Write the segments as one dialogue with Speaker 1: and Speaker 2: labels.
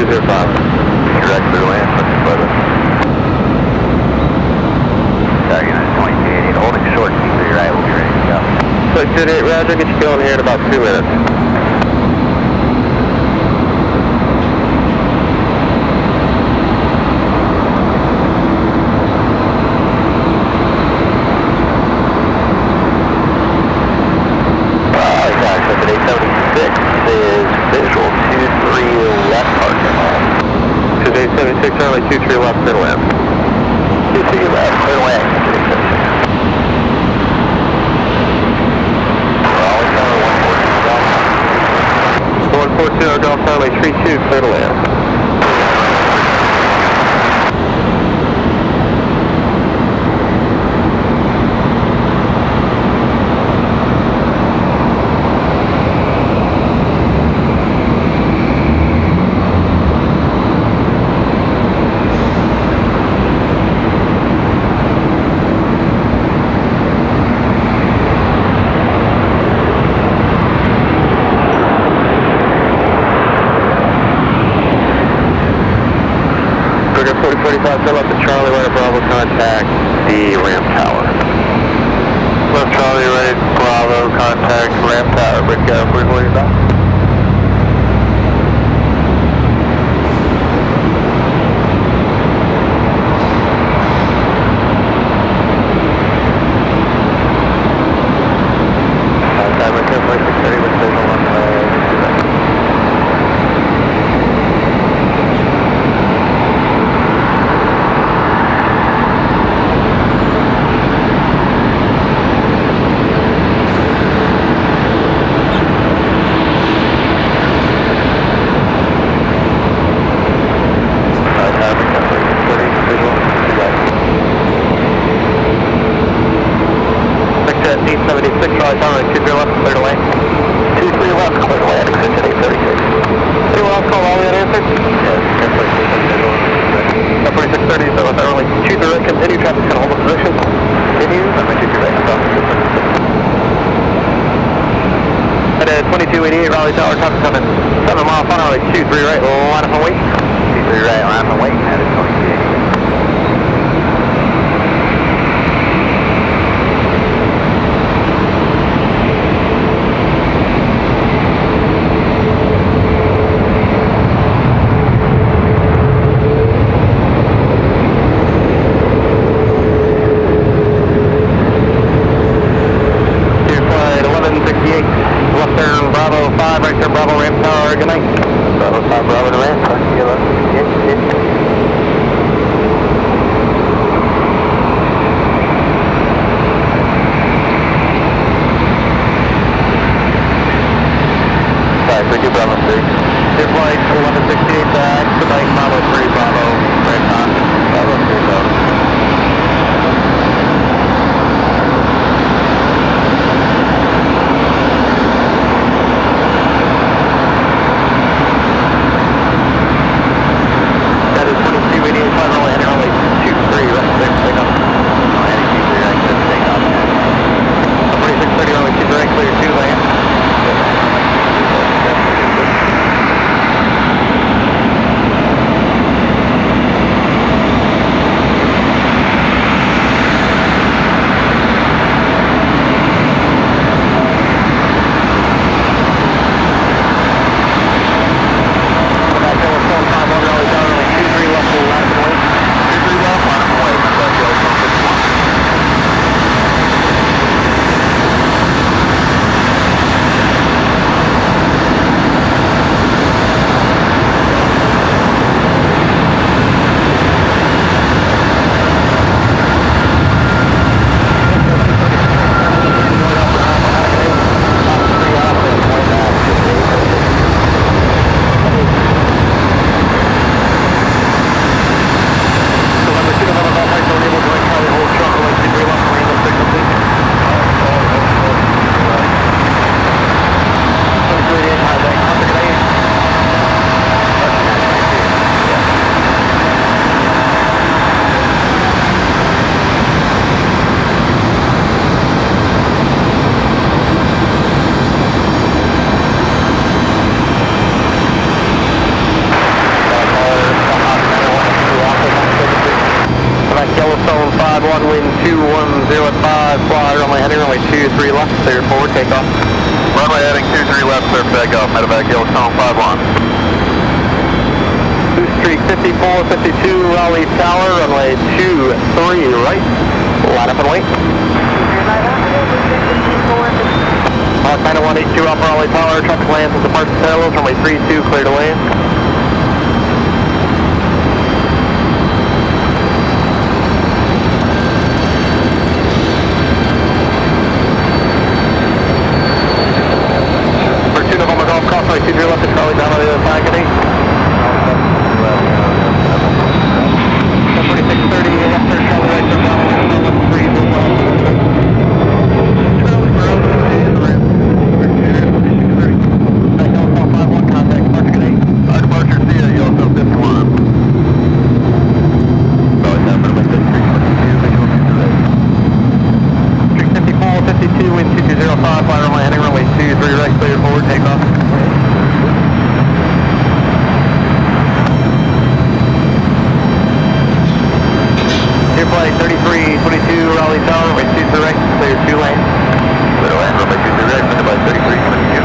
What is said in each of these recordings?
Speaker 1: 205.
Speaker 2: Direct to the land, looking for the target on 2288. Holding short, keep to your right, we'll be ready to go.
Speaker 1: So 28, Roger, get you going here in about 2 minutes. Today 76, Charlie 23 left, clear to land.
Speaker 2: 23 left, clear to land.
Speaker 1: Raleigh Tower 142 Golf, Charlie 32, clear to land. Trigger 4045, still up to Charlie, right at Bravo, contact the ramp tower. Left Charlie, right Bravo, contact ramp tower, bridge guy 4045. At 2288 Raleigh Tower, top coming 7 mile final, 23 right, line up and wait.
Speaker 2: 23 right, line up and wait, at 2288.
Speaker 1: Right there, Bravo, ramp tower, good night.
Speaker 2: Bravo 5, Bravo to ramp, see you later. Sorry, thank you, Bravo 3.
Speaker 1: Good flight, 1168 back, good night, Bravo 3, Bravo, ramp on.
Speaker 2: Bravo 3, Bravo.
Speaker 1: fly, runway heading runway 23 left, clear forward, takeoff. Runway heading 23 left, clear for takeoff, medevac Yellowstone 51. Street 54, 52, Raleigh Tower, runway 23 right, line up and wait. China 182 Alpha Raleigh Tower, traffic lands and departs parallels, runway 32, clear to land. Crossway 2 left, it's probably down on the other side, good 8. 4630, left there, Charlie right there, down on the left 3, move well. Charlie, we're over the ramp. 51, contact, departure, good 8. Departure, see ya, Yellowstone 51. Charlie, down for the 322, visual 228. Street 54, 52, wind 2205, fly runway heading runway 23 right, clear forward, takeoff. Flight 3322 Raleigh Tower, runway 23 right, clear 2 lanes. Clear to land, runway 23 right, clear by 3322.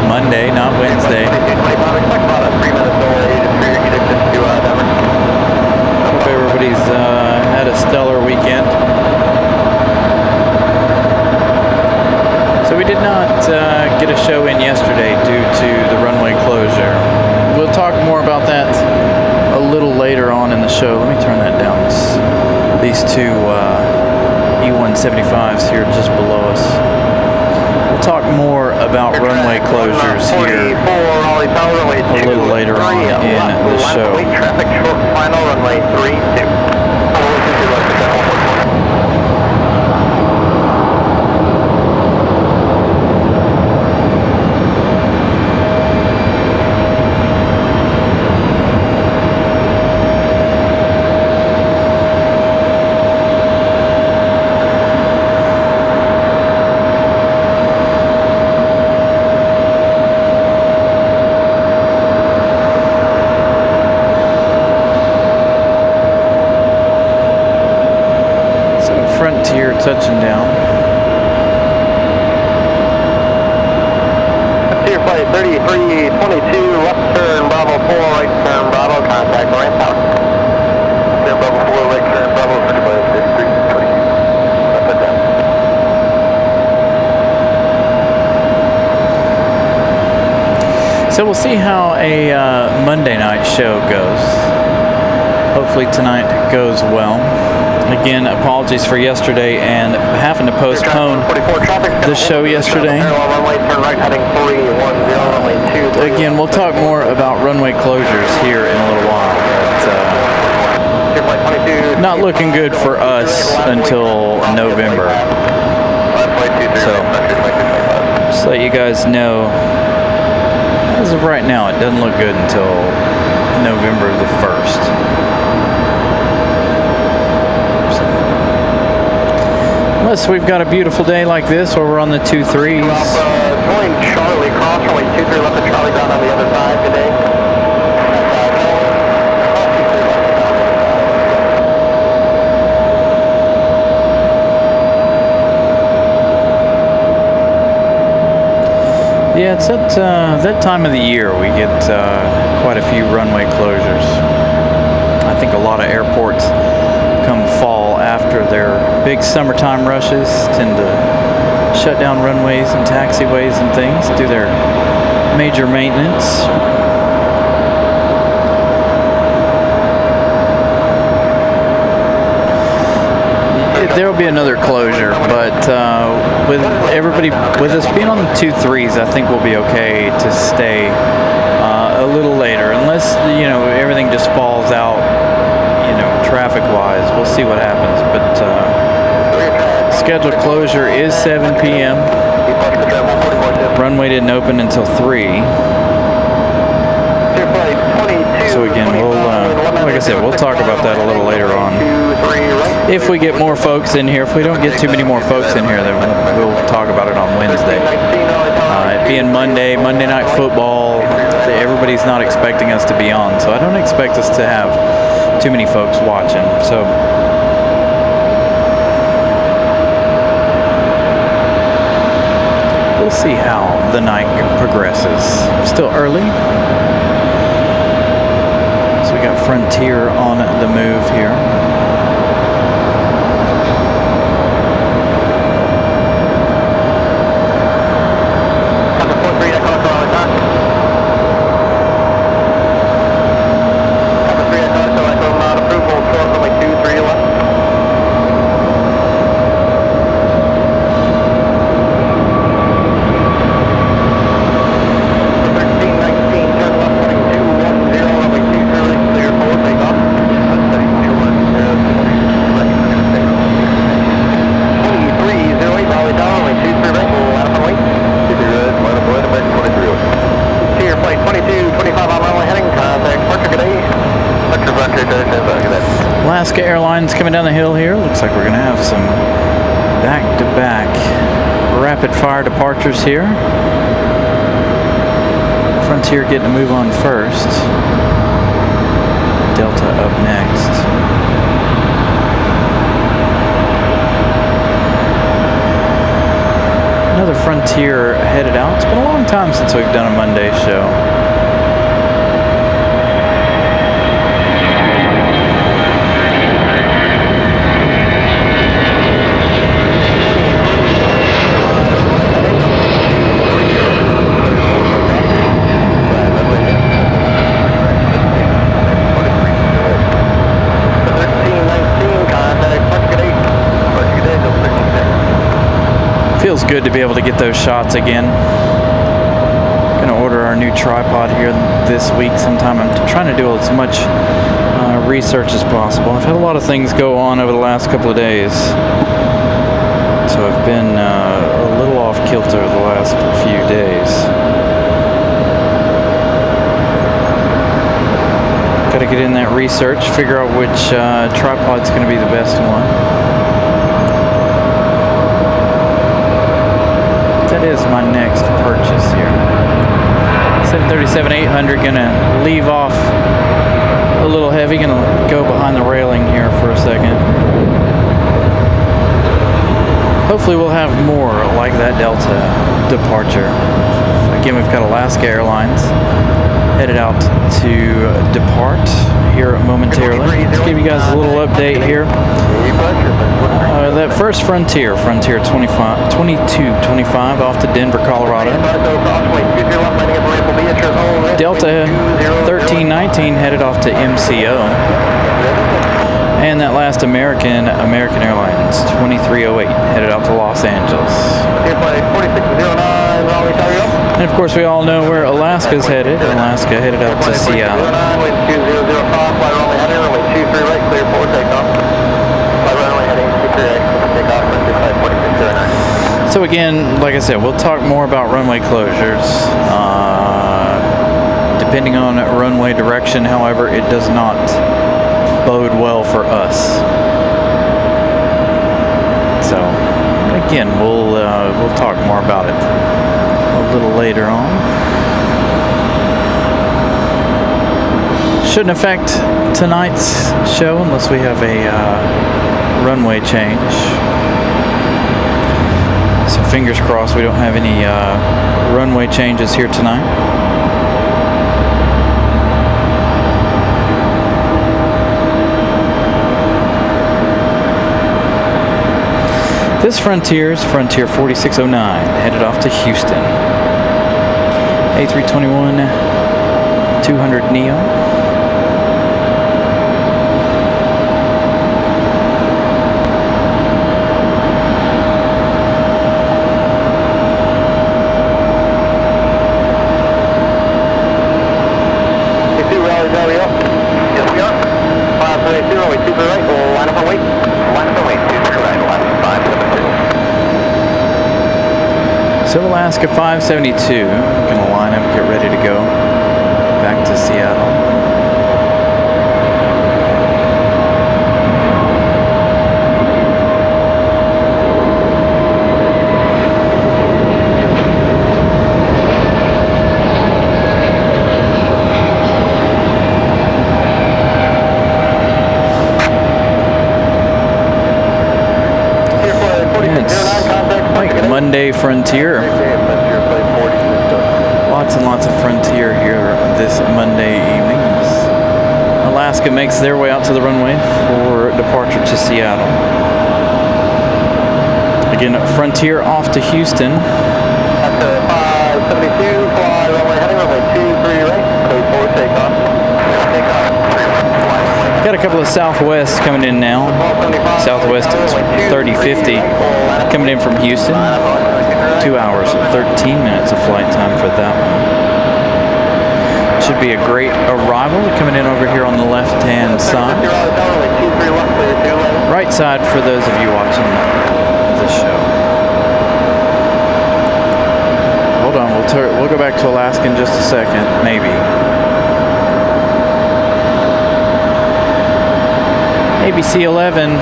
Speaker 3: Monday, not Wednesday. Hope everybody's had a stellar weekend. So we did not get a show in yesterday due to the runway closure. We'll talk more about that a little later on in the show. Let me turn that down. These two E175s here just below us. We'll talk more about runway closures here a little later on in the show.
Speaker 1: Traffic short final runway 32.
Speaker 3: Touching down.
Speaker 1: Frontier flight 3322, left turn Bravo 4, right turn Bravo, contact ramp out. Turn Bravo 4, right turn Bravo, 3322. Left it down.
Speaker 3: So we'll see how a Monday night show goes. Hopefully tonight goes well. Again, apologies for yesterday and having to postpone the show yesterday. Again, we'll talk more about runway closures here in a little while. But, not looking good for us until November. So, just let you guys know, as of right now, it doesn't look good until November the 1st. So, unless we've got a beautiful day like this where we're on the 2-3s.
Speaker 1: Join Charlie, cross runway 23 left of Charlie down on the other side today.
Speaker 3: Yeah, it's at that time of the year we get quite a few runway closures. I think a lot of airports come fall after their big summertime rushes tend to shut down runways and taxiways and things, do their major maintenance. There'll be another closure, but with everybody, with us being on the 2-3s, I think we'll be okay to stay a little later, unless everything just falls out, traffic-wise. We'll see what happens, but scheduled closure is 7 p.m. Runway didn't open until 3. So again, we'll, like I said, we'll talk about that a little later on. If we get more folks in here, if we don't get too many more folks in here, then we'll talk about it on Wednesday. It being Monday Night Football, everybody's not expecting us to be on, so I don't expect us to have too many folks watching. So we'll see how the night progresses. Still early. So we got Frontier on the move here. Alaska Airlines coming down the hill here. Looks like we're going to have some back-to-back rapid-fire departures here. Frontier getting to move on first. Delta up next. Another Frontier headed out. It's been a long time since we've done a Monday show.
Speaker 1: 1319, contact Portugal 8.
Speaker 3: Feels good to be able to get those shots again. Gonna order our new tripod here this week sometime. I'm trying to do as much research as possible. I've had a lot of things go on over the last couple of days, so I've been a little off kilter the last few days. Gotta get in that research, figure out which tripod's gonna be the best one. That is my next purchase here. 737-800, gonna leave off a little heavy, gonna go behind the railing here for a second. Hopefully we'll have more like that Delta departure. Again, we've got Alaska Airlines headed out to depart here momentarily. Let's give you guys a little update here. That first Frontier 2225 off to Denver, Colorado. Delta 1319 headed off to MCO. And that last American Airlines 2308 headed out to Los Angeles. And of course we all know where Alaska's headed. Alaska headed out to Seattle.
Speaker 1: 23 right, clear for takeoff. By runway heading 23 right, takeoff, 4609.
Speaker 3: So again, like I said, we'll talk more about runway closures. Depending on runway direction, however, it does not bode well for us. So again, we'll talk more about it a little later on. Shouldn't affect tonight's show unless we have a runway change. So fingers crossed we don't have any runway changes here tonight. This Frontier is Frontier 4609, headed off to Houston. A321 200 Neo.
Speaker 1: Raleigh, yes we are. 532, runway 23 right, we'll line up and wait.
Speaker 2: Line up and wait, 23 right, line 572.
Speaker 3: Civil Alaska 572, gonna line up, get ready to go back to Seattle. Monday Frontier. Lots and lots of Frontier here this Monday evening. Alaska makes their way out to the runway for departure to Seattle. Again, Frontier off to Houston.
Speaker 1: After 572, fly runway heading, runway 23 right, code 4 takeoff.
Speaker 3: Got a couple of Southwest coming in now. Southwest 3050 coming in from Houston. 2 hours, 13 minutes of flight time for that one. Should be a great arrival coming in over here on the left-hand side. Right side for those of you watching the show. Hold on, we'll go back to Alaska in just a second, maybe. ABC 11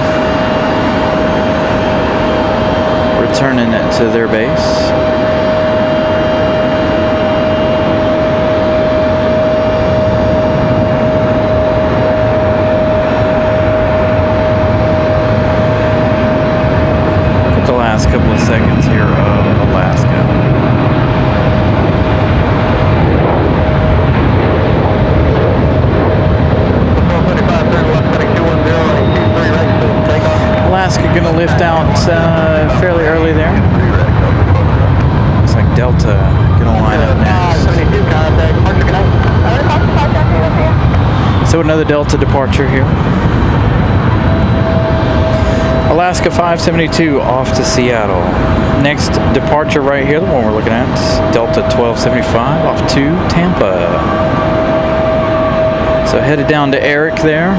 Speaker 3: returning it to their base. Get the last couple of seconds here of Alaska. Alaska gonna lift out fairly early there. Looks like Delta gonna line up next. So another Delta departure here. Alaska 572 off to Seattle. Next departure right here, the one we're looking at, Delta 1275 off to Tampa. So headed down to Eric there.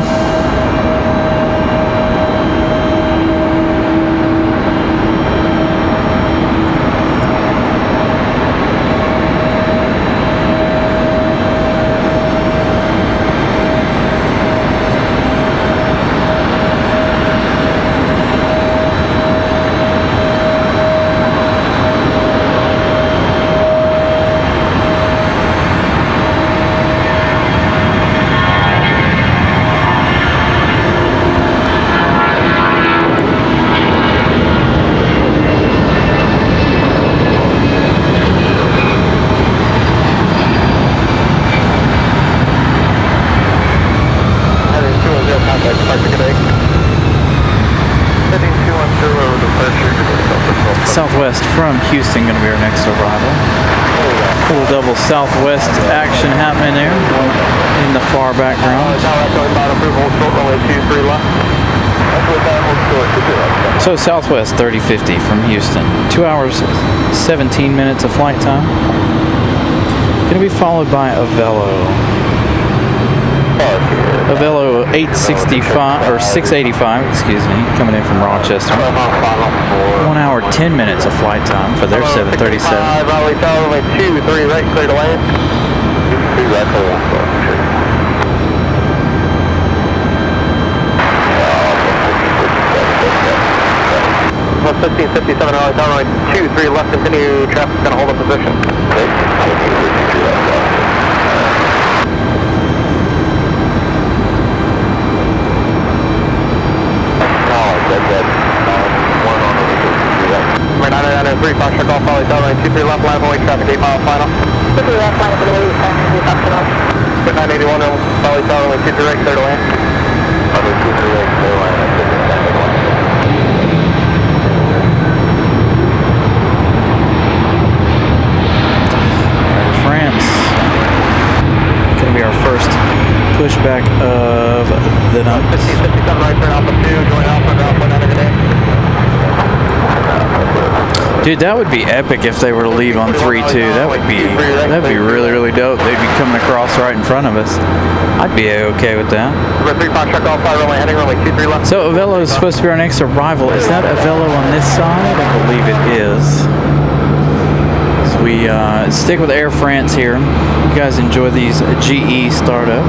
Speaker 3: Southwest from Houston going to be our next arrival. Little double Southwest action happening there in the far background. So Southwest 3050 from Houston. 2 hours, 17 minutes of flight time. Going to be followed by a Velo. Avello 865 or 685, excuse me, coming in from Rochester. 1 hour 10 minutes of flight time for their 737.
Speaker 1: Raleigh Tower, runway 23 right, clear to land. 2 right, clear to land. 1557 Raleigh Tower, runway 23 left, continue, traffic's going to hold up position. Right, 993, Fox check off, Raleigh Tower, runway 23 left, line of away, traffic 8 mile final. 23 left, line of away, traffic 8 mile final. 981, Raleigh Tower, runway 23 right, clear to land. Runway 23 right, clear to land,
Speaker 3: France. Gonna be our first pushback of the night.
Speaker 1: 1557 right, turn Alpha 2, join Alpha, Alpha, 9 good day.
Speaker 3: Dude, that would be epic if they were to leave on 3-2. That'd be really, really dope. They'd be coming across right in front of us. I'd be okay with that. So Avello is supposed to be our next arrival. Is that Avello on this side? I believe it is. So we stick with Air France here. You guys enjoy these GE startup.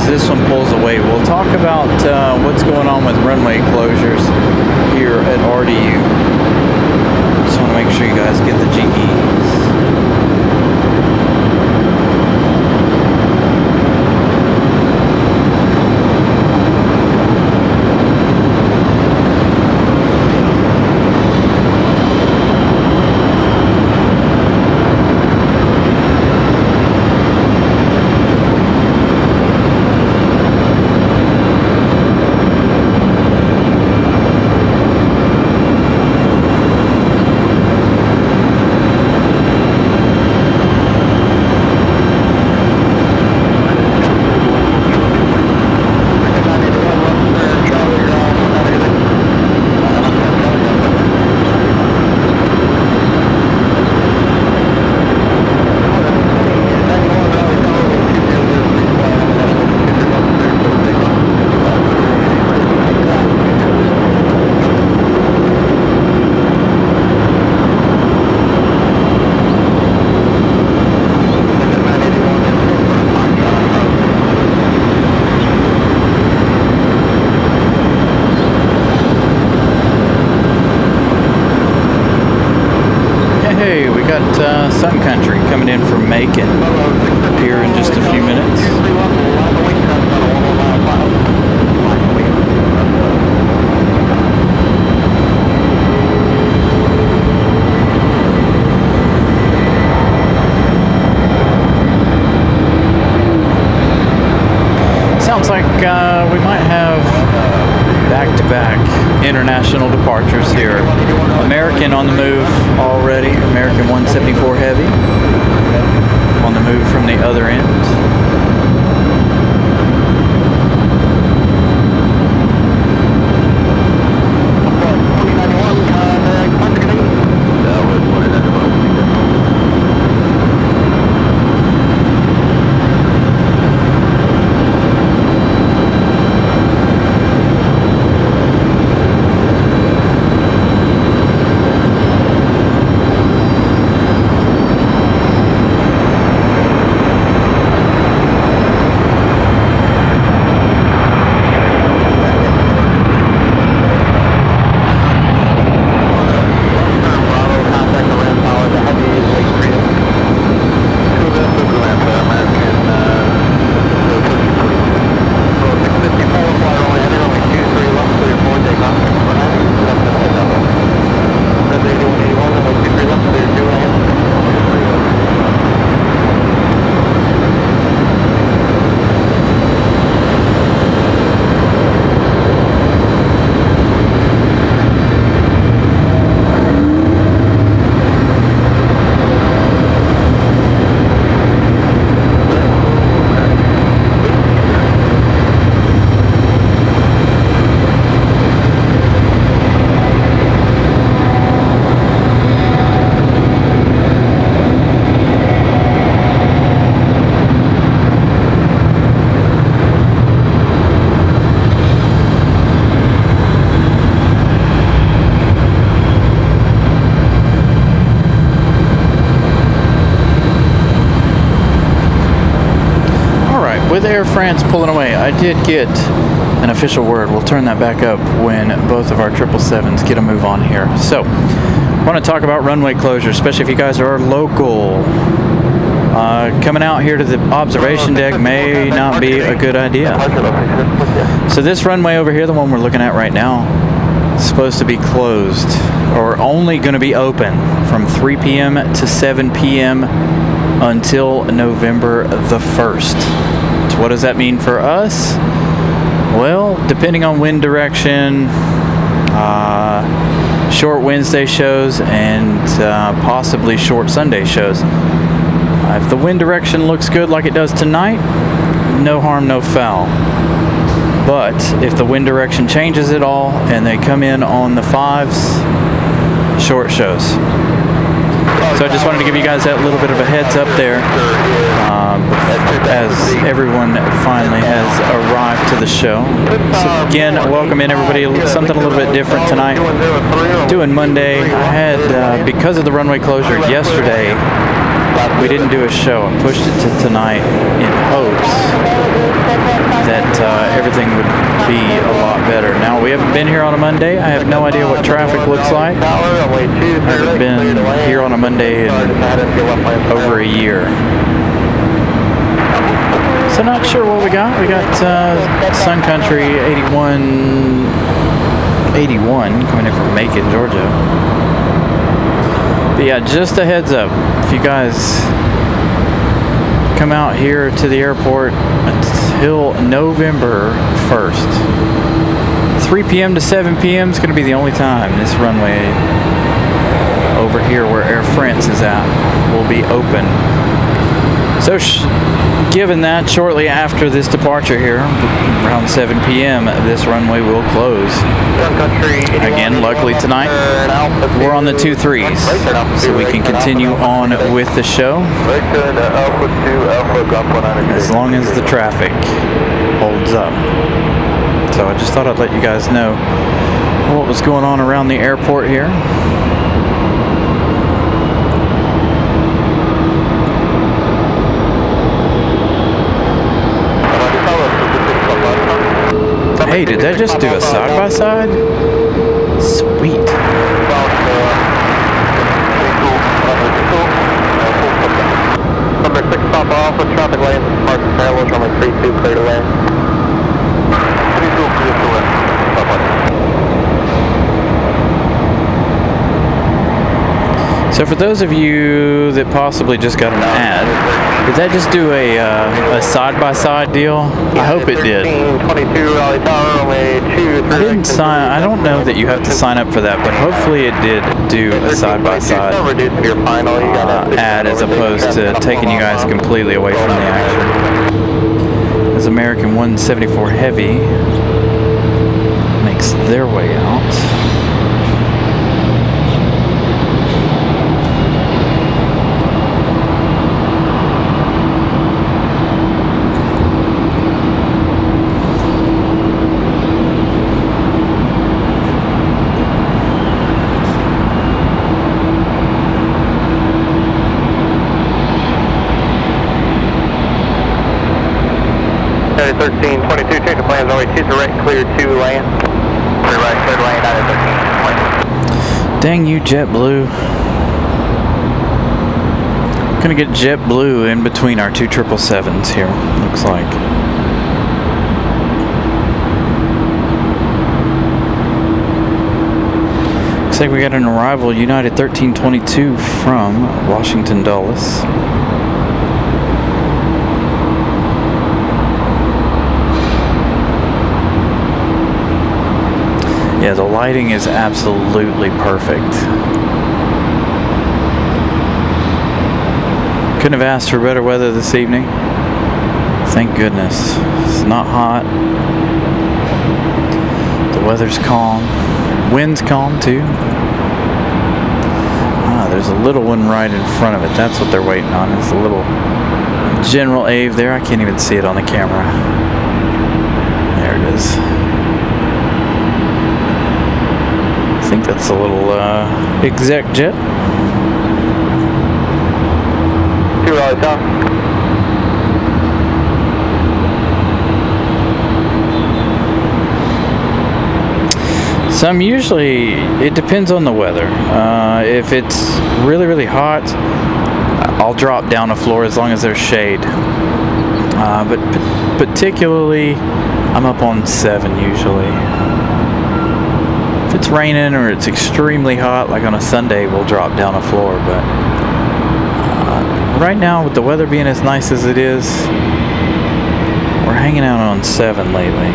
Speaker 3: This one pulls away. We'll talk about what's going on with runway closures here at RDU. Just want to make sure you guys get the GEs. Macon here in just a few minutes. Sounds like we might have back-to-back international departures here. American on the move already. American 174 Heavy on the move from the other end. With Air France pulling away, I did get an official word. We'll turn that back up when both of our 777s get a move on here. So, I want to talk about runway closure, especially if you guys are local. Coming out here to the observation deck may not be a good idea. So this runway over here, the one we're looking at right now, is supposed to be closed, or only going to be open from 3 p.m. to 7 p.m. until November the 1st. So what does that mean for us? Well, depending on wind direction, short Wednesday shows, and possibly short Sunday shows. If the wind direction looks good like it does tonight, no harm, no foul. But if the wind direction changes at all and they come in on the 5s, short shows. So I just wanted to give you guys that little bit of a heads up there, as everyone finally has arrived to the show. So again, welcome in everybody. Something a little bit different tonight. Doing Monday. I had, because of the runway closure yesterday, we didn't do a show. I pushed it to tonight in hopes that everything would be a lot better. Now, we haven't been here on a Monday. I have no idea what traffic looks like. I haven't been here on a Monday in over a year. So not sure what we got. We got Sun Country 81 coming in from Macon, Georgia. But yeah, just a heads up. If you guys come out here to the airport until November 1st, 3 p.m. to 7 p.m. is going to be the only time this runway over here where Air France is at will be open. So given that, shortly after this departure here, around 7 p.m., this runway will close. Again, luckily tonight, we're on the 2-3s, so we can continue on with the show as long as the traffic holds up. So I just thought I'd let you guys know what was going on around the airport here. Hey, did that just do a side-by-side? Sweet.
Speaker 1: Number 6 Papa Alpha, traffic lanes, marked parallels, runway 32, clear to land. 32, clear to land.
Speaker 3: So for those of you that possibly just got an ad, did that just do a side-by-side deal? I hope it did.
Speaker 1: 22 Raleigh Tower, runway 2,
Speaker 3: I didn't sign. I don't know that you have to sign up for that, but hopefully it did do a side-by-side ad as opposed to taking you guys completely away from the action. As American 174 Heavy makes their way out.
Speaker 1: United 1322, change of plans, runway 2 direct, clear to land. Clear right, clear to land, United 1322.
Speaker 3: Dang you, JetBlue. Gonna get JetBlue in between our two 777s here, looks like. Looks like we got an arrival, United 1322 from Washington Dulles. Yeah, the lighting is absolutely perfect. Couldn't have asked for better weather this evening. Thank goodness. It's not hot. The weather's calm. Wind's calm too. Ah, there's a little one right in front of it. That's what they're waiting on. It's a little General Ave there. I can't even see it on the camera. There it is. I think that's a little exec jet.
Speaker 1: 2 Raleigh Tower.
Speaker 3: So I'm usually, it depends on the weather. If it's really, really hot, I'll drop down a floor as long as there's shade. But particularly, I'm up on 7 usually. If it's raining or it's extremely hot, like on a Sunday, we'll drop down a floor. But right now, with the weather being as nice as it is, we're hanging out on 7 lately.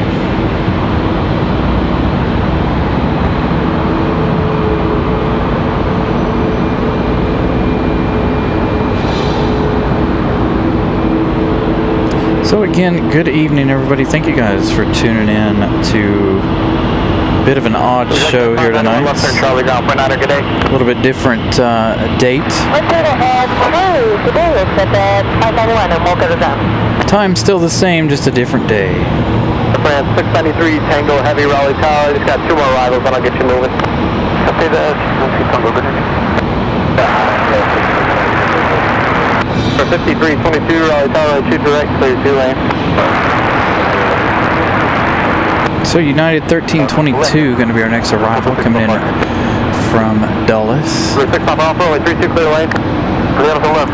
Speaker 3: So again, good evening everybody. Thank you guys for tuning in to a bit of an odd show here tonight. A little bit different date. Time's still the same, just a different day.
Speaker 1: France 693 Tango Heavy Raleigh Tower. Just got 2 more arrivals and I'll get you moving. Copy that. For 5322 Raleigh Tower, 2 direct, clear 2 lane.
Speaker 3: So United 1322 going to be our next arrival, coming in from Dulles.
Speaker 1: 6 off Alpha, only 32 clear lane. Clear to the left.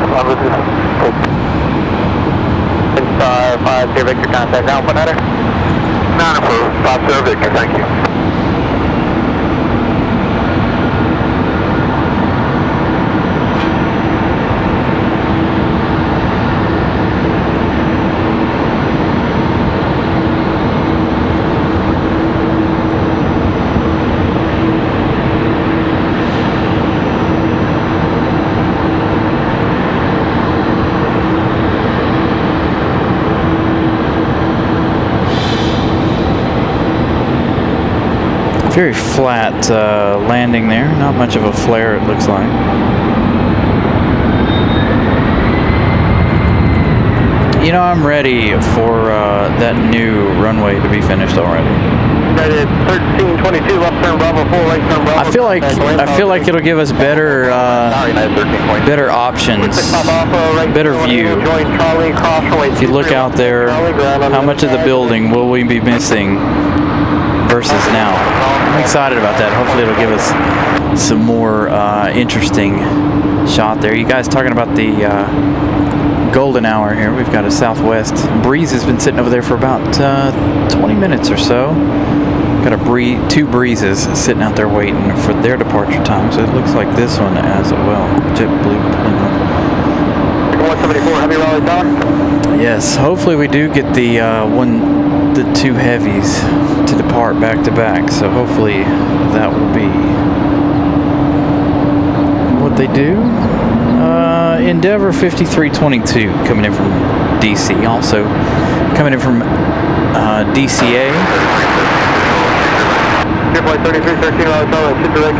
Speaker 1: Star 5 Sierra Victor, contact Alpha Nutter. Non-approved, 5 Sierra Victor, thank you.
Speaker 3: Very flat landing there, not much of a flare it looks like. You know, I'm ready for that new runway to be finished already.
Speaker 1: United 1322 left turn Bravo 4 right turn Bravo.
Speaker 3: I feel like it'll give us better better options, better view. If you look out there, how much of the building will we be missing versus now? I'm excited about that. Hopefully it'll give us some more interesting shot there. You guys talking about the golden hour here. We've got a southwest breeze has been sitting over there for about 20 minutes or so. Got a two breezes sitting out there waiting for their departure time. So it looks like this one as well. JetBlue Plymouth.
Speaker 1: 174 heavy Raleigh Tower.
Speaker 3: Yes, hopefully we do get the two heavies to depart back to back. So hopefully that will be what they do. Endeavor 5322 coming in from DC, also coming in from DCA.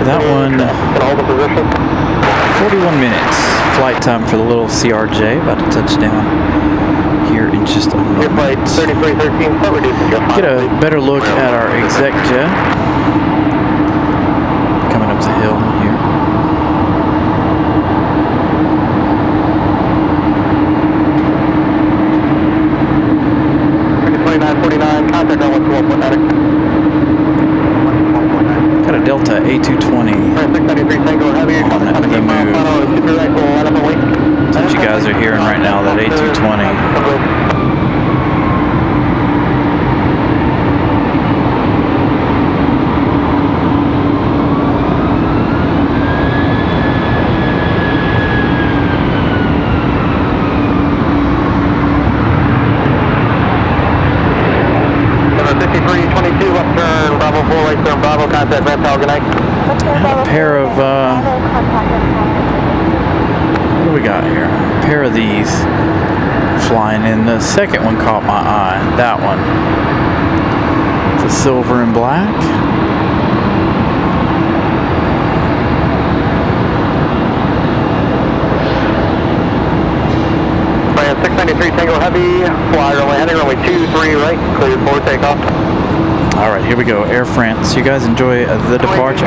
Speaker 3: That one, 41 minutes flight time for the little CRJ, about to touch down here in just a moment. Get a better look at our exec jet coming up the hill here. Got a Delta A220 on the move. That's what you guys are hearing right now, that A220. I have a pair of, what do we got here? A pair of these flying in. The second one caught my eye. That one. It's a silver and black.
Speaker 1: Land 693 Tango Heavy, fly runway heading, runway 23 right, cleared for takeoff.
Speaker 3: All right, here we go. Air France. You guys enjoy the departure.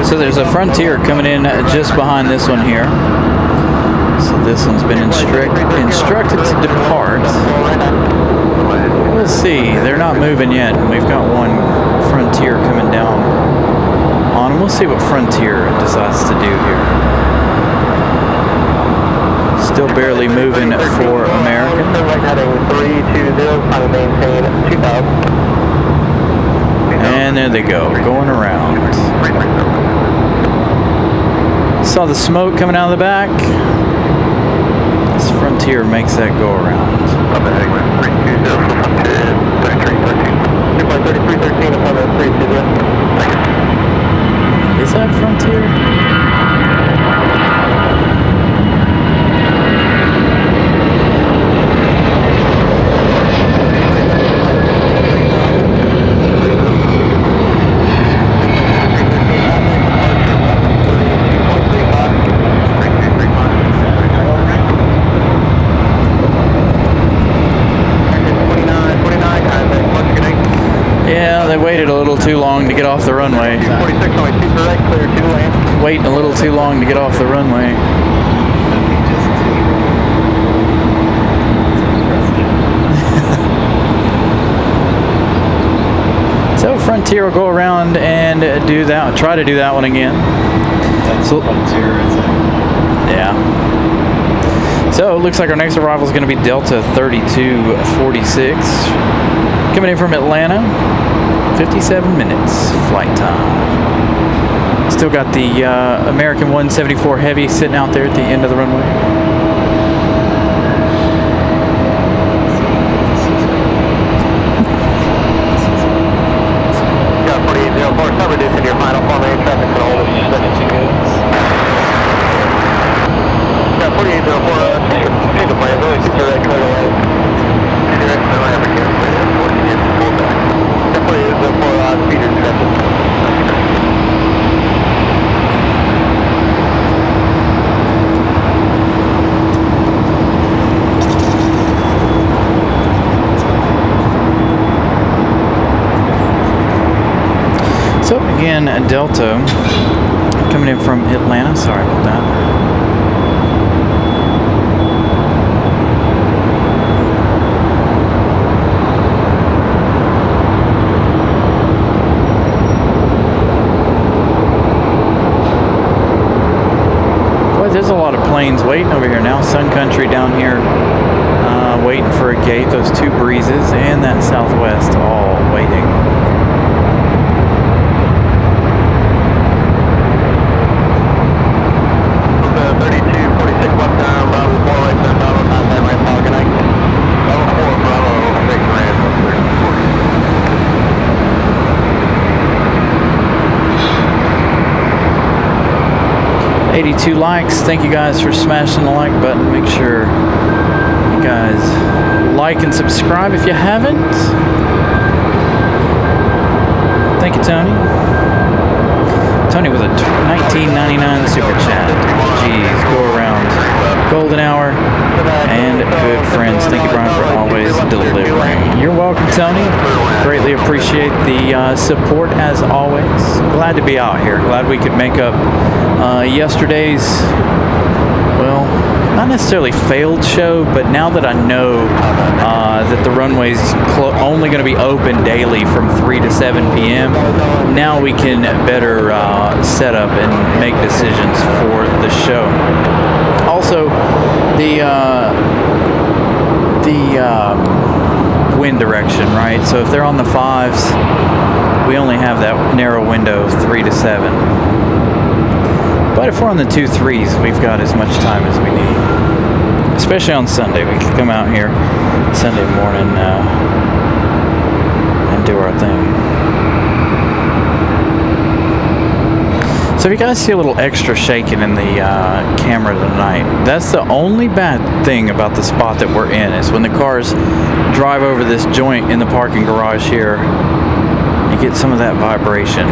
Speaker 3: So there's a Frontier coming in just behind this one here. So this one's been instructed to depart. We'll see. They're not moving yet. We've got one Frontier coming down on them. We'll see what Frontier decides to do here. Still barely moving for American. And there they go, going around. Saw the smoke coming out of the back. This Frontier makes that go around. Is that Frontier? Waited a little too long to get off the runway.
Speaker 1: 46 runway 2 correct, clear to land.
Speaker 3: Waiting a little too long to get off the runway. Frontier will go around and try to do that one again.
Speaker 4: That's Frontier, isn't it?
Speaker 3: Yeah. So it looks like our next arrival is going to be Delta 3246. Coming in from Atlanta. 57 minutes flight time. Still got the American 174 Heavy sitting out there at the end of the runway.
Speaker 1: Got 4804, start reducing your final formation traffic control. Got 4804, change the plan, really see direct clear away. Direct clear away, ever here. 4804 back. Got 4804, speed discussion.
Speaker 3: So again, Delta coming in from Atlanta. Sorry about that. Boy, there's a lot of planes waiting over here now. Sun Country down here waiting for a gate. Those two breezes and that Southwest all waiting. Two likes. Thank you guys for smashing the like button. Make sure you guys like and subscribe if you haven't. Thank you, Tony. Tony with a 19.99 super chat. Jeez, go around. Golden hour and good friends. Thank you, Brian, for always delivering. You're welcome, Tony. Greatly appreciate the support as always. Glad to be out here. Glad we could make up yesterday's, well, not necessarily failed show, but now that I know that the runway's only going to be open daily from 3 to 7 p.m., now we can better set up and make decisions for the show. Also, the wind direction, right? So if they're on the 5s, we only have that narrow window of 3 to 7. But if we're on the 2-3s, we've got as much time as we need. Especially on Sunday. We can come out here Sunday morning and do our thing. So if you guys see a little extra shaking in the camera tonight, that's the only bad thing about the spot that we're in, is when the cars drive over this joint in the parking garage here, you get some of that vibration.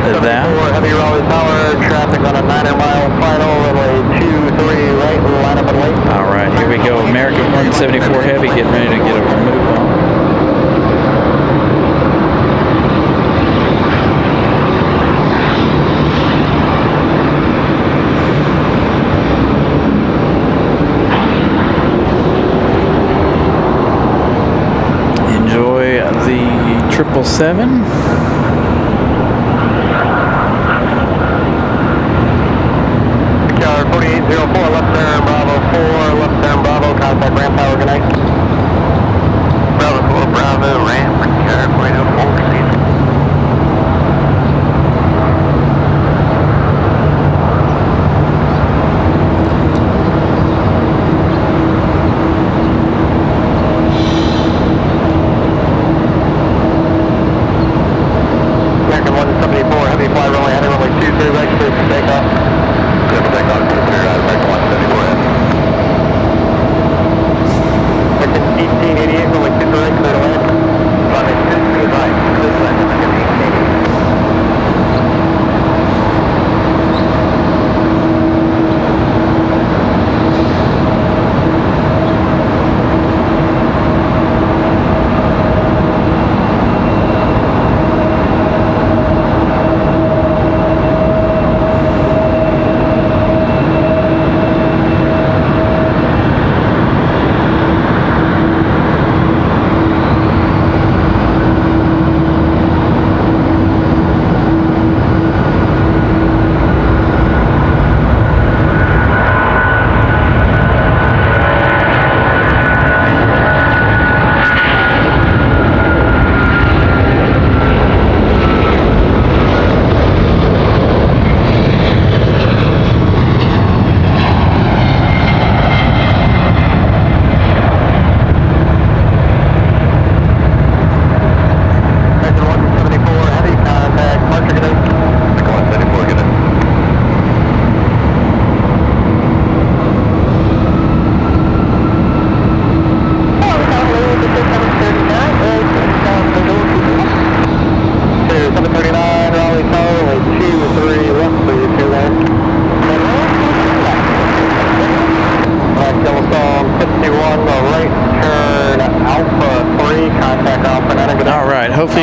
Speaker 3: That.
Speaker 1: Heavy Raleigh Tower, traffic on a 9-mile final, runway 23 right, line up and wait.
Speaker 3: All right, here we go. American 174 Heavy getting ready to get a move on. Enjoy the 777.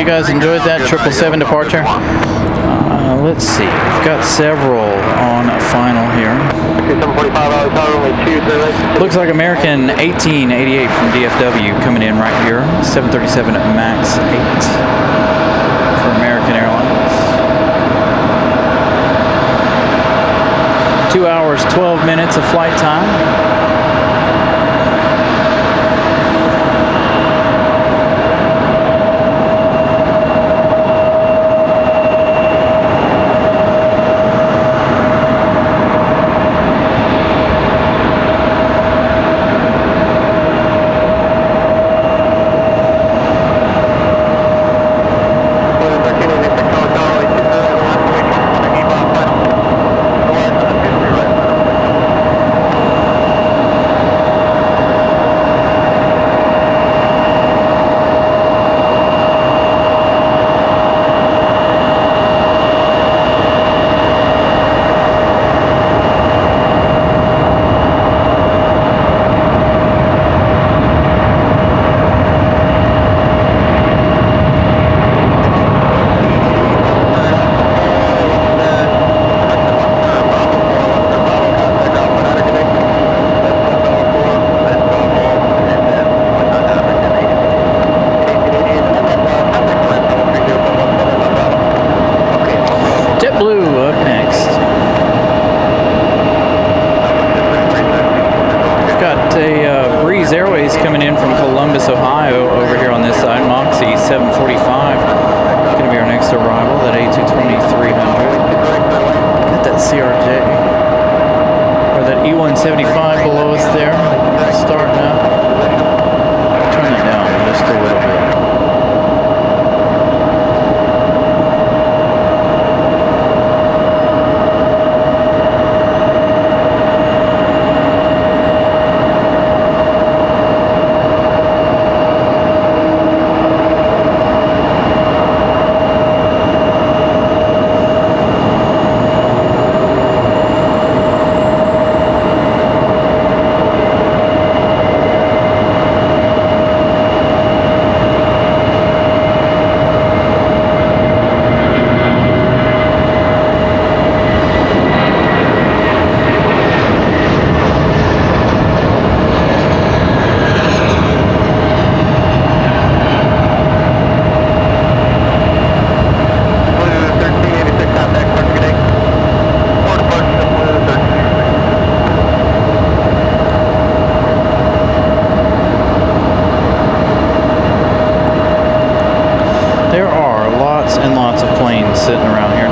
Speaker 3: hopefully you guys enjoyed that 777 departure. Let's see, we've got several on a final here.
Speaker 1: 745 Raleigh Tower, runway 23 right.
Speaker 3: Looks like American 1888 from DFW coming in right here. 737 MAX 8 for American Airlines. 2 hours, 12 minutes of flight time.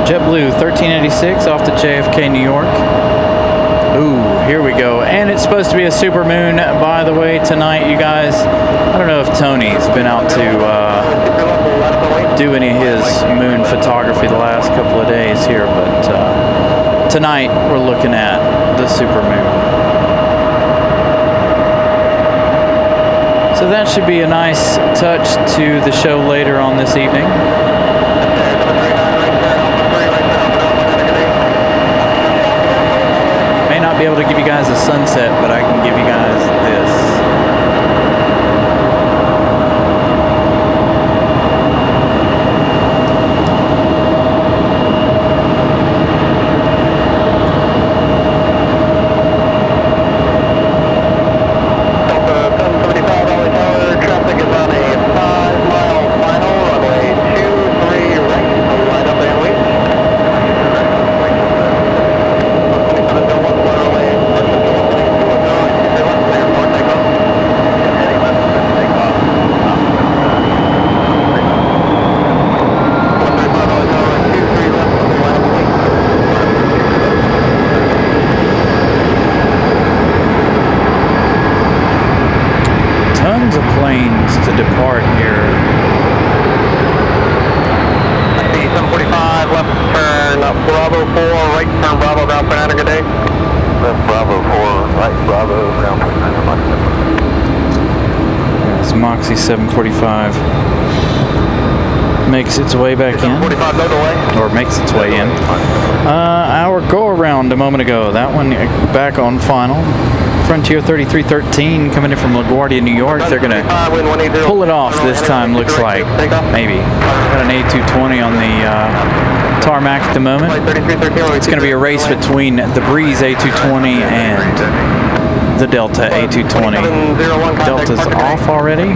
Speaker 3: JetBlue 1386 off to JFK, New York. Ooh, here we go. And it's supposed to be a supermoon, by the way, tonight, you guys. I don't know if Tony's been out to do any of his moon photography the last couple of days here, but tonight we're looking at the supermoon. So that should be a nice touch to the show later on this evening. May not be able to give you guys a sunset, but I can give you guys this. To depart here.
Speaker 1: I see 745 left turn Bravo 4, right turn Bravo, ground point 9, good day.
Speaker 2: Left Bravo 4, right Bravo, ground point 9.
Speaker 3: It's Moxie 745. makes its way back in,
Speaker 1: 45, no delay.
Speaker 3: or makes its way in. Our go-around a moment ago, that one back on final. Frontier 3313 coming in from LaGuardia, New York. They're going to pull it off this time, looks like. Maybe. Got an A220 on the tarmac at the moment. It's going to be a race between the Breeze A220 and the Delta A220. Delta's off already.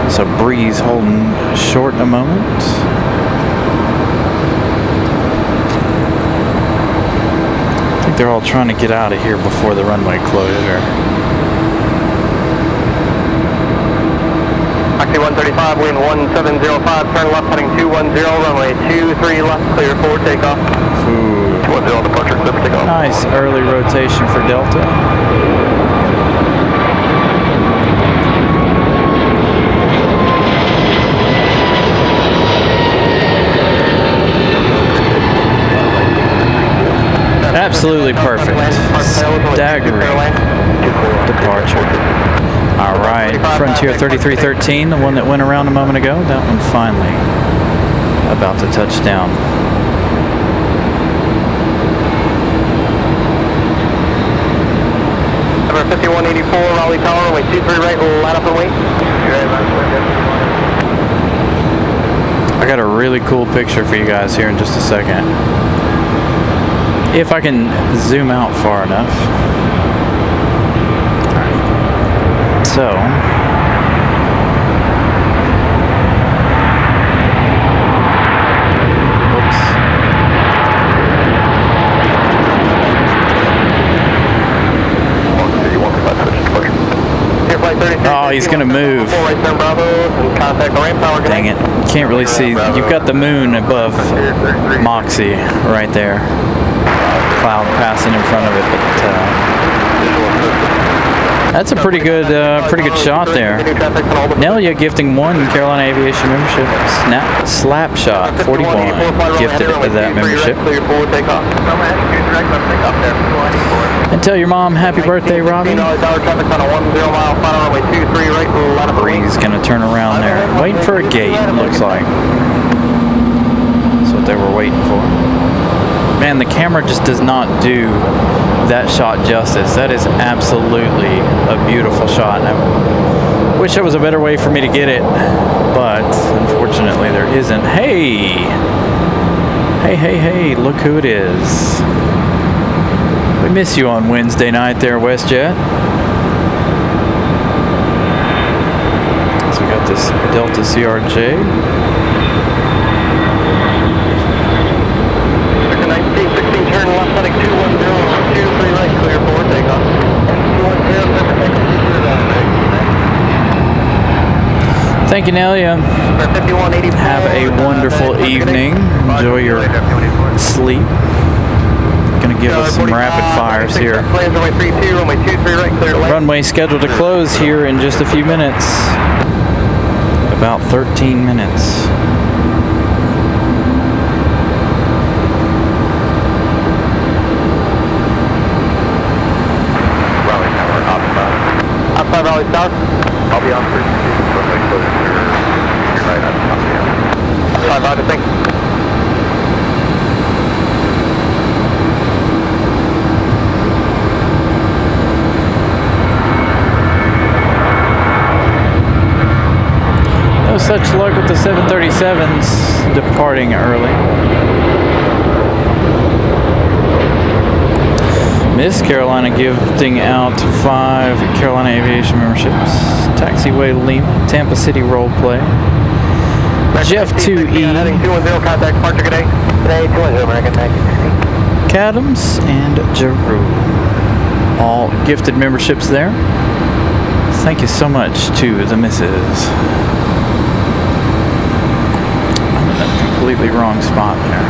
Speaker 3: So Breeze holding short a moment. I think they're all trying to get out of here before the runway closure.
Speaker 1: Taxi 135, wind 1705, turn left heading 210, runway 23 left, clear for takeoff.
Speaker 3: Ooh.
Speaker 1: 210 departure, clear for takeoff.
Speaker 3: Nice early rotation for Delta. Absolutely perfect. Staggering departure. All right, Frontier 3313, the one that went around a moment ago, that one finally about to touch down.
Speaker 1: Number 5184, Raleigh Tower, wait 23 right, line up and wait.
Speaker 3: I got a really cool picture for you guys here in just a second. If I can zoom out far enough. All right. So, oh, he's going to move. Dang it. Can't really see. You've got the moon above Moxie right there. Cloud passing in front of it, but that's a pretty good shot there. Nelia gifting 1 Carolina Aviation membership. Slapshot 41 gifted that membership. And tell your mom happy birthday, Robbie. Breeze gonna turn around there, waiting for a gate. Looks like that's what they were waiting for. Man, the camera just does not do that shot justice. That is absolutely a beautiful shot. And I wish there was a better way for me to get it, but unfortunately there isn't. Hey! Hey, look who it is. We miss you on Wednesday night there, WestJet. So we got this Delta CRJ.
Speaker 1: Turn left heading 210, 23 right, clear for takeoff. 210,
Speaker 3: Thank you, Nelia. Have a wonderful evening. Enjoy your sleep. Gonna give us some rapid fires here. Runway scheduled to close here in just a few minutes. About 13 minutes.
Speaker 1: Outside Raleigh South. I'll be on for runway closure. You're right on top of you. Outside Raleigh, thanks.
Speaker 3: No such luck with the 737s departing early. Miss Carolina gifting out 5 Carolina Aviation memberships. Taxiway Lima, Tampa City role play. Jeff 2E.
Speaker 1: Heading 210, contact departure today. Today, 210, American 1960.
Speaker 3: Cadams and Jeru. All gifted memberships there. Thank you so much to the missus. I'm in a completely wrong spot there.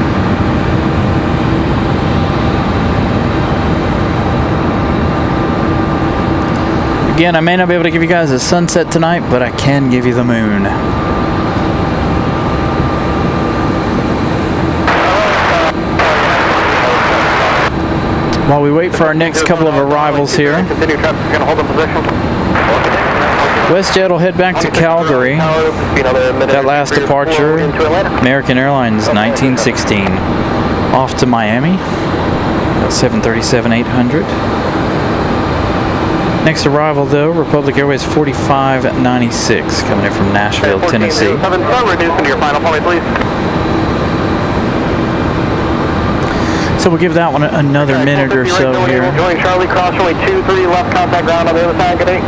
Speaker 3: Again, I may not be able to give you guys a sunset tonight, but I can give you the moon. While we wait for our next couple of arrivals here.
Speaker 1: Continue traffic, going to hold in position.
Speaker 3: WestJet will head back to Calgary. That last departure, American Airlines 1916. Off to Miami, 737-800. Next arrival though, Republic Airways 4596, coming in from Nashville, Tennessee.
Speaker 1: Reducing to your final point, please.
Speaker 3: So we'll give that one another minute or so here.
Speaker 1: Join Charlie, cross runway 23, left contact ground on the other side. Good day.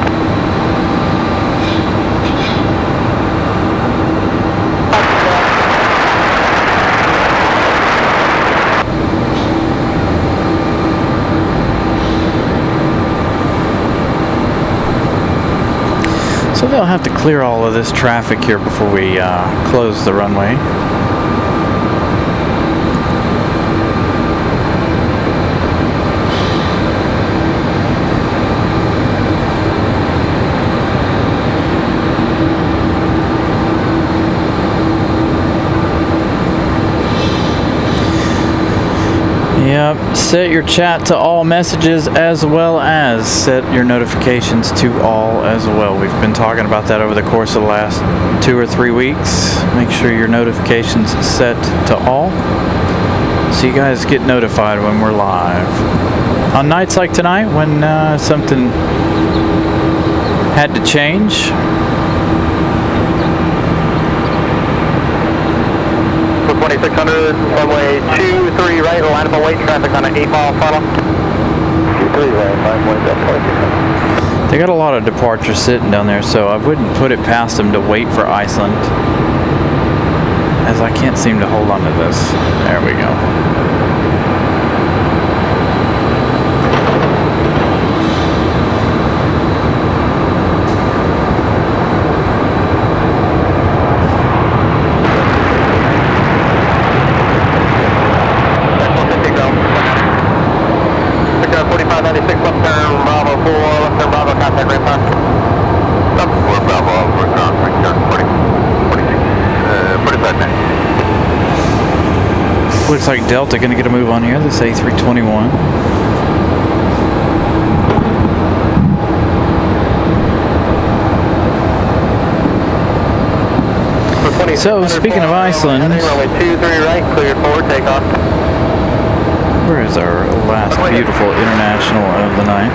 Speaker 3: So they'll have to clear all of this traffic here before we close the runway. Yep, set your chat to all messages as well as set your notifications to all as well. We've been talking about that over the course of the last 2 or 3 weeks. Make sure your notifications set to all so you guys get notified when we're live. On nights like tonight when something had to change,
Speaker 1: 2600, runway 23 right, line up and wait traffic on an 8-mile funnel. 23 right, 5.2600.
Speaker 3: they got a lot of departures sitting down there, so I wouldn't put it past them to wait for Iceland, as I can't seem to hold on to this. There we go. Looks like Delta going to get a move on here. This A321. So speaking of Iceland, where is our last beautiful international of the night?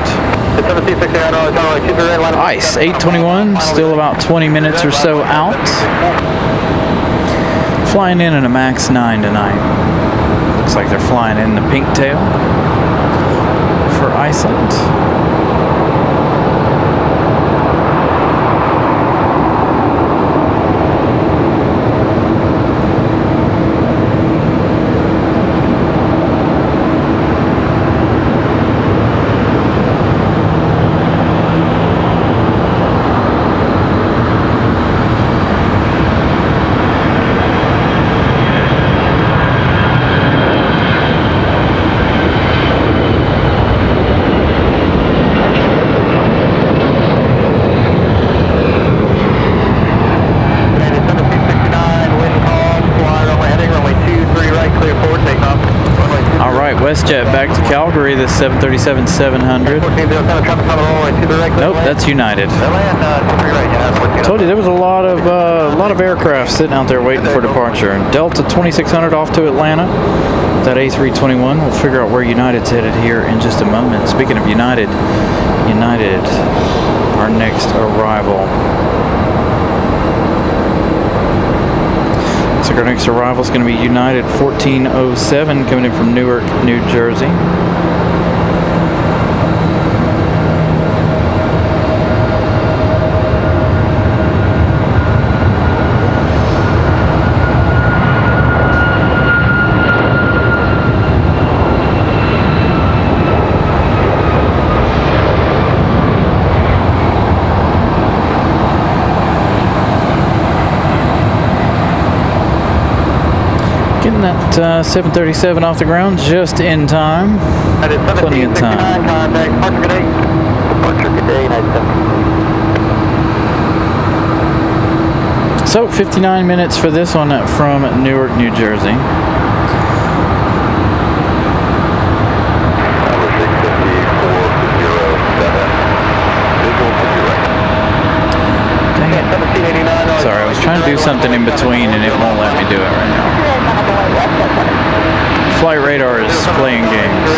Speaker 3: Ice 821, still about 20 minutes or so out. Flying in at a max 9 tonight. Looks like they're flying in the pink tail for Iceland. WestJet back to Calgary, this 737-700. Nope, that's United. Told you there was a lot of aircraft sitting out there waiting for departure. Delta 2600 off to Atlanta. That A321. We'll figure out where United's headed here in just a moment. Speaking of United, our next arrival. Looks like our next arrival is going to be United 1407 coming in from Newark, New Jersey. Getting that 737 off the ground just in time. Plenty of time. So 59 minutes for this one from Newark, New Jersey. do something in between and it won't let me do it right now. Flight radar is playing games.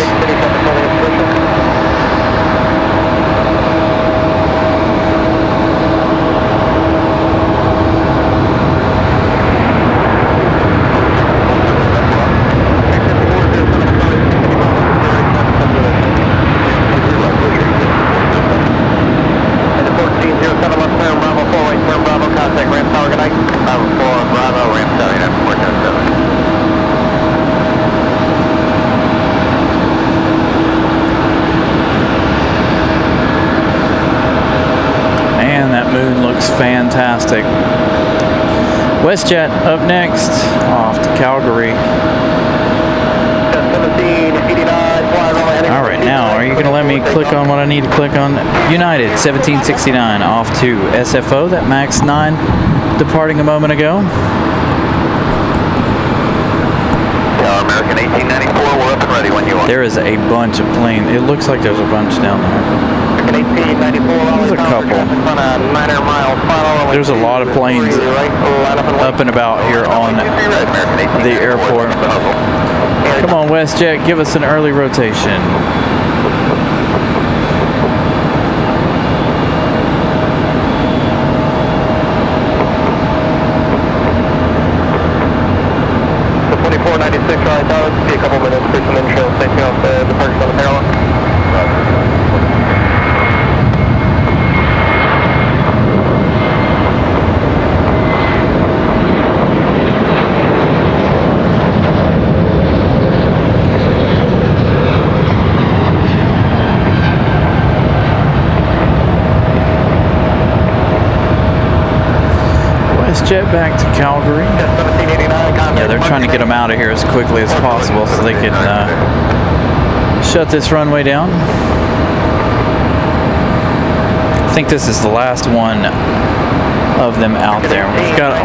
Speaker 3: Fantastic. WestJet up next, off to Calgary. All right, now are you going to let me click on what I need to click on? United 1769 off to SFO, that MAX 9 departing a moment ago.
Speaker 2: American 1894, we're up and ready when you are.
Speaker 3: There is a bunch of planes. It looks like there's a bunch down there. There's a couple. There's a lot of planes up and about here on the airport. Come on, WestJet, give us an early rotation.
Speaker 1: The 2496 right now, let's see a couple minutes, there's some intro safety off the departure on the parallel.
Speaker 3: Jet back to Calgary. Yeah, they're trying to get them out of here as quickly as possible so they can shut this runway down. I think this is the last one of them out there.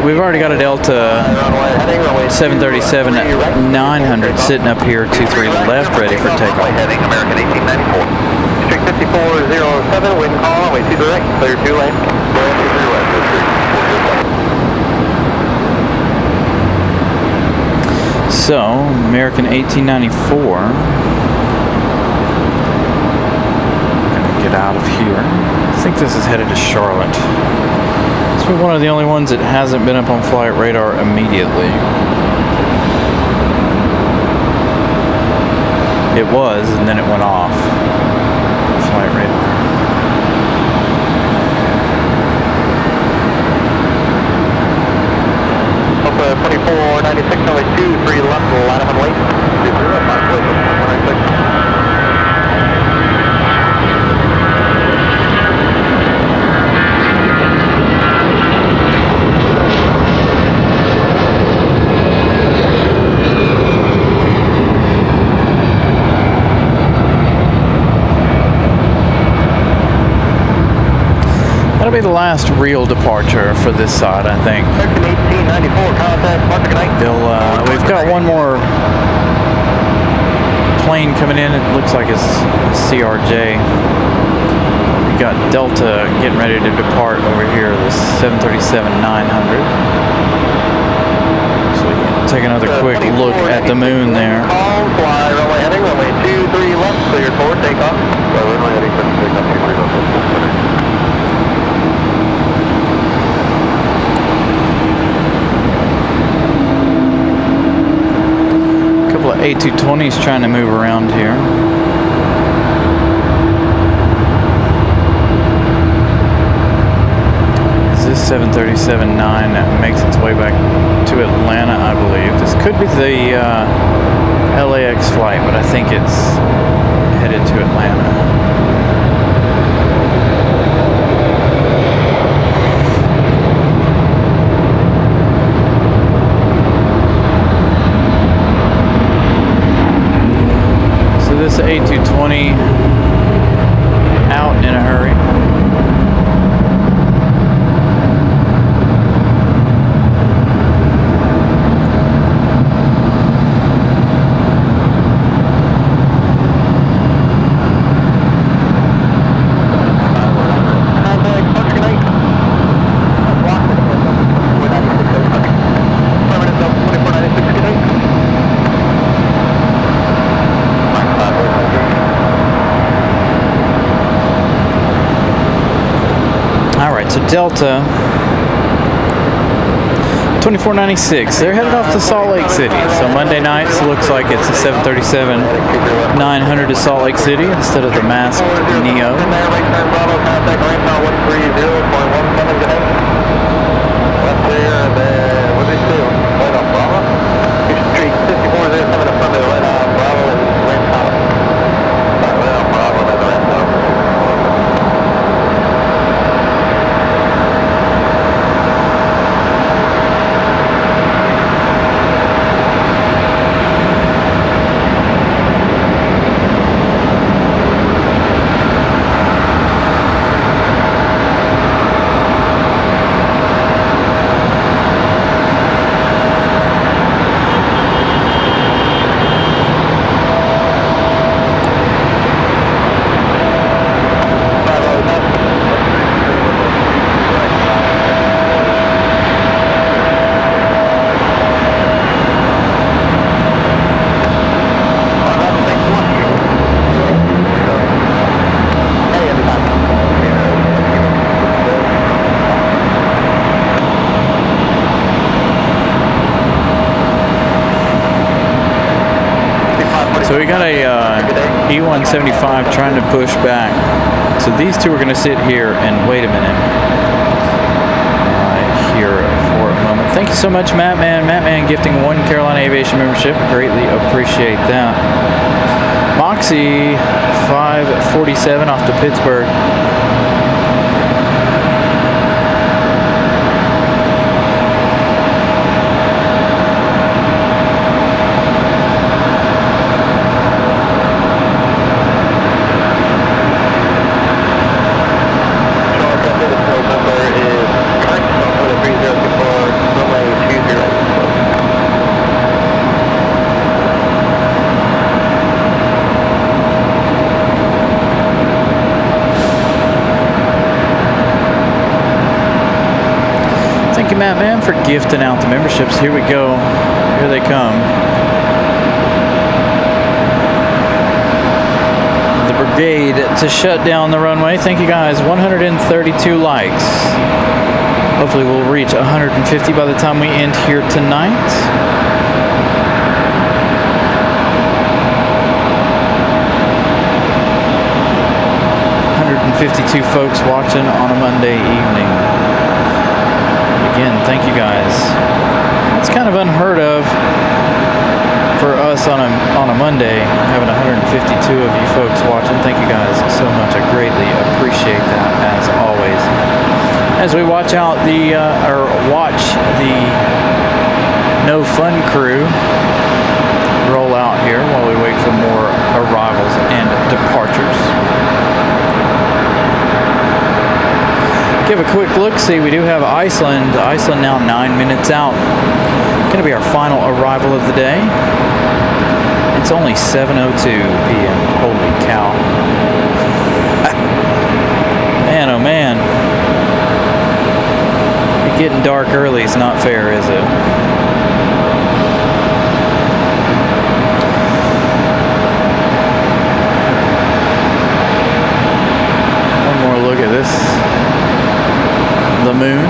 Speaker 3: We've already got a Delta 737-900 sitting up here 23 left, ready for takeoff.
Speaker 2: Heading American 1894.
Speaker 1: Strict 5407, wind call, way 2 direct, clear 2 lane.
Speaker 3: So, American 1894. Gonna get out of here. I think this is headed to Charlotte. It's one of the only ones that hasn't been up on flight radar immediately. It was, and then it went off flight radar.
Speaker 1: 2496, only 23 left, line up and wait. 2-0, 5
Speaker 3: That'll be the last real departure for this side, I think. We've got one more plane coming in. It looks like it's a CRJ. We've got Delta getting ready to depart over here, the 737-900. So we can take another quick look at the moon there.
Speaker 1: Fly, runway heading, runway 23 left, cleared forward, takeoff. Runway heading, takeoff, 23 left.
Speaker 3: A220s trying to move around here. Is this 737-9 that makes its way back to Atlanta, I believe. This could be the LAX flight, but I think it's headed to Atlanta. This A220 out in a hurry. to Delta. 2496. They're headed off to Salt Lake City. So Monday nights looks like it's a 737-900 to Salt Lake City instead of the masked Neo. So we got a E175 trying to push back. So these two are going to sit here and wait a minute here for a moment. Thank you so much, Matt Man. Matt Man gifting 1 Carolina Aviation membership. Greatly appreciate that. Moxie 547 off to Pittsburgh. Thank you, Matt Man, for gifting out the memberships. Here we go. Here they come. The brigade to shut down the runway. Thank you, guys. 132 likes. Hopefully we'll reach 150 by the time we end here tonight. $152 folks watching on a Monday evening. Again, thank you guys. It's kind of unheard of for us on a Monday having 152 of you folks watching. Thank you guys so much. I greatly appreciate that as always. As we watch out watch the No Fun crew roll out here while we wait for more arrivals and departures. Give a quick look. See, we do have Iceland. Iceland now 9 minutes out. Going to be our final arrival of the day. It's only 7:02 p.m. Holy cow! Man, oh man! Getting dark early is not fair, is it? One more look at this. The moon.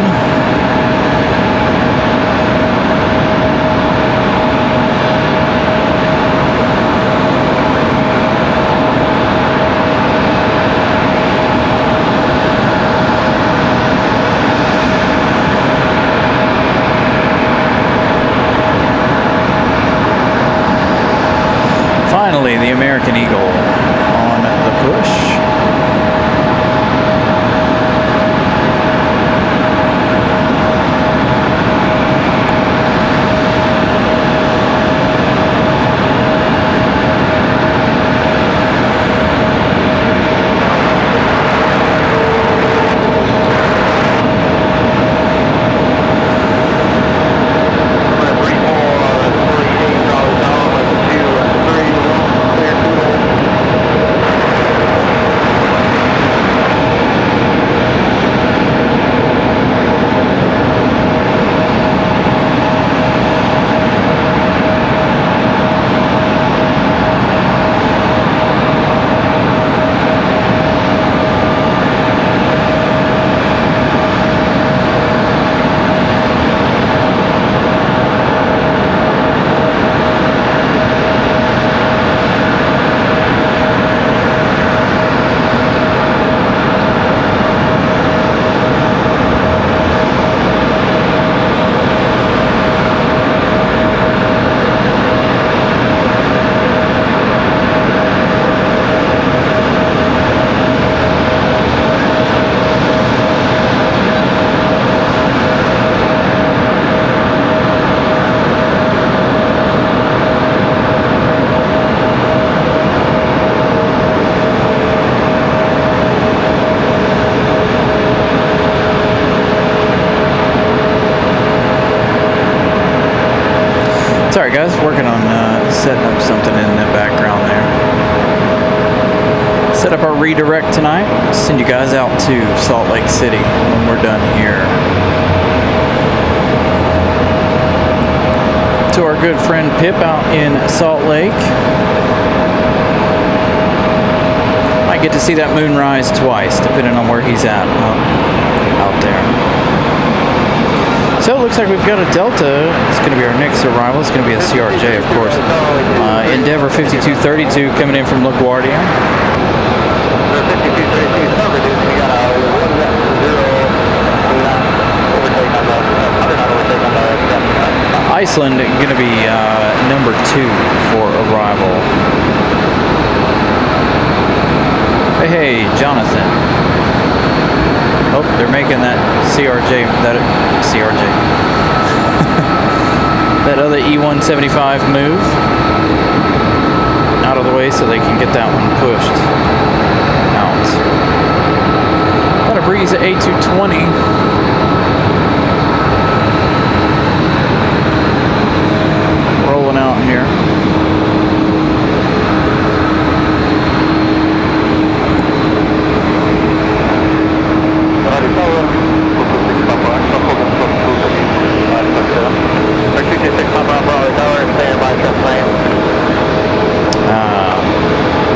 Speaker 3: redirect tonight. Send you guys out to Salt Lake City when we're done here. To our good friend Pip out in Salt Lake. Might get to see that moonrise twice, depending on where he's at out there. So it looks like we've got a Delta. It's going to be our next arrival. It's going to be a CRJ, of course. Endeavor 5232 coming in from LaGuardia.
Speaker 1: 5232 covered, dude. We got a 1-0.
Speaker 3: Iceland going to be number 2 for arrival. Hey, Jonathan. Oh, they're making that CRJ, that other E175 move out of the way so they can get that one pushed out. Got a breeze at A220. Rolling out here.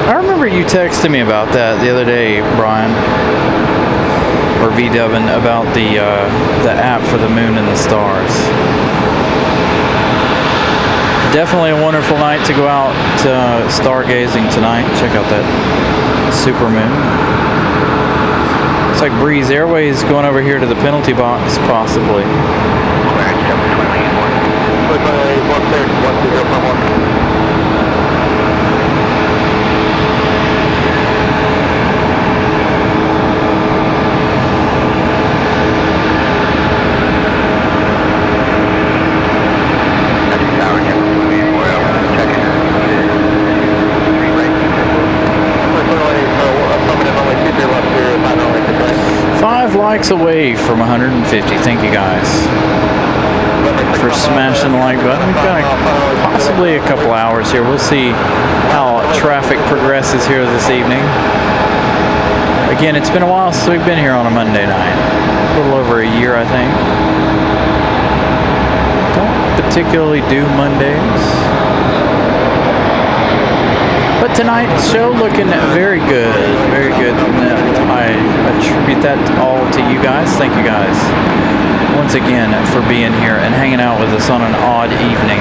Speaker 3: I remember you texted me about that the other day, Brian, or V-Devin, about the app for the moon and the stars. Definitely a wonderful night to go out stargazing tonight. Check out that Supermoon. Looks like Breeze Airways going over here to the penalty box, possibly. Likes away from 150. Thank you guys for smashing the like button. We've got possibly a couple hours here. We'll see how traffic progresses here this evening. Again, it's been a while since we've been here on a Monday night. A little over a year, I think. Don't particularly do Mondays. But tonight's show looking very good, very good. I attribute that all to you guys. Thank you guys once again for being here and hanging out with us on an odd evening.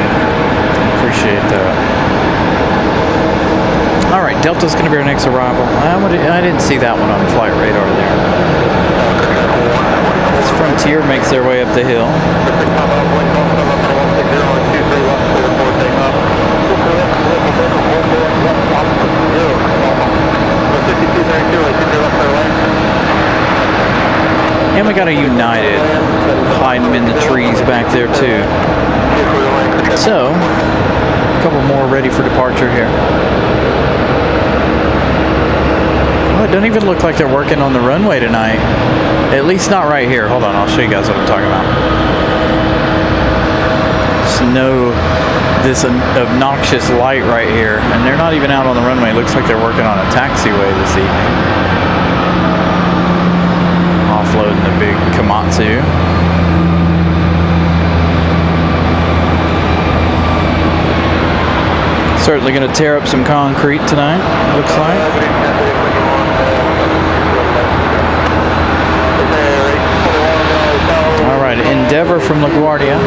Speaker 3: Appreciate that. All right, Delta's going to be our next arrival. I didn't see that one on flight radar there. This Frontier makes their way up the hill. And we got a United hiding in the trees back there too. So, a couple more ready for departure here. Oh, it doesn't even look like they're working on the runway tonight. At least not right here. Hold on, I'll show you guys what I'm talking about. Just know this obnoxious light right here, and they're not even out on the runway. It looks like they're working on a taxiway this evening. Offloading the big Komatsu. Certainly going to tear up some concrete tonight, looks like. All right, Endeavor from LaGuardia.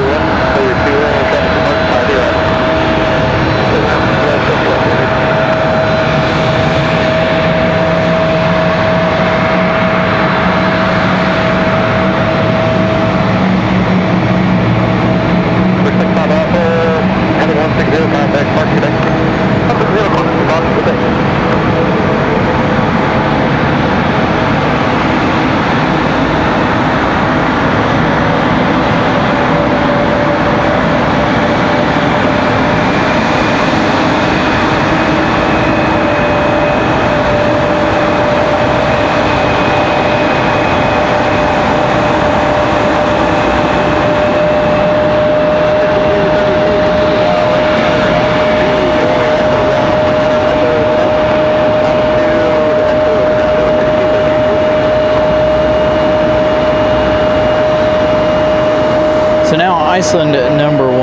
Speaker 3: Iceland number 1.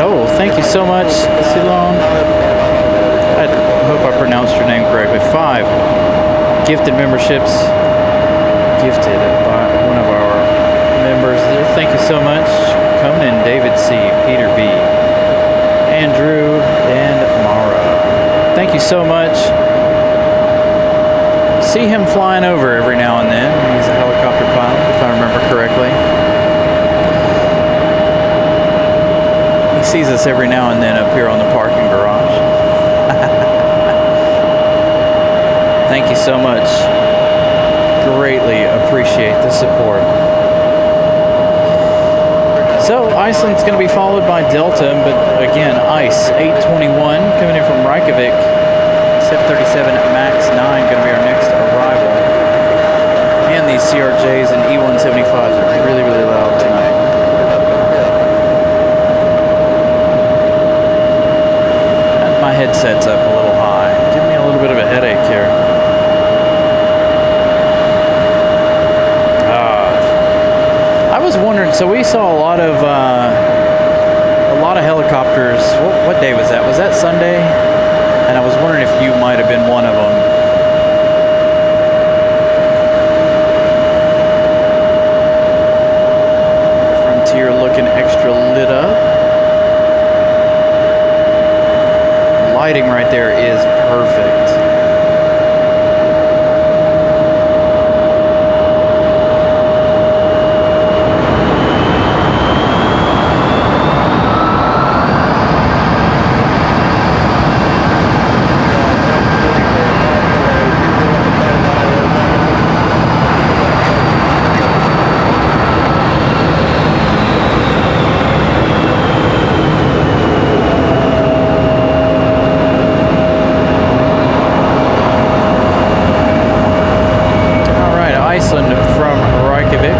Speaker 3: Oh, thank you so much, Ceylon. I hope I pronounced your name correctly. 5 gifted memberships, gifted by one of our members there. Thank you so much. Conan, David C, Peter B, Andrew, and Mara. Thank you so much. See him flying over every now and then. He's a helicopter pilot, if I remember correctly. He sees us every now and then up here on the parking garage. Thank you so much. Greatly appreciate the support. So Iceland's going to be followed by Delta, but again, ICE 821 coming in from Reykjavik. 737 MAX 9 going to be our next arrival. And these CRJs and E175s are really, really loud tonight. And my headset's up a little high. Give me a little bit of a headache here. I was wondering, so we saw a lot of helicopters. What day was that? Was that Sunday? And I was wondering if you might have been one of them. Frontier looking extra lit up. Lighting right there is perfect. Iceland from Reykjavik.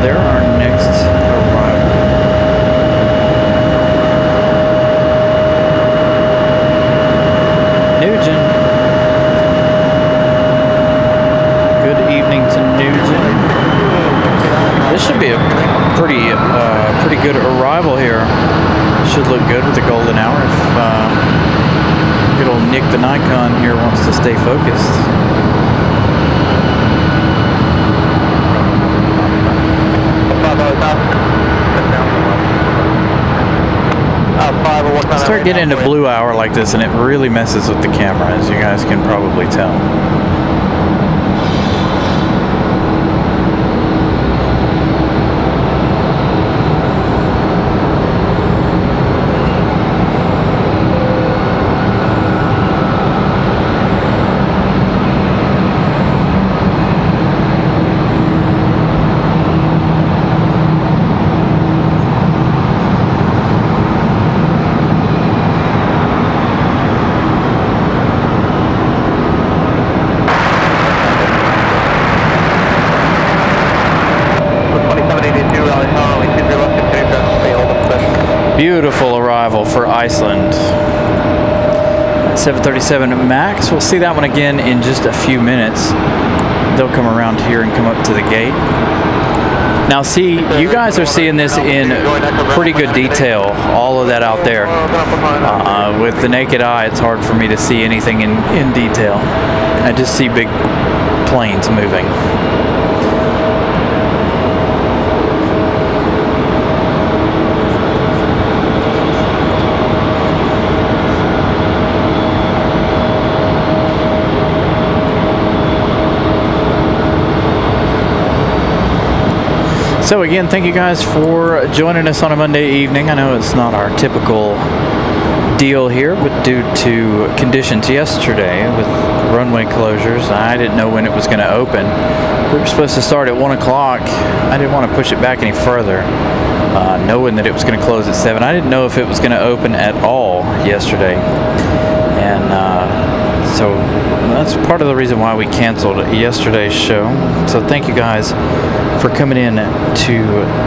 Speaker 3: They're our next arrival. Nugent. Good evening to Nugent. This should be a pretty good arrival here. Should look good with the golden hour if good old Nick the Nikon here wants to stay focused. Start getting into blue hour like this and it really messes with the camera, as you guys can probably tell. Beautiful arrival for Iceland. 737 MAX. We'll see that one again in just a few minutes. They'll come around here and come up to the gate. Now see, you guys are seeing this in pretty good detail, all of that out there. With the naked eye, it's hard for me to see anything in detail. I just see big planes moving. So again, thank you guys for joining us on a Monday evening. I know it's not our typical deal here, but due to conditions yesterday with runway closures, I didn't know when it was going to open. We were supposed to start at 1 o'clock. I didn't want to push it back any further, knowing that it was going to close at 7. I didn't know if it was going to open at all yesterday. And so that's part of the reason why we canceled yesterday's show. So thank you guys for coming in to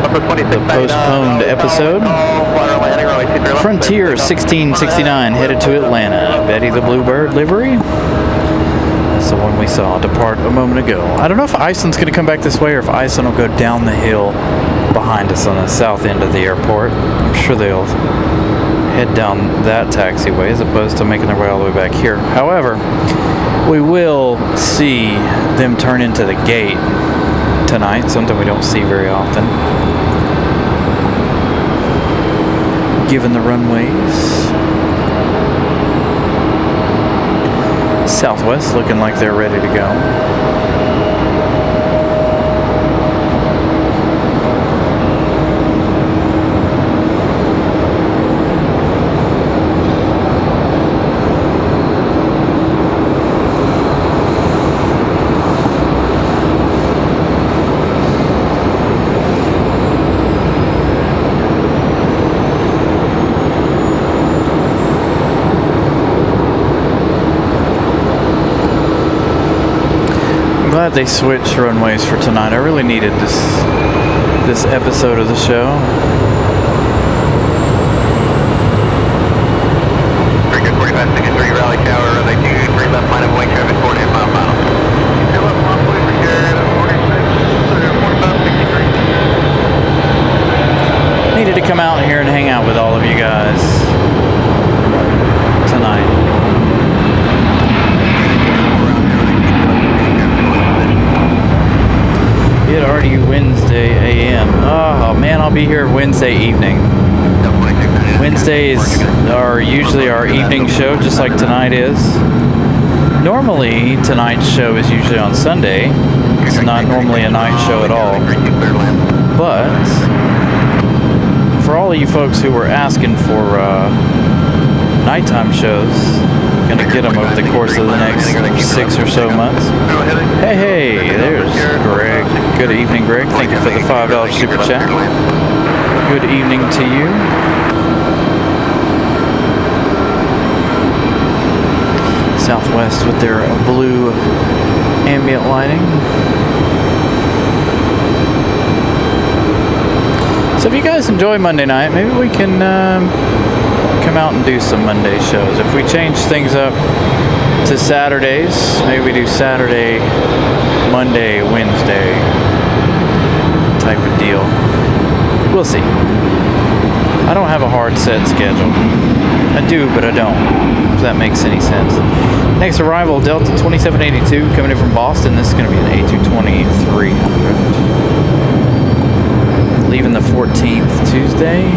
Speaker 3: the postponed episode. Frontier 1669 headed to Atlanta. Betty the Bluebird livery. That's the one we saw depart a moment ago. I don't know if Iceland's going to come back this way or if Iceland will go down the hill behind us on the south end of the airport. I'm sure they'll head down that taxiway as opposed to making their way all the way back here. However, we will see them turn into the gate tonight, something we don't see very often, given the runways. Southwest looking like they're ready to go. Glad they switched runways for tonight. I really needed this episode of the show.
Speaker 2: Very good, 4563 Raleigh Tower, runway 23 left line of white traffic, 48 mile final. Still up, Runway for sure, 4563.
Speaker 3: Needed to come out here and hang out with all of you guys tonight. It's already Wednesday a.m. Oh man, I'll be here Wednesday evening. Wednesdays are usually our evening show, just like tonight is. Normally, tonight's show is usually on Sunday. It's not normally a night show at all. But for all of you folks who were asking for nighhtime shows, gonna get them over the course of the next 6 or so months. Hey, there's Greg. Good evening, Greg. Thank you for the $5 super chat. Good evening to you. Southwest with their blue ambient lighting. So if you guys enjoy Monday night, maybe we can come out and do some Monday shows. If we change things up to Saturdays, maybe we do Saturday, Monday, Wednesday type of deal. We'll see. I don't have a hard set schedule. I do, but I don't, if that makes any sense. Next arrival, Delta 2782 coming in from Boston. This is going to be an A220-300. Leaving the 14th Tuesday.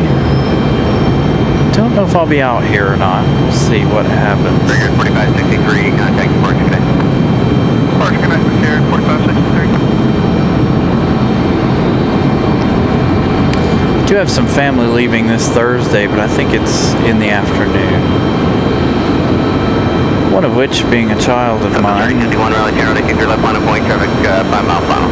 Speaker 3: Don't know if I'll be out here or not. We'll see what happens.
Speaker 2: Trigger 4563, contact Park Connect. Park Connect with Jared, 4563.
Speaker 3: I do have some family leaving this Thursday, but I think it's in the afternoon. One of which being a child of mine.
Speaker 2: 51 Raleigh Tower, keep your left line of point traffic, 5 mile final.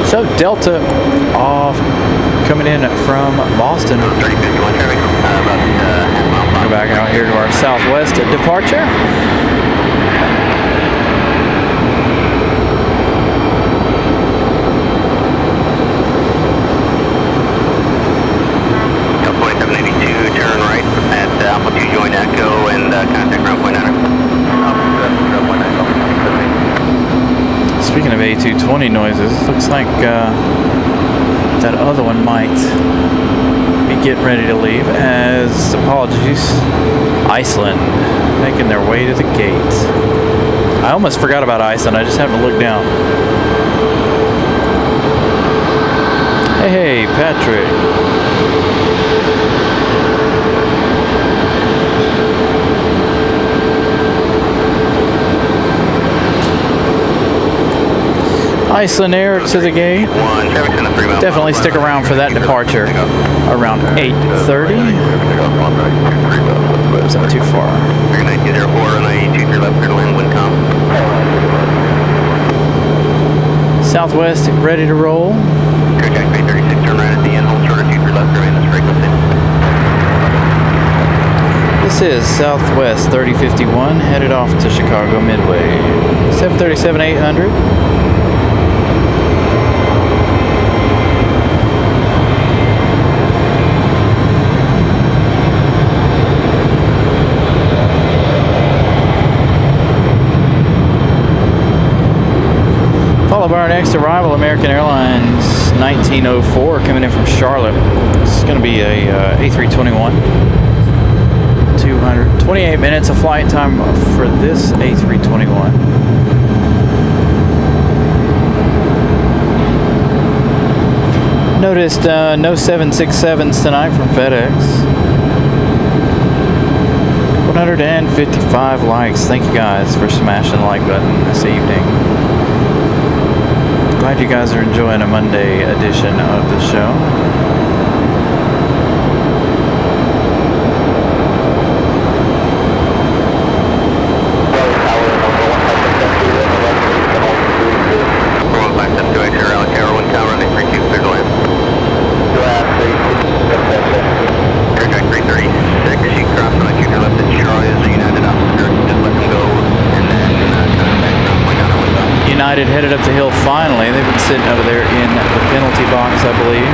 Speaker 3: So Delta off coming in from Boston.
Speaker 2: 3051 traffic, about half mile final.
Speaker 3: Go back out here to our Southwest departure.
Speaker 2: 2782, turn right at altitude join echo and contact ground point 9.
Speaker 3: Speaking of A220 noises, looks like that other one might be getting ready to leave. As apologies, Iceland making their way to the gate. I almost forgot about Iceland. I just happened to look down. Hey, Patrick. Iceland Air to the gate. Definitely stick around for that departure around 8:30. Is that too far?
Speaker 2: 1904 on I-82, left clear to land, wind calm.
Speaker 3: Southwest ready to roll.
Speaker 2: Contact Bay 36, turn right at the end, hold short of 2 for left, remain this frequency.
Speaker 3: This is Southwest 3051 headed off to Chicago Midway. 737-800. Followed by our next arrival, American Airlines 1904 coming in from Charlotte. This is going to be a A321. 228 minutes of flight time for this A321. Noticed no 767s tonight from FedEx. 155 likes. Thank you guys for smashing the like button this evening. Glad you guys are enjoying a Monday edition of the show. United headed up the hill finally. They've been sitting over there in the penalty box, I believe.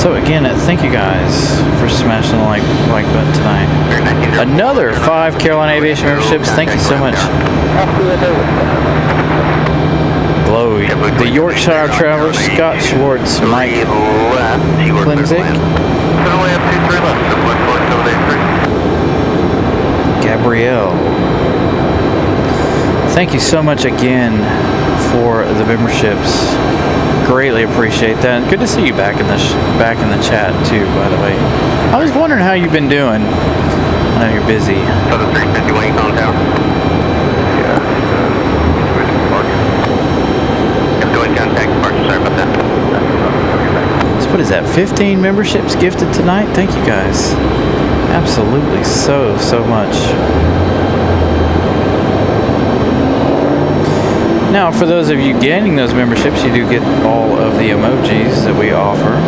Speaker 3: So again, thank you guys for smashing the like button tonight. Another 5 Carolina Aviation memberships. Thank you so much. Glowy. The Yorkshire Traveler, Scott Schwartz, Mike Klimzik, Gabrielle. Thank you so much again for the memberships. Greatly appreciate that. Good to see you back in the chat too, by the way. I was wondering how you've been doing. I know you're busy.
Speaker 2: So the 351 on tower. Yeah. I'm doing contact departure. Sorry about that.
Speaker 3: So what is that? 15 memberships gifted tonight? Thank you guys. Absolutely so much. Now, for those of you getting those memberships, you do get all of the emojis that we offer.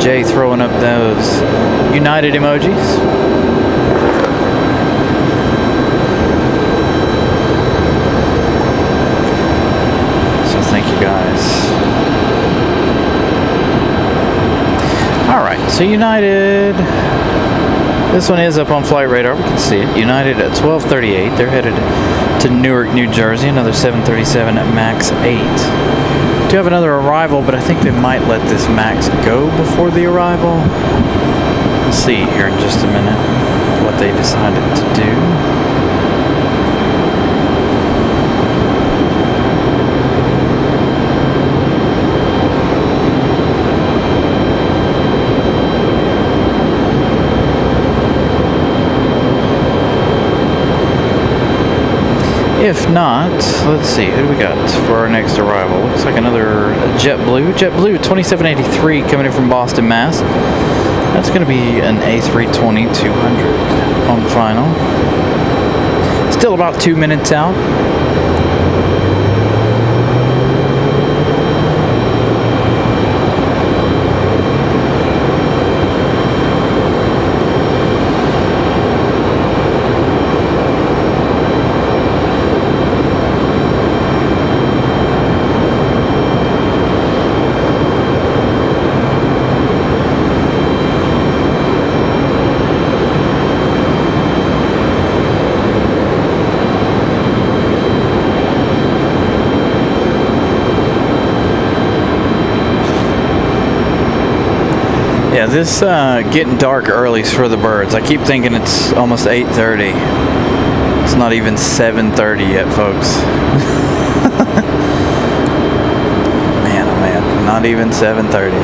Speaker 3: Jay throwing up those United emojis. So thank you guys. Alright, so United, this one is up on flight radar, we can see it. United at 12:38, they're headed to Newark, New Jersey, another 737 MAX 8. Do have another arrival, but I think they might let this MAX go before the arrival. We'll see here in just a minute what they decided to do. If not, let's see, who do we got for our next arrival? Looks like another JetBlue. JetBlue 2783 coming in from Boston, Mass. That's going to be an A320-200 on final. Still about 2 minutes out. Yeah, this getting dark early for the birds. I keep thinking it's almost 8:30. It's not even 7:30 yet, folks. Man, oh man, not even 7:30.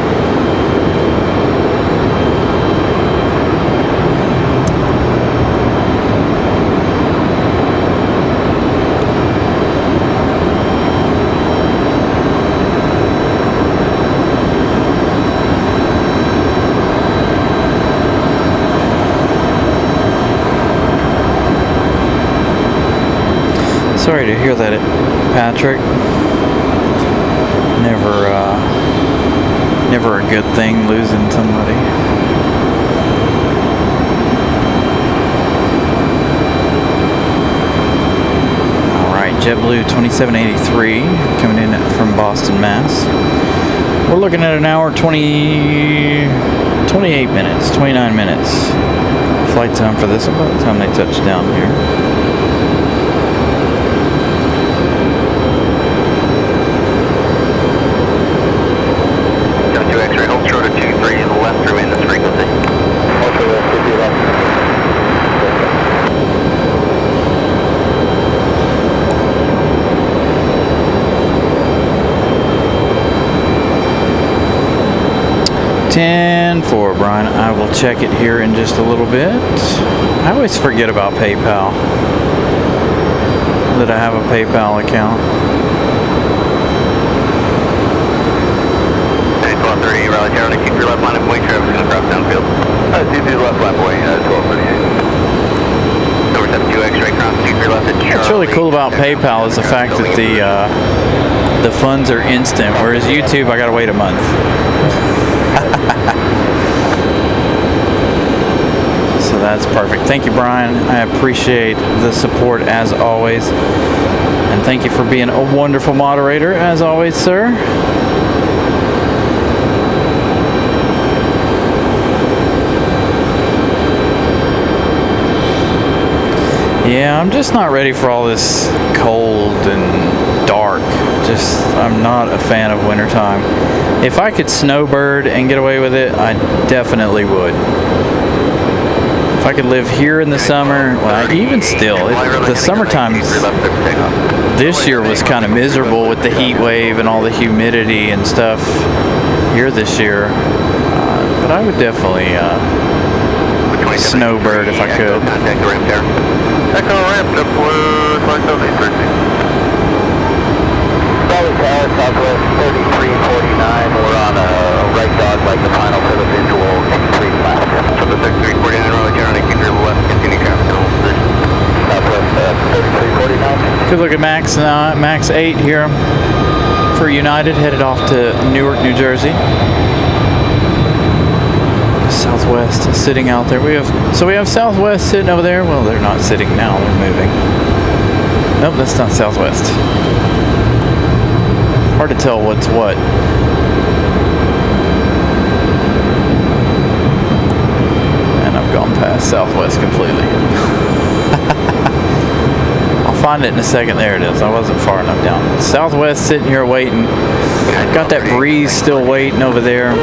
Speaker 3: Sorry to hear that, Patrick. Never a good thing losing somebody. All right, JetBlue 2783 coming in from Boston, Mass. We're looking at an hour 28 minutes, 29 minutes flight time for this one by the time they touch down here. 10-4, Brian. I will check it here in just a little bit. I always forget about PayPal, that I have a PayPal account.
Speaker 2: 12:30, Raleigh Tower, keep your left line of point traffic in the cross downfield.
Speaker 1: CP left line point, 12:38.
Speaker 2: Number 72 X-ray cross, keep your left at Charlie.
Speaker 3: What's really cool about PayPal is the fact that the funds are instant, whereas YouTube, I gotta wait a month. So that's perfect. Thank you, Brian. I appreciate the support as always. And thank you for being a wonderful moderator as always, sir. Yeah, I'm just not ready for all this cold and dark. I'm not a fan of wintertime. If I could snowbird and get away with it, I definitely would. If I could live here in the summer, well, even still, the summertime this year was kind of miserable with the heat wave and all the humidity and stuff here this year. But I would definitely snowbird if I could.
Speaker 2: Contact the ramp there.
Speaker 1: Echo ramp, Blue 570. Raleigh Tower, Southwest 3349. We're on a right dog like the final for the visual. Complete left.
Speaker 2: So the 3349 Raleigh Tower, keep your left, continue traffic on position.
Speaker 1: Southwest 3349.
Speaker 3: Good look at Max 8 here for United, headed off to Newark, New Jersey. Southwest sitting out there. We have Southwest sitting over there. Well, they're not sitting now, they're moving. Nope, that's not Southwest. Hard to tell what's what. And I've gone past Southwest completely. I'll find it in a second. There it is. I wasn't far enough down. Southwest sitting here waiting. Got that breeze still waiting over there.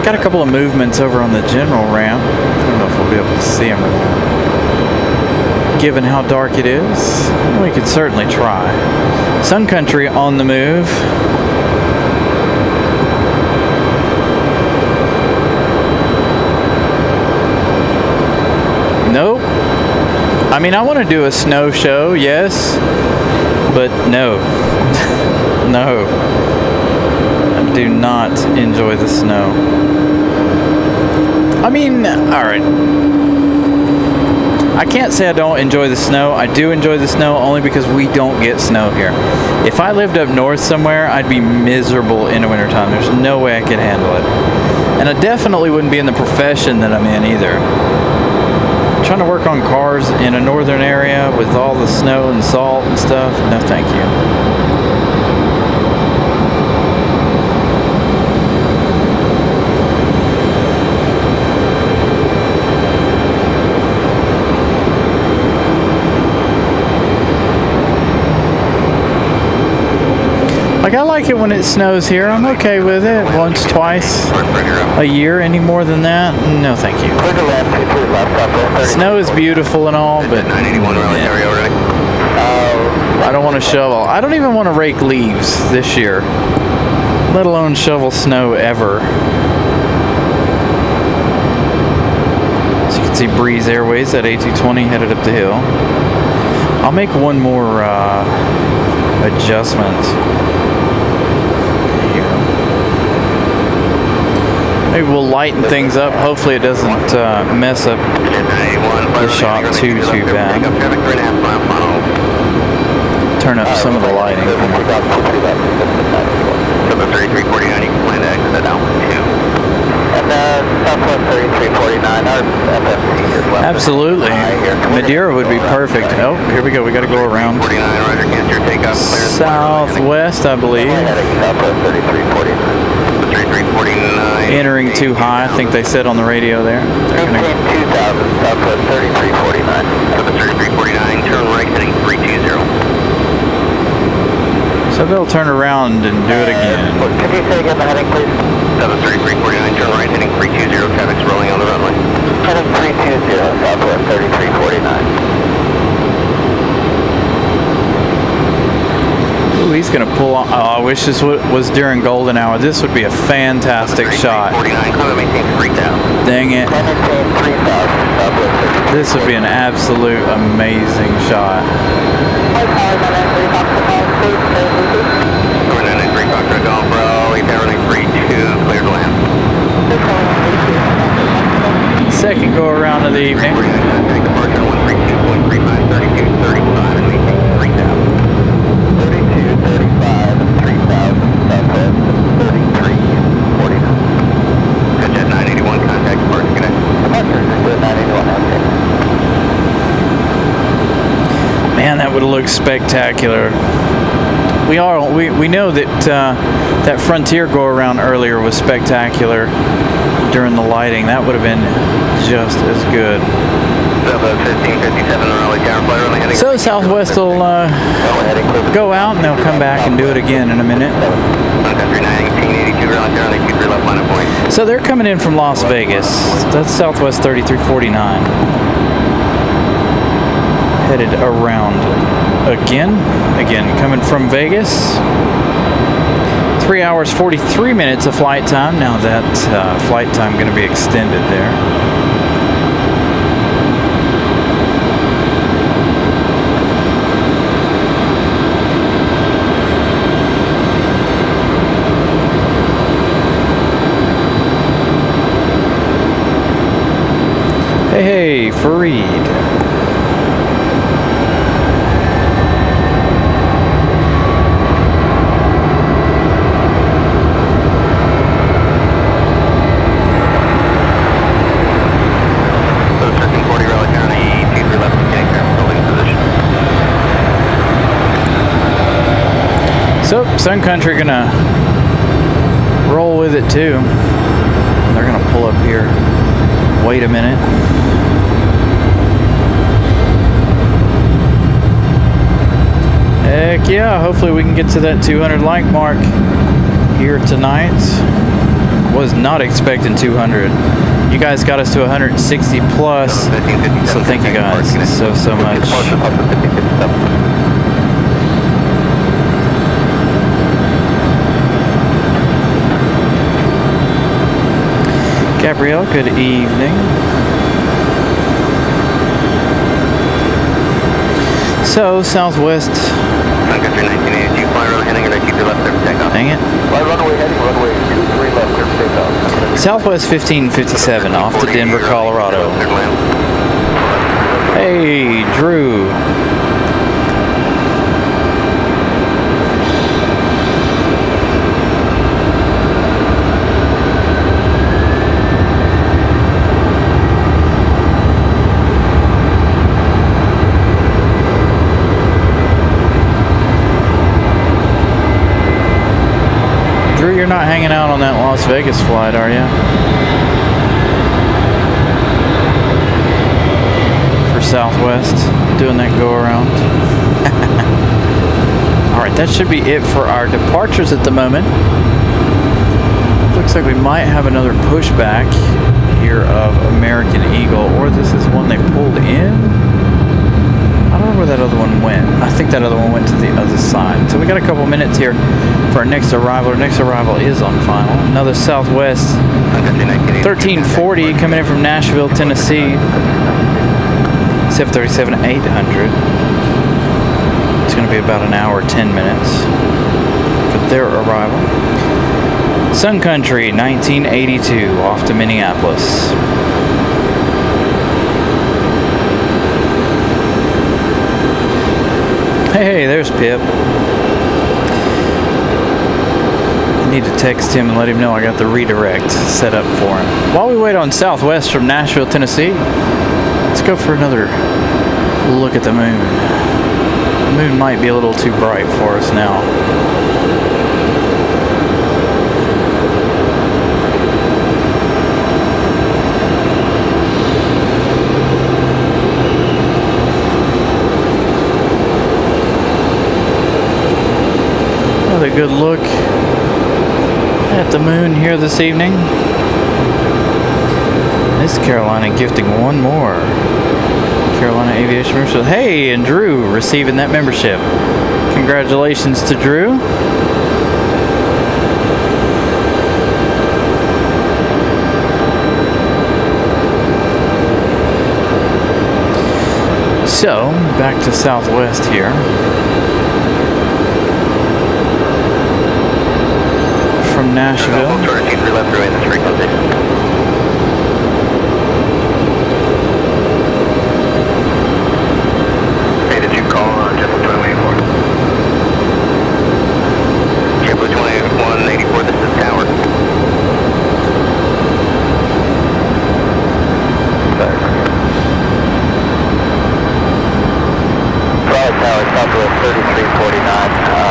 Speaker 3: Got a couple of movements over on the general ramp. I don't know if we'll be able to see them or not. Given how dark it is, we could certainly try. Sun Country on the move. Nope. I mean, I want to do a snow show, yes, but no. No. I do not enjoy the snow. I mean, alright. I can't say I don't enjoy the snow. I do enjoy the snow only because we don't get snow here. If I lived up north somewhere, I'd be miserable in the wintertime. There's no way I could handle it. And I definitely wouldn't be in the profession that I'm in either. Trying to work on cars in a northern area with all the snow and salt and stuff, no thank you. Like, I like it when it snows here. I'm okay with it. Once, twice a year. Any more than that? No, thank you. Snow is beautiful and all, but I don't want to shovel. I don't even want to rake leaves this year, let alone shovel snow ever. So you can see Breeze Airways at A220 headed up the hill. I'll make one more adjustment. Maybe we'll lighten things up. Hopefully it doesn't mess up the shot too bad. Turn up some of the lighting.
Speaker 2: So the 3349, you can plan to exit out too.
Speaker 1: And Southwest 3349, our FFC is left.
Speaker 3: Absolutely. Madeira would be perfect. Oh, here we go. We got to go around.
Speaker 2: 49, Roger, against your takeoff clearance.
Speaker 3: Southwest, I believe.
Speaker 1: Southwest 3349.
Speaker 2: 3349.
Speaker 3: Entering too high, I think they said on the radio there.
Speaker 1: 2000, Southwest 3349.
Speaker 2: So the 3349, turn right heading 320.
Speaker 3: So they'll turn around and do it again.
Speaker 1: Could you say again the heading, please?
Speaker 2: 73349, turn right heading 320, traffic's rolling on the runway.
Speaker 1: Heading 320, Southwest 3349.
Speaker 3: he's going to pull on. Oh, I wish this was during golden hour. This would be a fantastic shot.
Speaker 2: 49, come and maintain 3,000.
Speaker 3: Dang it. This would be an absolute amazing shot.
Speaker 2: 4993 Foxtrot Golf, Raleigh, tower 32, clear to land.
Speaker 3: Second go around of the evening.
Speaker 2: 49, contact departure 132.35, 3235, and maintain 3,000.
Speaker 1: 3235 and 3000 southwest 3349.
Speaker 2: Good jet 981, contact departure, good night.
Speaker 1: Departure, good 981, okay.
Speaker 3: Man, that would have looked spectacular. We know that that Frontier go around earlier was spectacular during the lighting. That would have been just as good.
Speaker 2: Southwest 1557 Raleigh tower, fly runway heading.
Speaker 3: So Southwest will go out and they'll come back and do it again in a minute.
Speaker 2: Country 1982 Raleigh tower, 23 left line of point.
Speaker 3: So they're coming in from Las Vegas. That's Southwest 3349. Headed around again coming from Vegas. 3 hours 43 minutes of flight time. Now that flight time going to be extended there. Hey, Fareed. So, Sun Country gonna roll with it too. They're gonna pull up here. Wait a minute. Heck yeah, hopefully we can get to that 200 like mark here tonight. Was not expecting 200. You guys got us to 160 plus. So thank you guys so much. Gabrielle, good evening. So, Southwest.
Speaker 2: Sun Country 1982, fly runway heading, and I keep your left there for takeoff.
Speaker 3: Dang it.
Speaker 1: Fly runway heading, runway 23 left, clear for takeoff.
Speaker 3: Southwest 1557 off to Denver, Colorado. Hey, Drew. You're not hanging out on that Las Vegas flight, are you? For Southwest, doing that go around. Alright, that should be it for our departures at the moment. Looks like we might have another pushback here of American Eagle, or this is one they pulled in. I don't know where that other one went. I think that other one went to the other side. So we got a couple minutes here for our next arrival. Our next arrival is on final. Another Southwest 1340 coming in from Nashville, Tennessee. 737-800. It's going to be about an hour, 10 minutes for their arrival. Sun Country 1982 off to Minneapolis. Hey, there's Pip. I need to text him and let him know I got the redirect set up for him. While we wait on Southwest from Nashville, Tennessee, let's go for another look at the moon. The moon might be a little too bright for us now. Another good look at the moon here this evening. Miss Carolina gifting one more. Carolina Aviation membership. Hey, and Drew receiving that membership. Congratulations. Congratulations to Drew. So, back to Southwest here. From Nashville.
Speaker 2: Left through in this frequency. Hey, did you call on JetBlue 2184? JetBlue 2184, this is Tower.
Speaker 1: Raleigh Tower, Southwest 3349.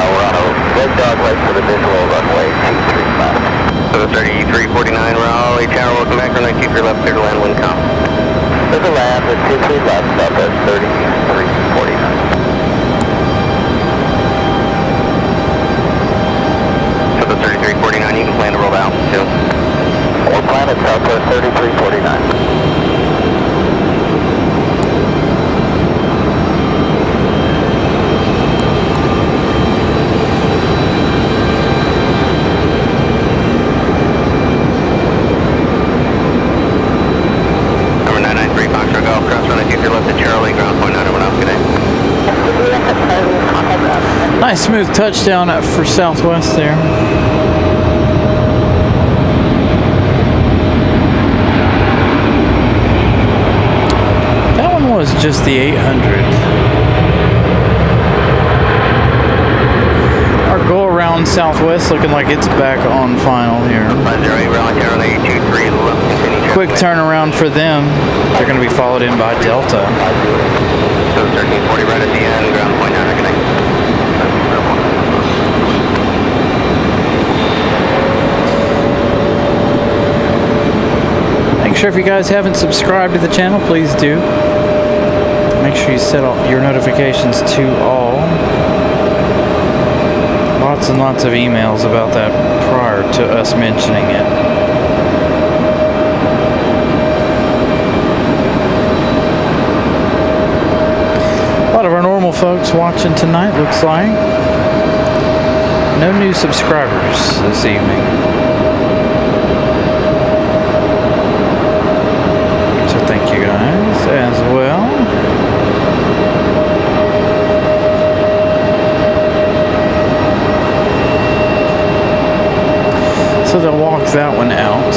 Speaker 1: We're on a red dog light for the visual runway 235.
Speaker 2: So the 3349 Raleigh Tower, welcome back. Runway 23 left, clear to land, wind calm.
Speaker 1: There's a land with 23 left, Southwest 3349.
Speaker 2: So the 3349, you can plan to roll out too.
Speaker 1: We're planning Southwest 3349.
Speaker 3: Nice smooth touchdown for Southwest there. That one was just the 800. Our go around Southwest looking like it's back on final here. Quick turnaround for them. They're going to be followed in by Delta.
Speaker 2: So 1340 right at the end, ground point 9, connect.
Speaker 3: Make sure if you guys haven't subscribed to the channel, please do. Make sure you set all your notifications to all. Lots and lots of emails about that prior to us mentioning it. A lot of our normal folks watching tonight, looks like. No new subscribers this evening. So thank you guys as well. So they'll walk that one out.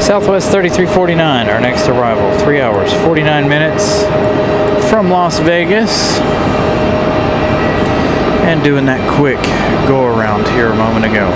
Speaker 3: Southwest 3349, our next arrival. 3 hours, 49 minutes from Las Vegas. And doing that quick go around here a moment ago.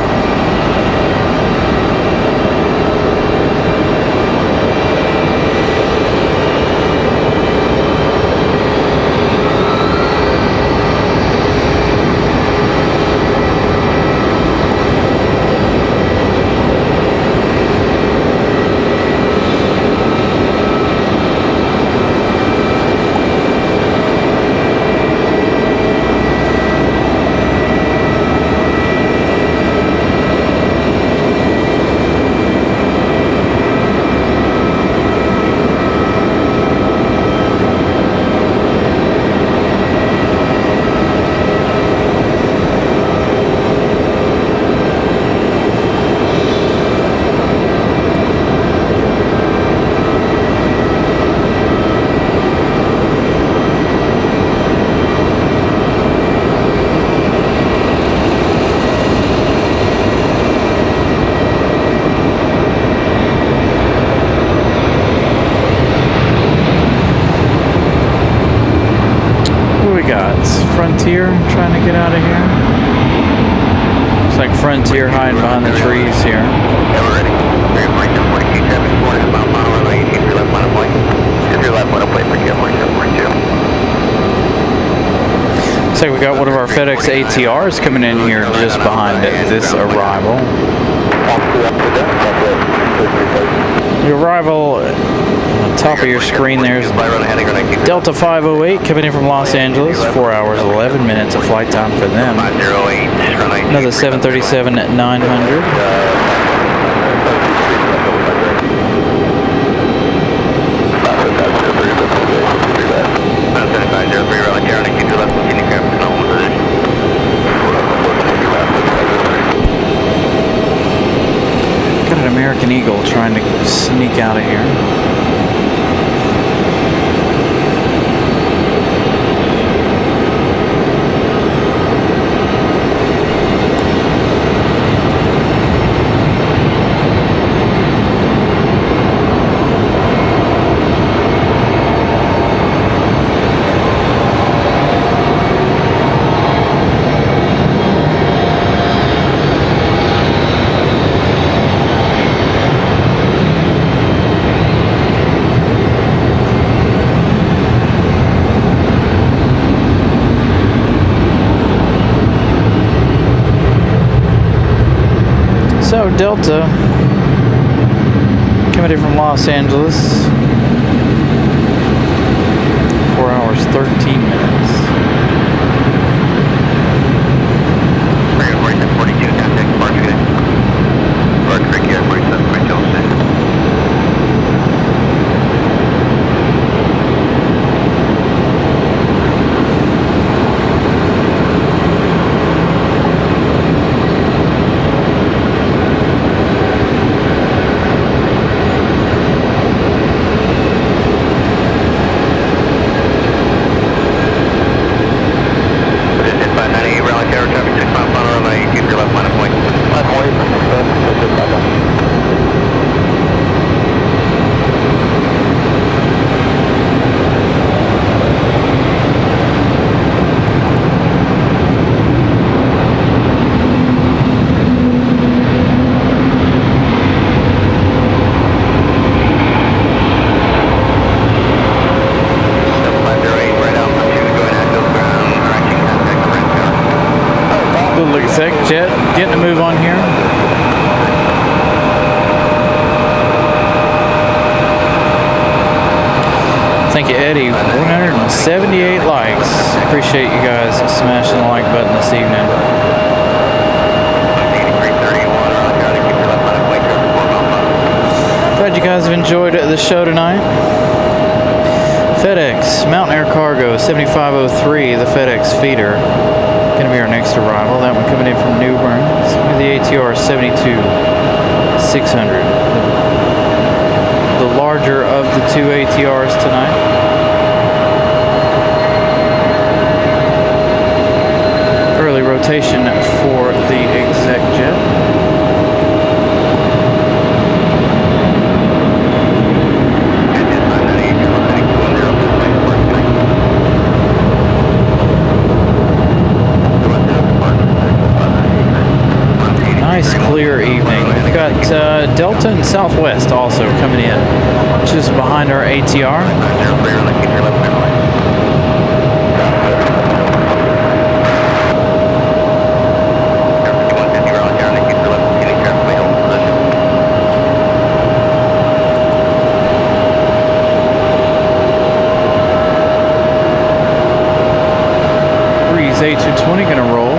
Speaker 3: Frontier trying to get out of here. Looks like Frontier hiding behind the trees here.
Speaker 2: Yeah, we're ready. We're going to 42, 7, 4, and about mile runway, 18 for left line of point. If your left line of point for you, 4742.
Speaker 3: Looks like we got one of our FedEx ATRs coming in here just behind this arrival. The arrival on the top of your screen there is Delta 508 coming in from Los Angeles. 4 hours, 11 minutes of flight time for them. Another 737 at 900. American Eagle trying to sneak out of here. So Delta coming in from Los Angeles, 4 hours 13 minutes.
Speaker 2: American 4742, contact departure today. Or Creek Air 47, French Station.
Speaker 3: Jet getting a move on here. Thank you, Eddie. 178 likes. Appreciate you guys smashing the like button this evening. Glad you guys have enjoyed the show tonight. FedEx, Mountain Air Cargo, 7503, the FedEx feeder. Going to be our next arrival. That one coming in from New Bern. It's going to be the ATR 72600. The larger of the two ATRs tonight. Early rotation for the exec jet. Nice clear evening. We've got Delta and Southwest also coming in just behind our ATR. Breeze A220 going to roll.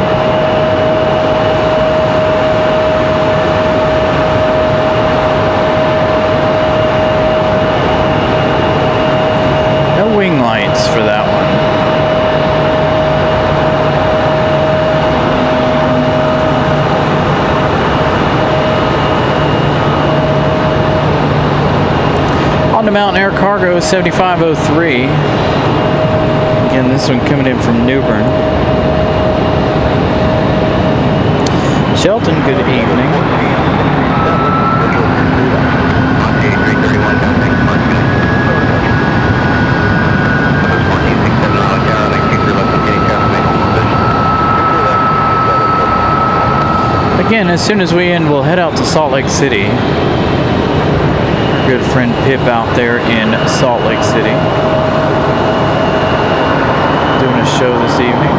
Speaker 3: Wing lights for that one. On to Mountain Air Cargo 7503. Again, this one coming in from New Bern. Shelton, good evening. Again, as soon as we end, we'll head out to Salt Lake City. Our good friend Pip out there in Salt Lake City, doing a show this evening.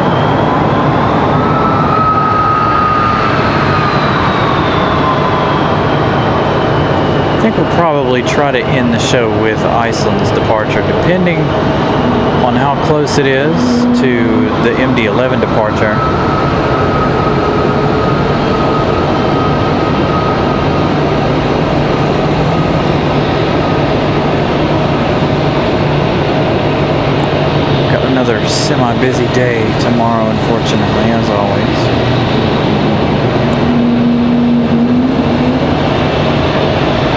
Speaker 3: I think we'll probably try to end the show with Iceland's departure, depending on how close it is to the MD-11 departure. Another semi-busy day tomorrow, unfortunately, as always.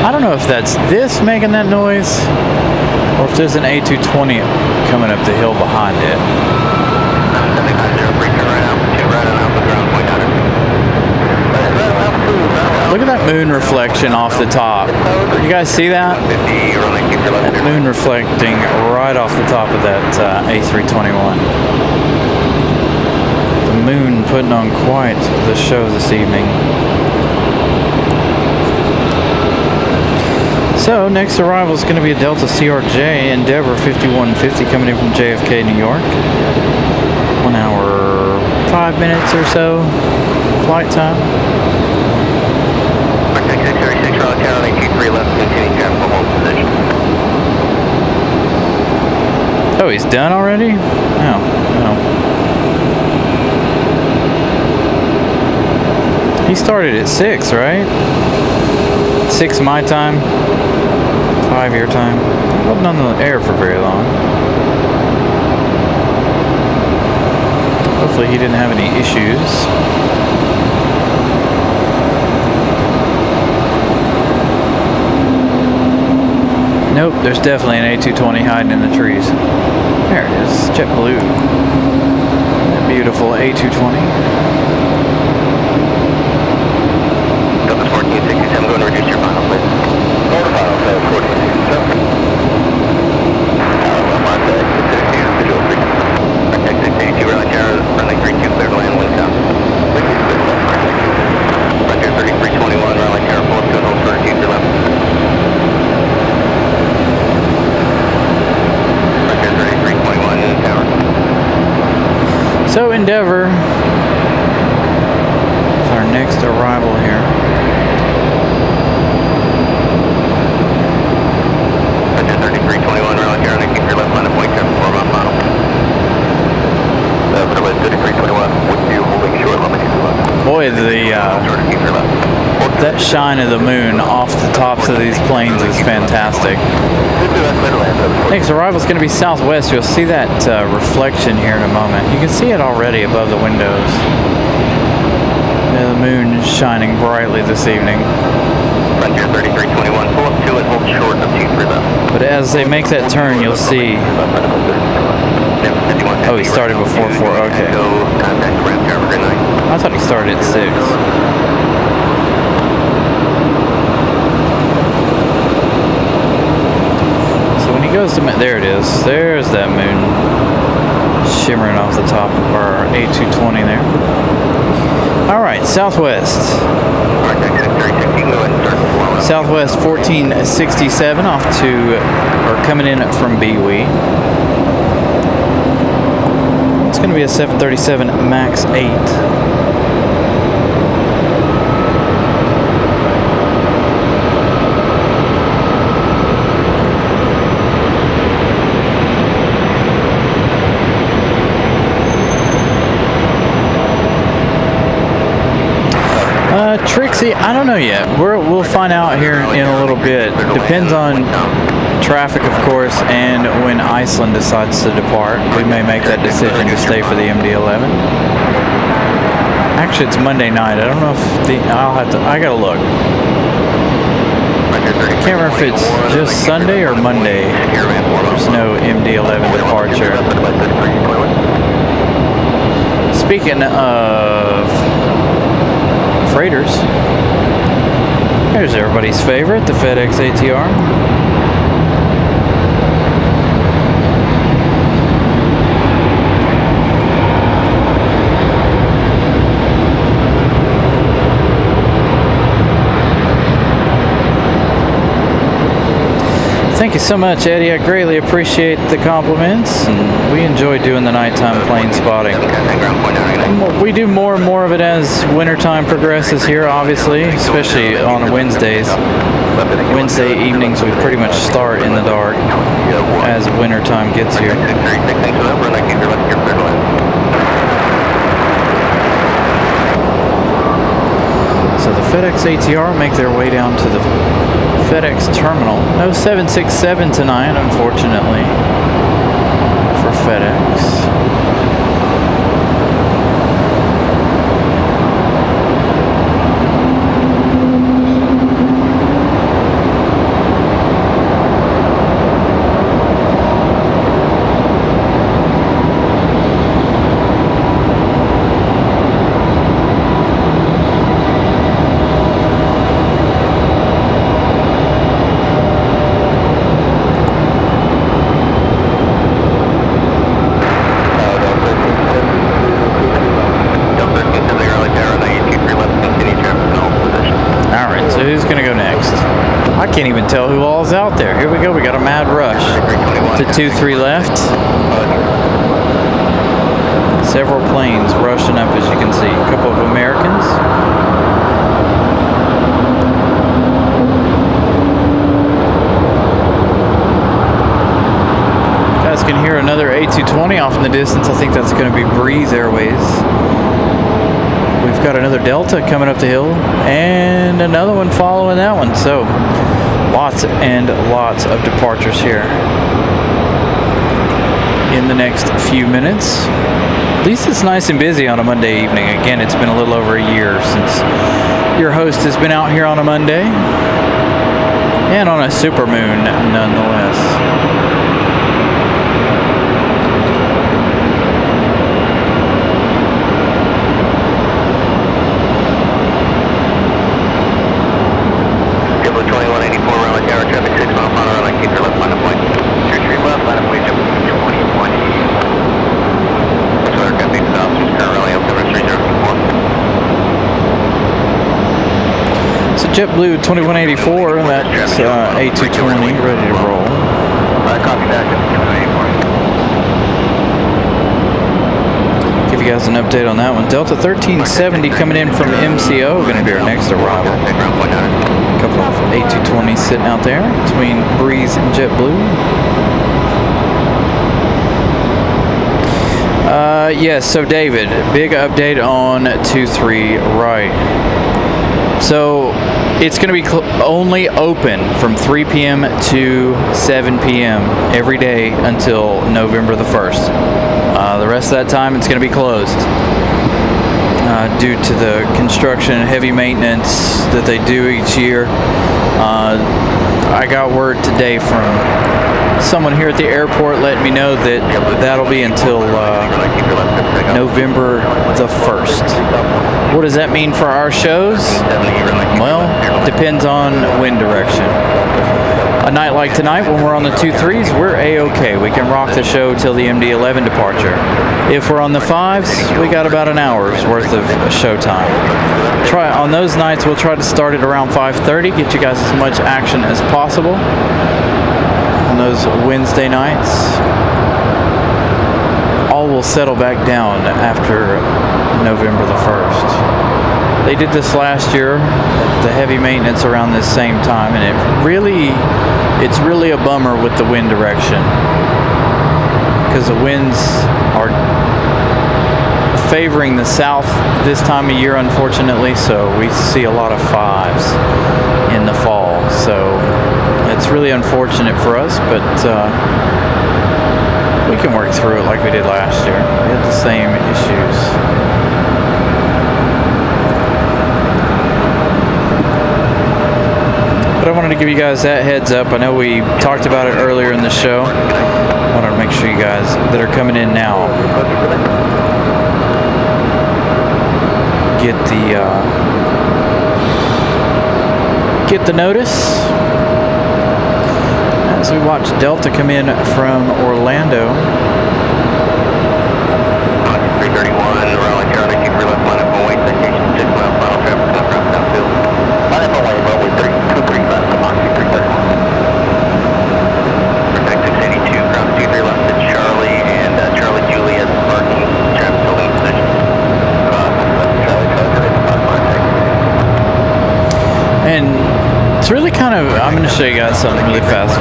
Speaker 3: I don't know if that's this making that noise or if there's an A220 coming up the hill behind it.
Speaker 2: 750, free turn right altitude, right on alpha ground, point niner.
Speaker 3: Look at that moon reflection off the top. You guys see that?
Speaker 2: 50, runway, keep your left.
Speaker 3: That moon reflecting right off the top of that A321. The moon putting on quite the show this evening. So, next arrival is going to be a Delta CRJ Endeavor 5150 coming in from JFK, New York. 1 hour, 5 minutes or so flight time.
Speaker 2: 636, Raleigh Tower, 823 left, continuing traffic hold position.
Speaker 3: Oh, he's done already? No, no. He started at 6, right? 6 my time, 5 your time. He wasn't on the air for very long. Hopefully he didn't have any issues. Nope, there's definitely an A220 hiding in the trees. There it is, JetBlue. That beautiful A220.
Speaker 2: Delta 1467, go and reduce your final, please.
Speaker 1: Order final, 1467. I'm on deck, visual frequency.
Speaker 2: Contact 682, Raleigh Tower, runway 32, clear to land, wind south. Frontier 3321, Raleigh Tower, full to hold for keep your left. Frontier 3321, in the tower.
Speaker 3: So Endeavor is our next arrival here.
Speaker 2: Frontier 3321, Raleigh Tower, keep your left line of point 74 mile final.
Speaker 1: Runway 3321, with you holding short, let me keep your left.
Speaker 3: Boy, that shine of the moon off the tops of these planes is fantastic. Next arrival is going to be southwest. You'll see that reflection here in a moment. You can see it already above the windows. The moon is shining brightly this evening.
Speaker 2: Frontier 3321, pull up 2 and hold short of 23 left.
Speaker 3: But as they make that turn, you'll see. Oh, he started before 4. Okay.
Speaker 2: Contact ramp tower, good night.
Speaker 3: I thought he started at 6. So when he goes to, there it is. There's that moon shimmering off the top of our A220 there. All right, southwest. Southwest 1467 off to, or coming in from BWE. It's going to be a 737 MAX 8. Trixie, I don't know yet. We'll find out here in a little bit. Depends on traffic, of course, and when Iceland decides to depart. We may make that decision to stay for the MD-11. Actually, it's Monday night. I don't know if I gotta look. I can't remember if it's just Sunday or Monday. There's no MD-11 departure. Speaking of freighters, there's everybody's favorite, the FedEx ATR. Thank you so much, Eddie. I greatly appreciate the compliments, and we enjoy doing the nighttime plane spotting. We do more and more of it as wintertime progresses here, obviously, especially on Wednesdays. Wednesday evenings we pretty much start in the dark as wintertime gets here. So the FedEx ATR make their way down to the FedEx terminal. No 767 tonight, unfortunately, for FedEx. who's going to go next. I can't even tell who all's out there. Here we go. We got a mad rush to 2-3 left. Several planes rushing up, as you can see. A couple of Americans. Guys can hear another A220 off in the distance. I think that's going to be Breeze Airways. We've got another Delta coming up the hill and another one following that one. So lots and lots of departures here in the next few minutes. At least it's nice and busy on a Monday evening. Again, it's been a little over a year since your host has been out here on a Monday and on a Supermoon nonetheless. JetBlue 2184, that's A220 ready to roll.
Speaker 2: Copy that, 2184.
Speaker 3: Give you guys an update on that one. Delta 1370 coming in from MCO, going to be our next arrival. A couple of A220s sitting out there between Breeze and JetBlue. Yes, so David, big update on 23 right. So it's going to be only open from 3 p.m. to 7 p.m. every day until November the 1st. The rest of that time it's going to be closed due to the construction and heavy maintenance that they do each year. I got word today from someone here at the airport letting me know that that'll be until November the 1st. What does that mean for our shows? Well, depends on wind direction. A night like tonight when we're on the 2-3s, we're A-OK. We can rock the show till the MD-11 departure. If we're on the 5s, we got about an hour's worth of show time. On those nights, we'll try to start at around 5:30, get you guys as much action as possible. On those Wednesday nights, all will settle back down after November the 1st. They did this last year, the heavy maintenance around this same time, and it's really a bummer with the wind direction because the winds are favoring the south this time of year, unfortunately, so we see a lot of 5s in the fall. So it's really unfortunate for us, but we can work through it like we did last year. We had the same issues. But I wanted to give you guys that heads up. I know we talked about it earlier in the show. I wanted to make sure you guys that are coming in now get the notice as we watch Delta come in from Orlando.
Speaker 2: 331, Raleigh, Charlie, keep your left line up and wait, citation 6 miles, final traffic, coming from downfield. Line up and wait, runway 235, Mach 331. Protect 682, ground 23 left to Charlie, and Charlie, Juliet, parking, traffic holding position.
Speaker 3: And it's really kind of, I'm going to show you guys something really fast.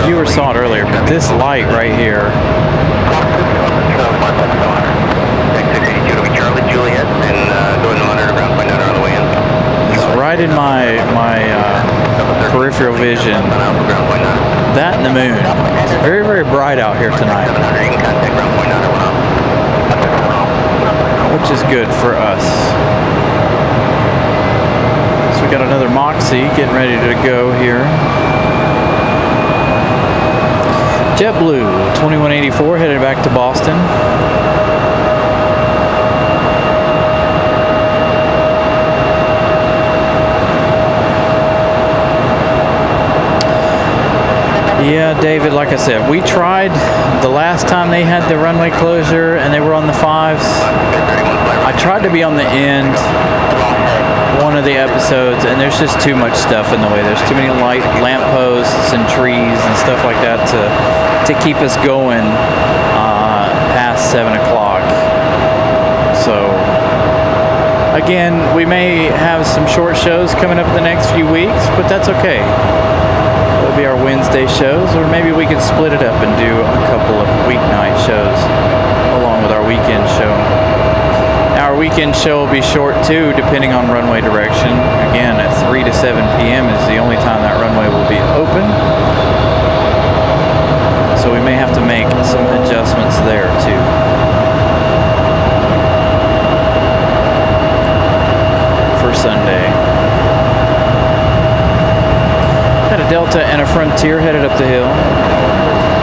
Speaker 3: Viewers saw it earlier, but this light right here. It's right in my peripheral vision. That and the moon. It's very, very bright out here tonight, which is good for us. So we got another Moxie getting ready to go here. JetBlue 2184 headed back to Boston. Yeah, David, like I said, we tried the last time they had the runway closure and they were on the 5s. I tried to be on the end one of the episodes, and there's just too much stuff in the way. There's too many lamp posts and trees and stuff like that to keep us going past 7 o'clock. So again, we may have some short shows coming up in the next few weeks, but that's okay. It'll be our Wednesday shows, or maybe we can split it up and do a couple of weeknight shows along with our weekend show. Now, our weekend show will be short too, depending on runway direction. Again, at 3 to 7 p.m. is the only time that runway will be open. So we may have to make some adjustments there too. For Sunday. Got a Delta and a Frontier headed up the hill.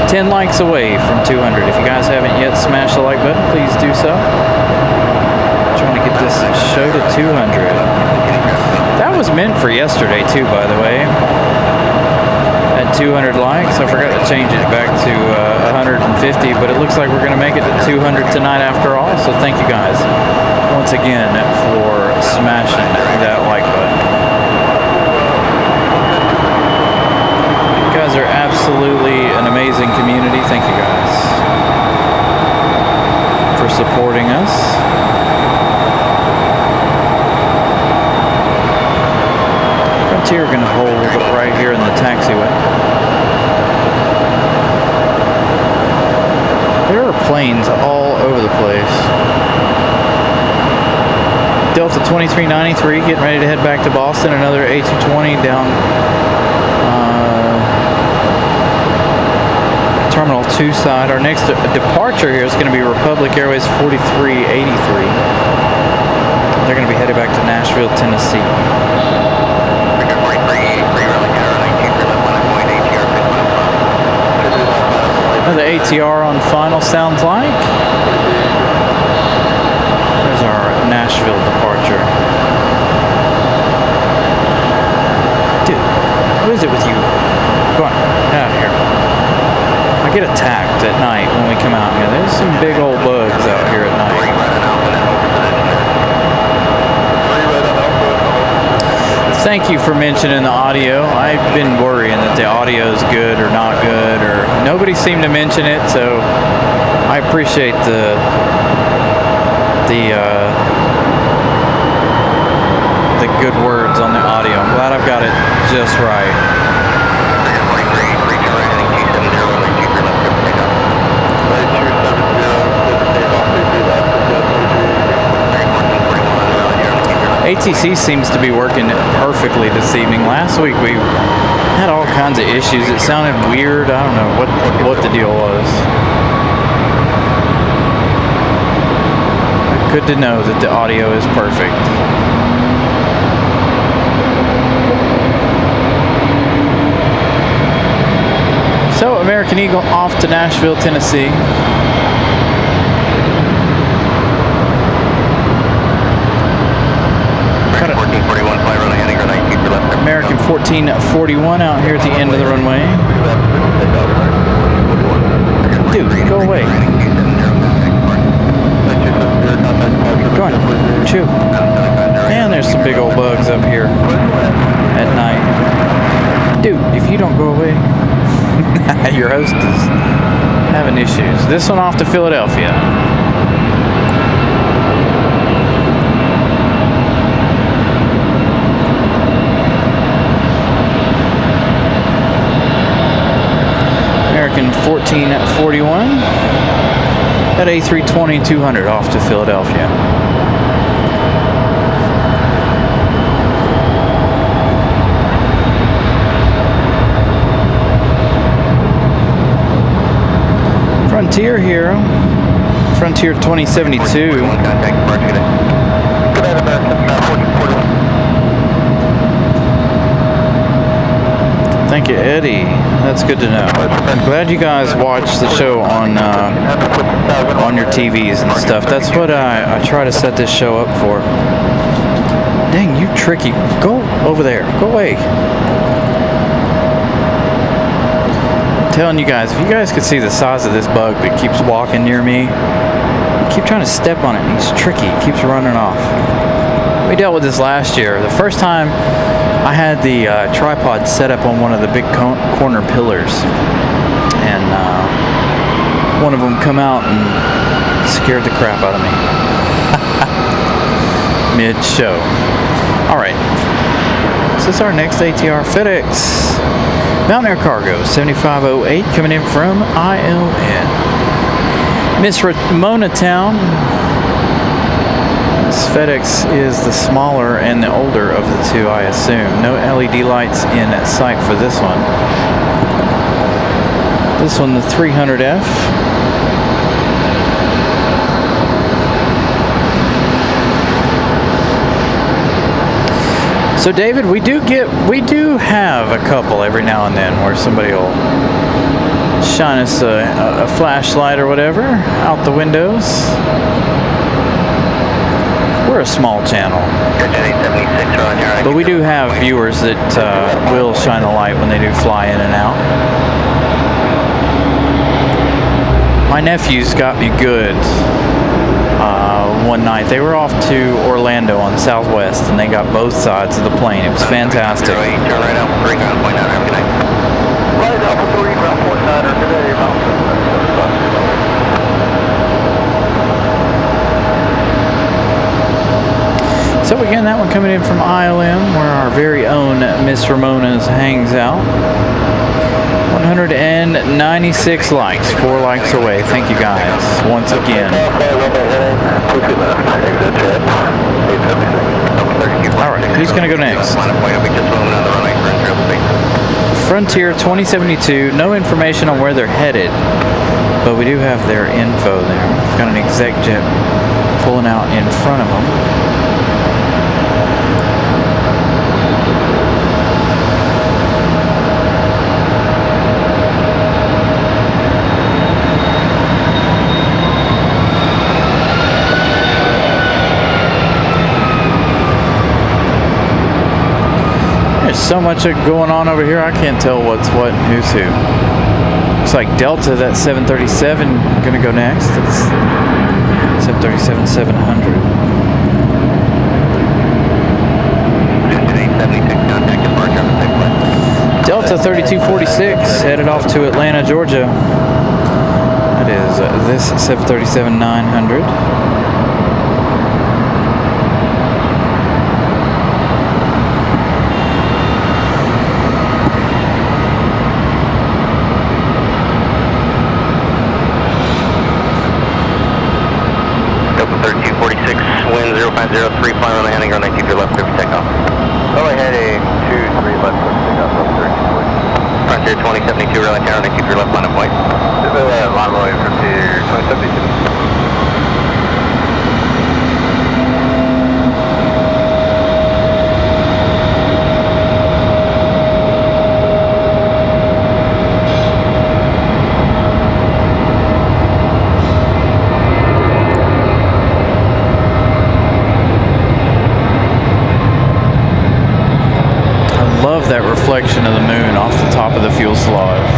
Speaker 3: 10 likes away from 200. If you guys haven't yet smashed the like button, please do so. Trying to get this show to 200. That was meant for yesterday too, by the way. At 200 likes, I forgot to change it back to 150, but it looks like we're going to make it to 200 tonight after all. So thank you guys once again for smashing that like button. You guys are absolutely an amazing community. Thank you guys for supporting us. Frontier going to hold right here in the taxiway. There are planes all over the place. Delta 2393 getting ready to head back to Boston. Another A220 down Terminal 2 side. Our next departure here is going to be Republic Airways 4383. They're going to be headed back to Nashville, Tennessee. Another ATR on final, sounds like. There's our Nashville departure. Dude, what is it with you? Go on, get out of here. I get attacked at night when we come out here. There's some big old bugs out here at night. Thank you for mentioning the audio. I've been worrying that the audio is good or not good, or nobody seemed to mention it, so I appreciate the good words on the audio. I'm glad I've got it just right. ATC seems to be working perfectly this evening. Last week we had all kinds of issues. It sounded weird. I don't know what the deal was. Good to know that the audio is perfect. So, American Eagle off to Nashville, Tennessee. American 1441 out here at the end of the runway. Dude, go away. Go on, chew. And there's some big old bugs up here at night. Dude, if you don't go away, your host is having issues. This one off to Philadelphia. American 1441 at A320-200 off to Philadelphia. Frontier here, Frontier 2072. Thank you, Eddie. That's good to know. I'm glad you guys watch the show on your TVs and stuff. That's what I try to set this show up for. Dang, you tricky. Go over there. Go away. I'm telling you guys, if you guys could see the size of this bug that keeps walking near me, I keep trying to step on it. He's tricky. He keeps running off. We dealt with this last year. The first time I had the tripod set up on one of the big corner pillars, and one of them come out and scared the crap out of me mid-show. All right, so this is our next ATR FedEx Mountain Air Cargo 7508 coming in from ILN. Miss Ramona Town. This FedEx is the smaller and the older of the two, I assume. No LED lights in sight for this one. This one, the 300F. So David, we do have a couple every now and then where somebody will shine us a flashlight or whatever out the windows. We're a small channel, but we do have viewers that will shine a light when they do fly in and out. My nephews got me good one night. They were off to Orlando on Southwest, and they got both sides of the plane. It was fantastic.
Speaker 2: Turn right out, bring on point 9, have a good night.
Speaker 1: Right Alpha 3, ground point 9, today,
Speaker 3: So again, that one coming in from ILM, where our very own Miss Ramona's hangs out. 196 likes, 4 likes away. Thank you guys once again. All right, who's going to go next? Frontier 2072. No information on where they're headed, but we do have their info there. We've got an exec jet pulling out in front of them. There's so much going on over here, I can't tell what's what and who's who. Looks like Delta, that 737, gonna go next. It's 737-700. Delta 3246 headed off to Atlanta, Georgia. That is this 737-900.
Speaker 2: Wind 0503, fly on the heading, runway 23 left, clear for takeoff.
Speaker 1: Runway heading 23 left, takeoff,
Speaker 2: 32. Frontier 2072, Raleigh, runway 23 left, line of white.
Speaker 1: Runway Frontier 2072.
Speaker 3: That reflection of the moon off the top of the fuselage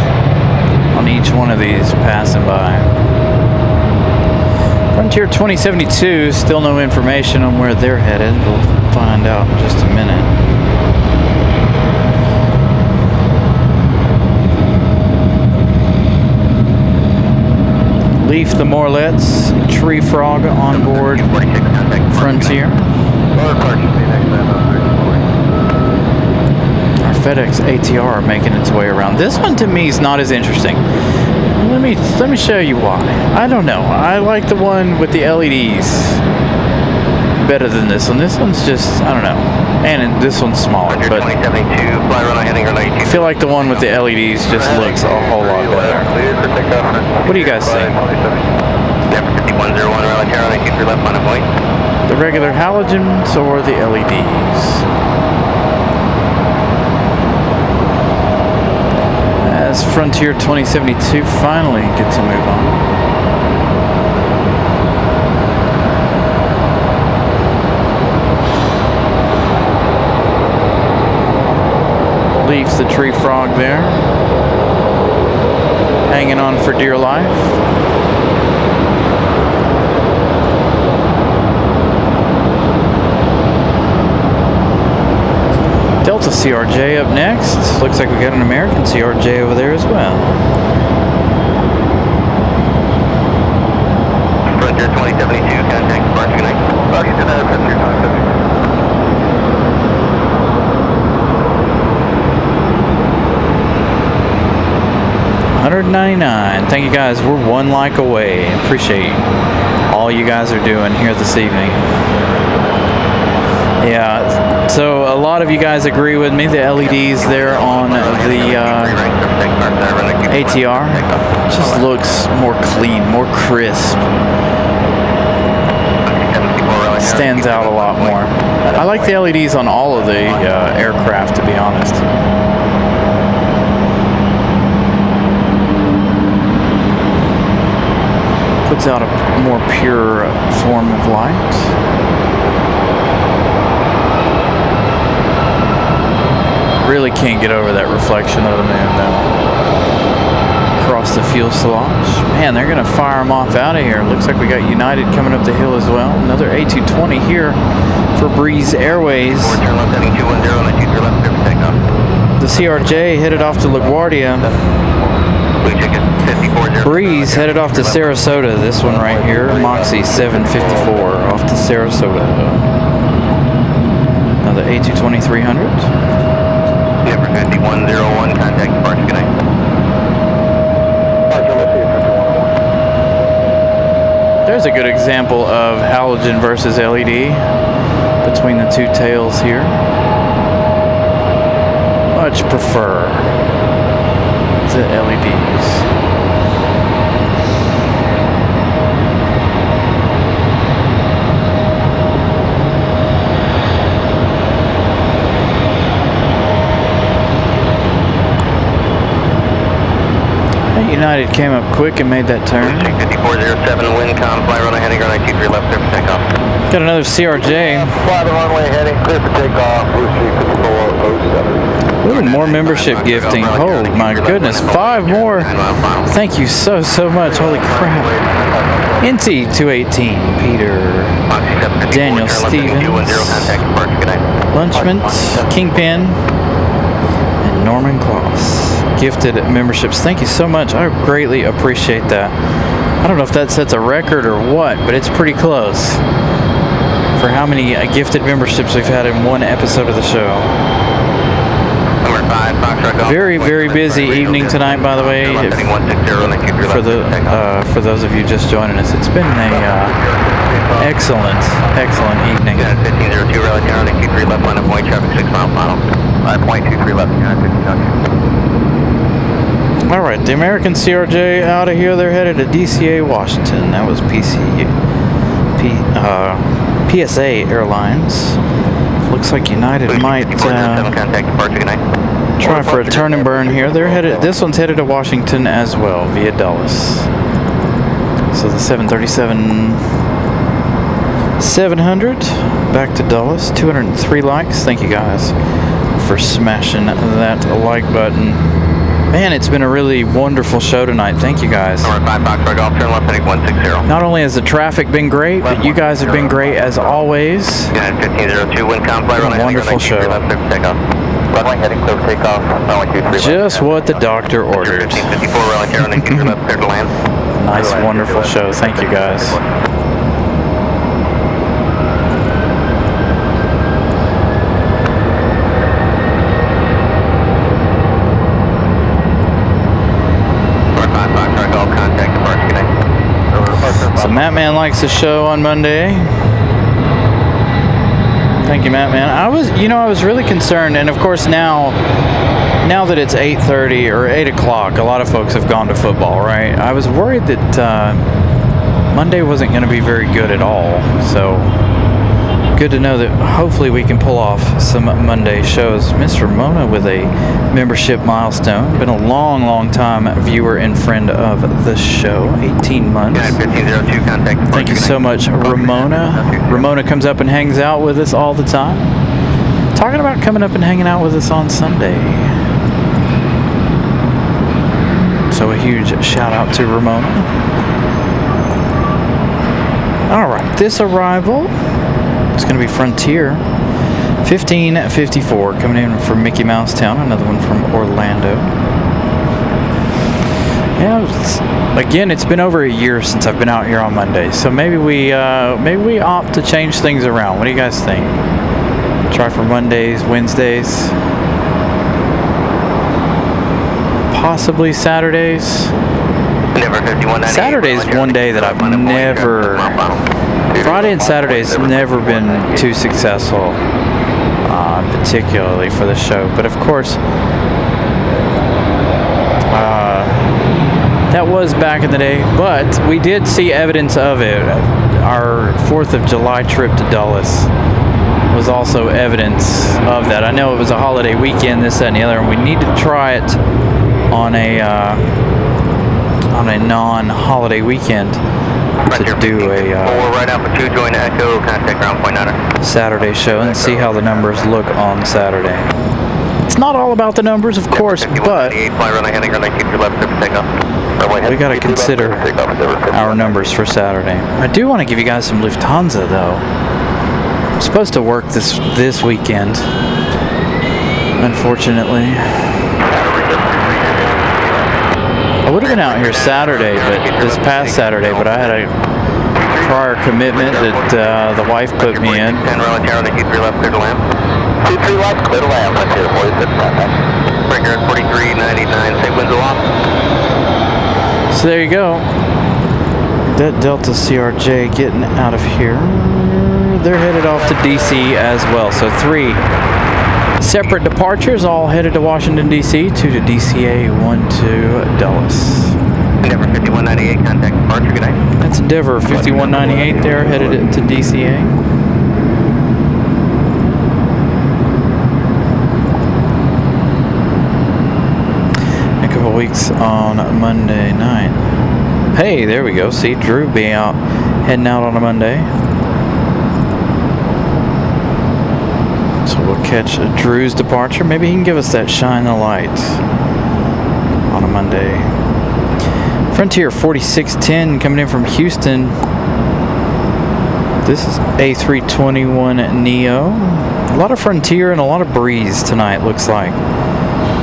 Speaker 3: on each one of these passing by. Frontier 2072, still no information on where they're headed. We'll find out in just a minute. Leaf the Morlets, Tree Frog on board Frontier. FedEx ATR making its way around. This one to me is not as interesting. Let me show you why. I don't know. I like the one with the LEDs better than this one. This one's just, I don't know. And this one's smaller, but I feel like the one with the LEDs just looks a whole lot better. What do you guys think? The regular halogens or the LEDs? As Frontier 2072 finally gets a move on. Leaves the Tree Frog there, hanging on for dear life. Delta CRJ up next. Looks like we got an American CRJ over there as well.
Speaker 2: Frontier 2072, contact departure, good night.
Speaker 1: Roger, good night, Frontier 2072.
Speaker 3: 199. Thank you guys. We're one like away. Appreciate all you guys are doing here this evening. Yeah, so a lot of you guys agree with me. The LEDs there on the ATR just looks more clean, more crisp. Stands out a lot more. I like the LEDs on all of the aircraft, to be honest. Puts out a more pure form of light. Really can't get over that reflection of the moon though. Across the fuselage. Man, they're gonna fire them off out of here. Looks like we got United coming up the hill as well. Another A220 here for Breeze Airways.
Speaker 2: Turn left heading 210, and keep your left clear for takeoff.
Speaker 3: The CRJ headed off to LaGuardia.
Speaker 2: Blue ticket 54.
Speaker 3: Breeze headed off to Sarasota. This one right here, Moxie 754 off to Sarasota. Another A220-300.
Speaker 2: Number 5101, contact departure, good night.
Speaker 3: There's a good example of halogen versus LED between the two tails here. Much prefer the LEDs. United came up quick and made that turn.
Speaker 2: 5407, wind com, fly runway heading, runway 23 left, clear for takeoff.
Speaker 3: Got another CRJ.
Speaker 1: Fly the runway heading, clear for takeoff, Blue Street 5407.
Speaker 3: Ooh, more membership gifting. Oh my goodness, 5 more. Thank you so much. Holy crap. NT218, Peter, Daniel Stevens, Lunchman, Kingpin, and Norman Kloss. Gifted memberships. Thank you so much. I greatly appreciate that. I don't know if that sets a record or what, but it's pretty close for how many gifted memberships we've had in one episode of the show. Very busy evening tonight, by the way. For those of you just joining us, it's been a excellent evening.
Speaker 2: 1502 Raleigh, Durham, 23 left line of point traffic, 6 mile final. 5.23 left, United 1502.
Speaker 3: All right, the American CRJ out of here. They're headed to DCA, Washington. That was PSA Airlines. Looks like United might try for a turn and burn here. They're headed. This one's headed to Washington as well via Dulles. So the 737-700 back to Dulles. 203 likes. Thank you guys for smashing that like button. Man, it's been a really wonderful show tonight. Thank you guys. Not only has the traffic been great, but you guys have been great as always. Wonderful show. Just what the doctor ordered. Nice, wonderful show. Thank you guys. So Matt Man likes the show on Monday. Thank you, Matt Man. I was really concerned, and of course now that it's 8:30 or 8 o'clock, a lot of folks have gone to football, right? I was worried that Monday wasn't going to be very good at all. So good to know that hopefully we can pull off some Monday shows. Miss Ramona with a membership milestone. Been a long time viewer and friend of the show. 18 months. Thank you so much, Ramona. Ramona comes up and hangs out with us all the time. Talking about coming up and hanging out with us on Sunday. So a huge shout out to Ramona. All right, this arrival, it's going to be Frontier 1554 coming in from Mickey Mouse Town, another one from Orlando. Yeah, again, it's been over a year since I've been out here on Monday, so maybe we opt to change things around. What do you guys think? Try for Mondays, Wednesdays, possibly Saturdays. Saturday's one day that I've never. Friday and Saturday's never been too successful, particularly for the show. But of course, that was back in the day. But we did see evidence of it. Our 4th of July trip to Dulles was also evidence of that. I know it was a holiday weekend, this, that, and the other, and we need to try it on a non-holiday weekend to do a Saturday show and see how the numbers look on Saturday. It's not all about the numbers, of course, but we got to consider our numbers for Saturday. I do want to give you guys some Lufthansa, though. I'm supposed to work this weekend, unfortunately. I would have been out here Saturday, but this past Saturday, but I had a prior commitment that the wife put me in.
Speaker 2: 10 Raleigh Tower, keep your left, clear to land. 23 left, clear to land. Let's hear 46. Breaker at 43.99, say winds aloft.
Speaker 3: So there you go. That Delta CRJ getting out of here. They're headed off to DC as well. So 3 separate departures, all headed to Washington, D.C., 2 to DCA, 1 to Dulles.
Speaker 2: Endeavor 5198, contact departure, good night.
Speaker 3: That's Endeavor 5198 there, headed to DCA. A couple weeks on Monday night. Hey, there we go. See, Drew being out, heading out on a Monday. So we'll catch Drew's departure. Maybe he can give us that shine the light on a Monday. Frontier 4610 coming in from Houston. This is A321 Neo. A lot of Frontier and a lot of breeze tonight, looks like,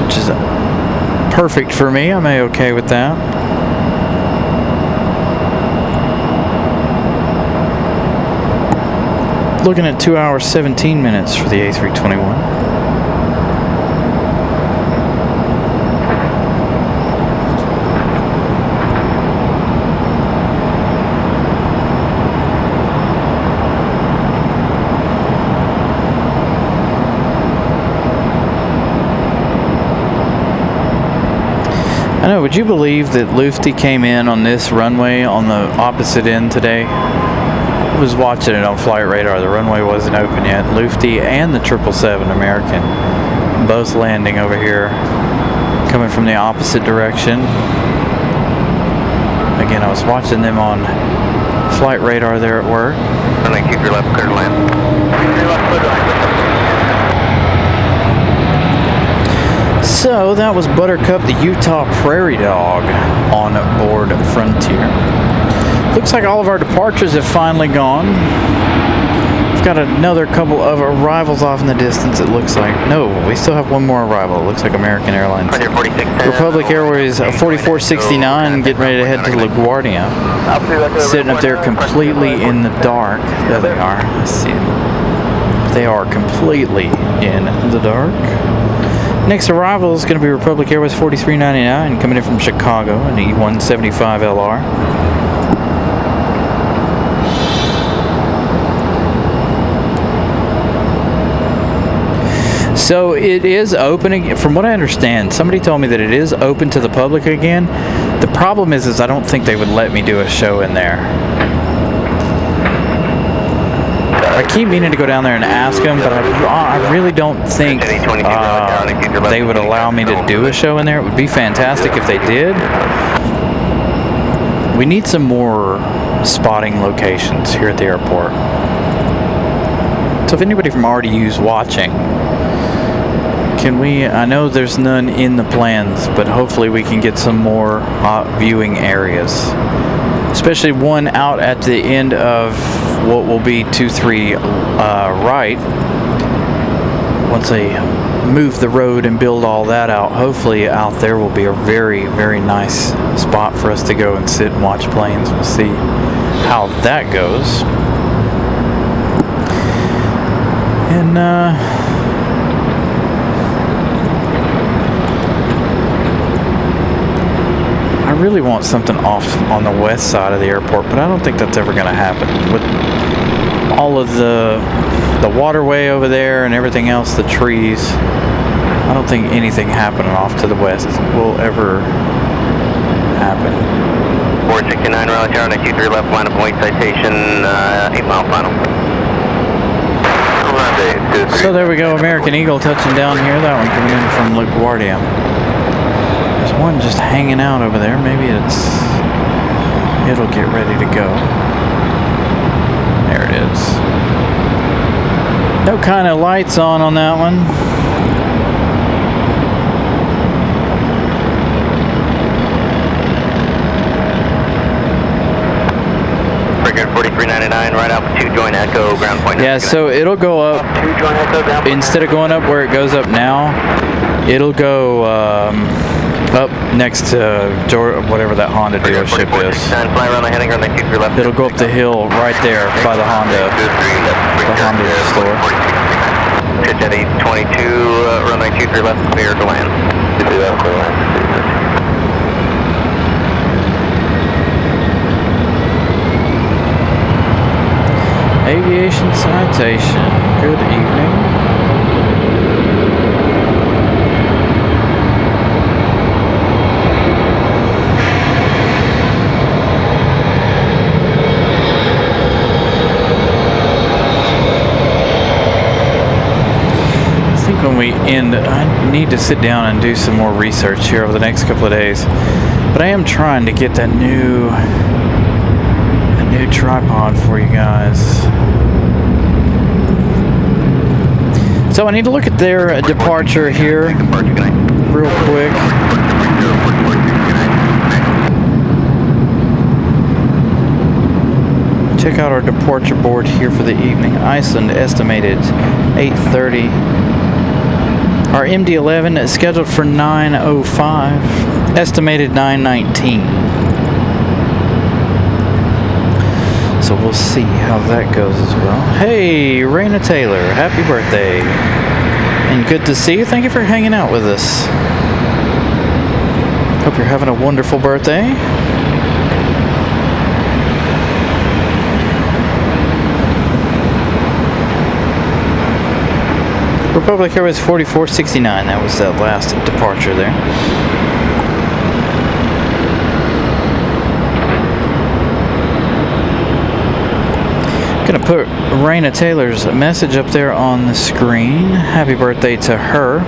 Speaker 3: which is perfect for me. I'm okay with that. Looking at 2 hours 17 minutes for the A321. I know, would you believe that Lufty came in on this runway on the opposite end today? I was watching it on Flight Radar. The runway wasn't open yet. Lufty and the 777 American both landing over here, coming from the opposite direction. Again, I was watching them on Flight Radar there at work.
Speaker 2: And then keep your left, clear to land. Keep your left, clear to land.
Speaker 3: So that was Buttercup, the Utah Prairie Dog, on board Frontier. Looks like all of our departures have finally gone. We've got another couple of arrivals off in the distance, it looks like. No, we still have one more arrival. It looks like American Airlines. Republic Airways 4469 getting ready to head to LaGuardia. Sitting up there completely in the dark. There they are. Let's see. They are completely in the dark. Next arrival is going to be Republic Airways 4399 coming in from Chicago, an E175 LR. So it is open again. From what I understand, somebody told me that it is open to the public again. The problem is I don't think they would let me do a show in there. I keep meaning to go down there and ask them, but I really don't think they would allow me to do a show in there. It would be fantastic if they did. We need some more spotting locations here at the airport. So if anybody from RDU is watching, can we, I know there's none in the plans, but hopefully we can get some more viewing areas. Especially one out at the end of what will be 23 right, once they move the road and build all that out, hopefully out there will be a very, very nice spot for us to go and sit and watch planes. We'll see how that goes. And I really want something off on the west side of the airport, but I don't think that's ever going to happen. With all of the waterway over there and everything else, the trees, I don't think anything happening off to the west will ever happen.
Speaker 2: 469 Raleigh Tower, 923 left, line of point citation, 8 mile final.
Speaker 3: So there we go, American Eagle touching down here. That one coming in from LaGuardia. There's one just hanging out over there. Maybe it'll get ready to go. There it is. No kind of lights on that one.
Speaker 2: Frigate 4399, right altitude, join Echo, ground point.
Speaker 3: Yeah, so it'll go up, instead of going up where it goes up now, it'll go up next to whatever that Honda dealership is. It'll go up the hill right there by the Honda store.
Speaker 2: Pitch at 822, runway 23 left, clear to land.
Speaker 3: Aviation citation. Good evening. I think when we end, I need to sit down and do some more research here over the next couple of days. But I am trying to get that new tripod for you guys. So I need to look at their departure here real quick. Check out our departure board here for the evening. Iceland estimated 8:30. Our MD-11 is scheduled for 9:05. Estimated 9:19. So we'll see how that goes as well. Hey, Raina Taylor, happy birthday. And good to see you. Thank you for hanging out with us. Hope you're having a wonderful birthday. Republic Airways 4469, that was that last departure there. Gonna put Raina Taylor's message up there on the screen. Happy birthday to her.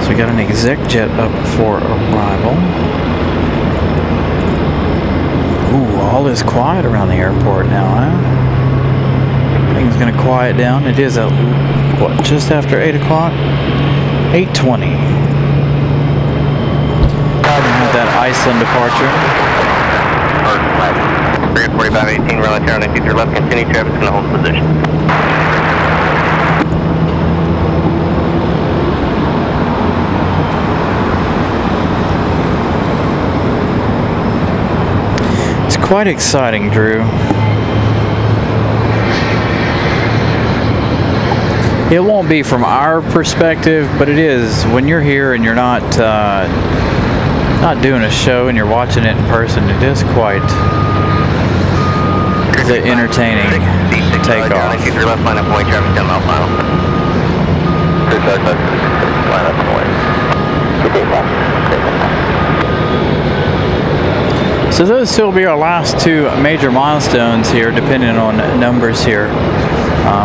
Speaker 3: So we got an exec jet up for arrival. Ooh, all is quiet around the airport now, huh? Things gonna quiet down. It is at what, just after 8 o'clock? 8:20. That Iceland departure.
Speaker 2: 4518, Raleigh Tower, 93 left, continue traffic in the hold position.
Speaker 3: It's quite exciting, Drew. It won't be from our perspective, but it is when you're here and you're not doing a show and you're watching it in person. It is quite the entertaining takeoff.
Speaker 2: Left line up point, traffic 10 mile final.
Speaker 3: So those still be our last two major milestones here, depending on numbers here.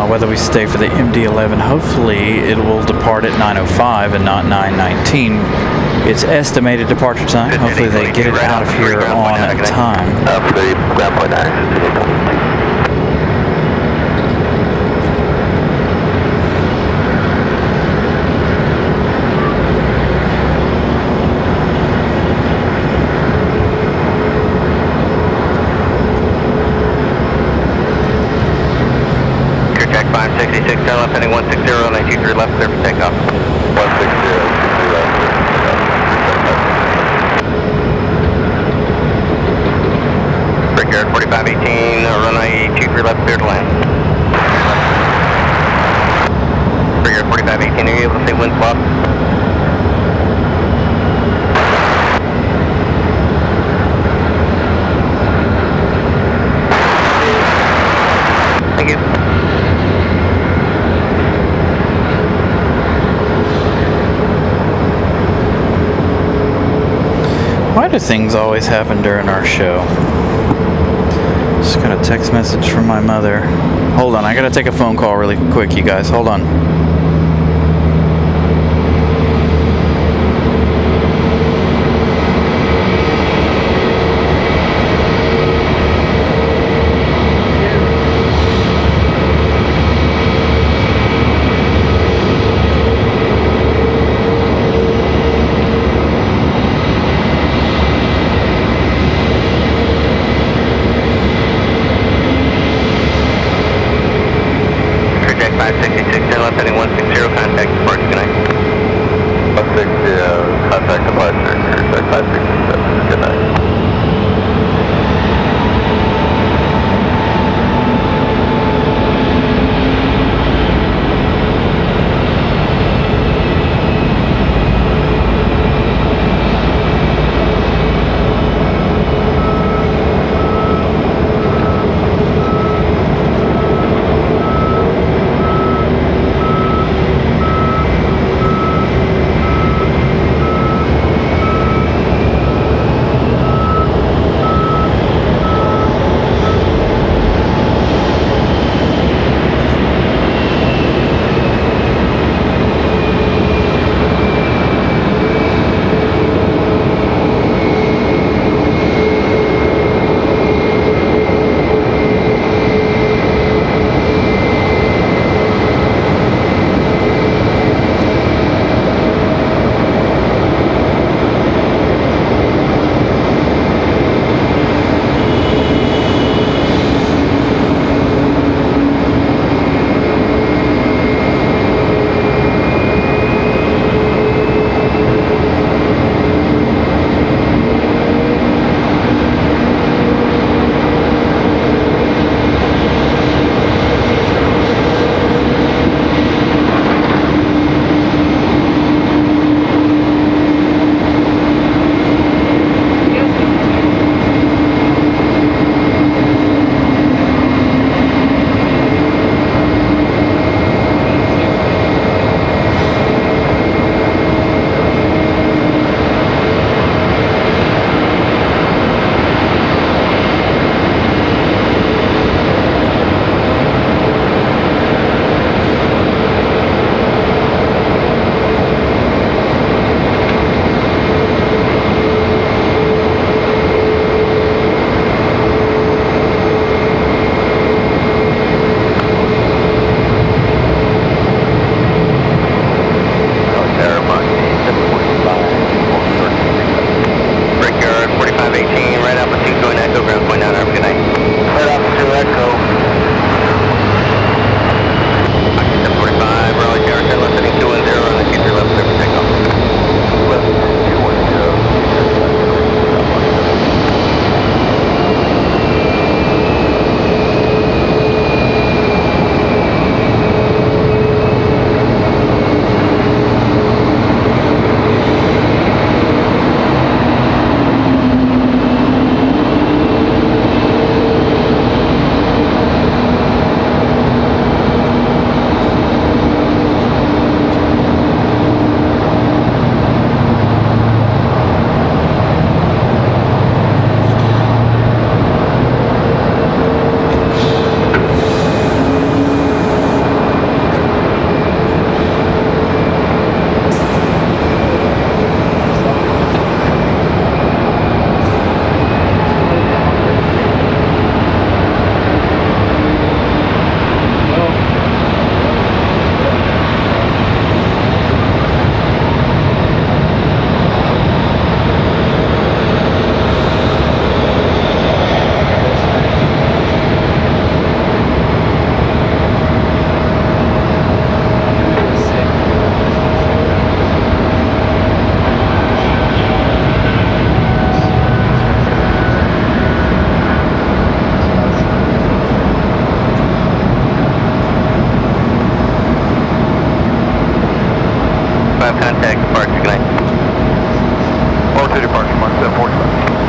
Speaker 3: Whether we stay for the MD-11, hopefully it will depart at 9:05 and not 9:19. It's estimated departure time. Hopefully they get it out of here on time.
Speaker 2: 160, 923 left there for takeoff.
Speaker 1: 160, left.
Speaker 2: Brickyard 4518, runway 23 left clear to land. Brickyard 4518, are you able to see wind swap? Thank you.
Speaker 3: Why do things always happen during our show? Just got a text message from my mother. Hold on, I gotta take a phone call really quick, you guys. Hold on.
Speaker 2: Project 566, turn left heading 160, contact departure, good night.
Speaker 1: 160, contact departure, Project 567, good night.
Speaker 2: contact departure, good night.
Speaker 1: 42 departure, 1745.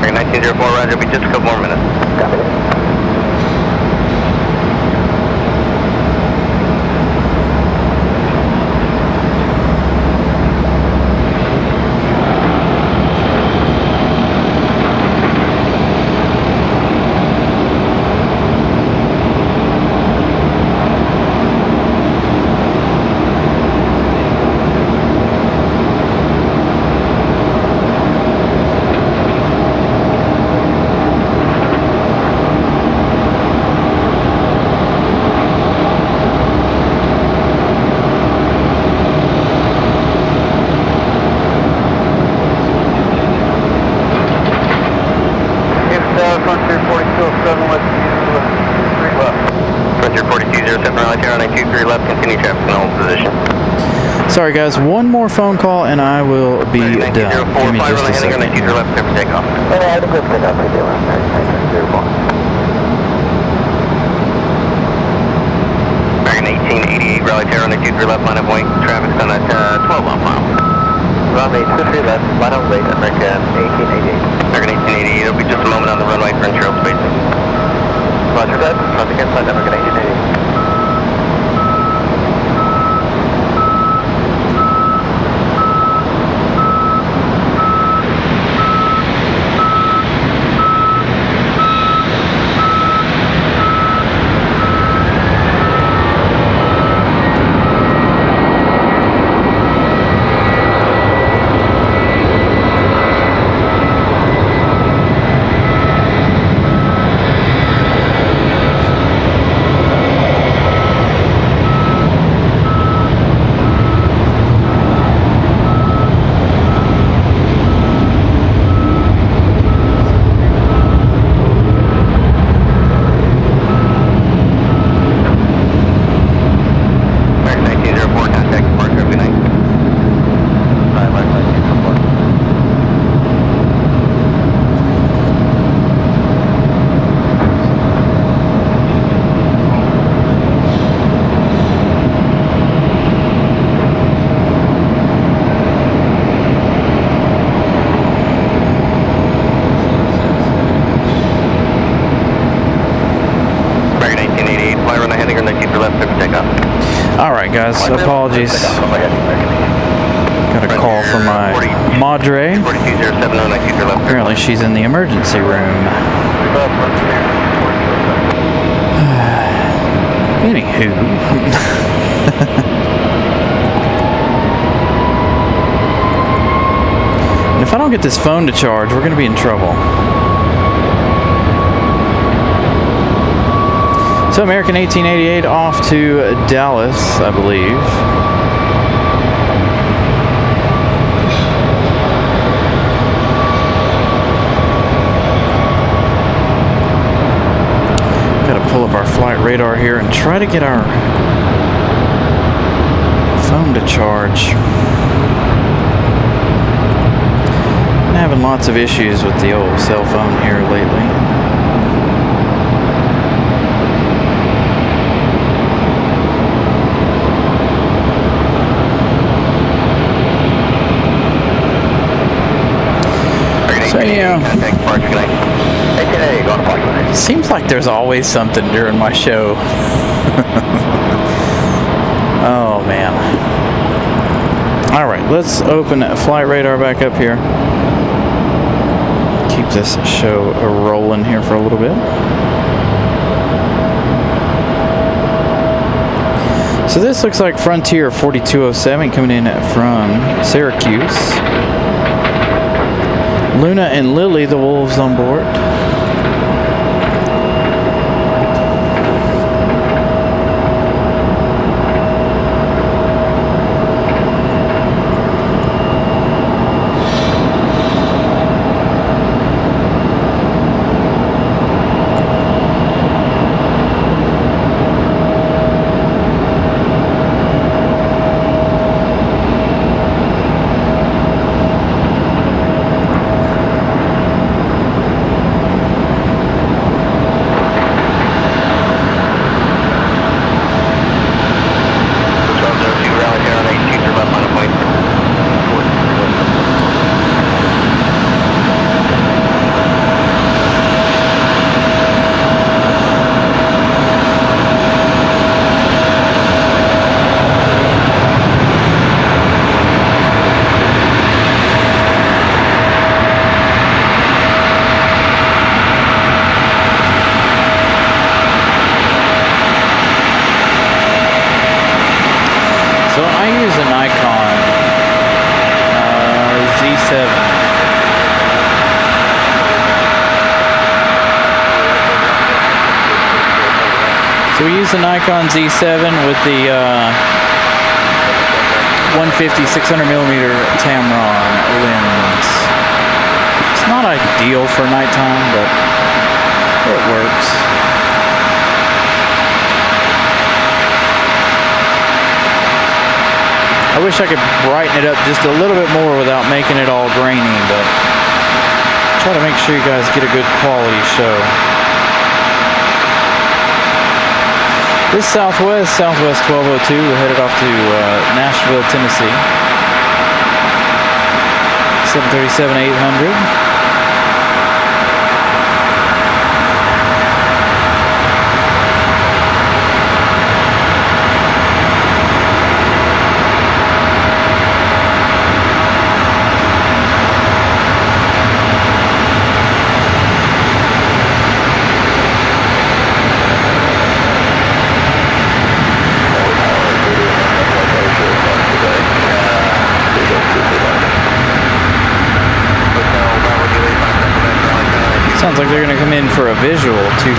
Speaker 2: American 1904, roger, be just a couple more minutes.
Speaker 1: Copy that. Frontier 4207 left, 3 left.
Speaker 2: Frontier 4207, Raleigh, Tower 923 left, continue traffic in hold position.
Speaker 3: Sorry guys, one more phone call and I will be done. Give me just a second.
Speaker 2: Raleigh, left, clear for takeoff.
Speaker 1: I had a good pick up right there, 1904.
Speaker 2: American 1888, Raleigh, Tower 923 left, line of wait, traffic's on at 12 off mile.
Speaker 1: Runway 23 left, line of wait, American 1888.
Speaker 2: American 1888, it'll be just a moment on the runway for intro spacing.
Speaker 1: Roger that, once again, flight American 1888.
Speaker 3: Alright guys, apologies. Got a call from my madre. Apparently she's in the emergency room. Anywho. If I don't get this phone to charge, we're going to be in trouble. So American 1888 off to Dallas, I believe. Got to pull up our flight radar here and try to get our phone to charge. Been having lots of issues with the old cell phone here lately. So yeah, seems like there's always something during my show. Oh man. Alright, let's open flight radar back up here. Keep this show rolling here for a little bit. So this looks like Frontier 4207 coming in from Syracuse. Luna and Lily, the wolves, on board. I use a Nikon Z7. So we use the Nikon Z7 with the 150 600mm Tamron lens. It's not ideal for nighttime, but it works. I wish I could brighten it up just a little bit more without making it all grainy, but try to make sure you guys get a good quality show. This Southwest 1202, we're headed off to Nashville, Tennessee. 737-800. Sounds like they're going to come in for a visual 23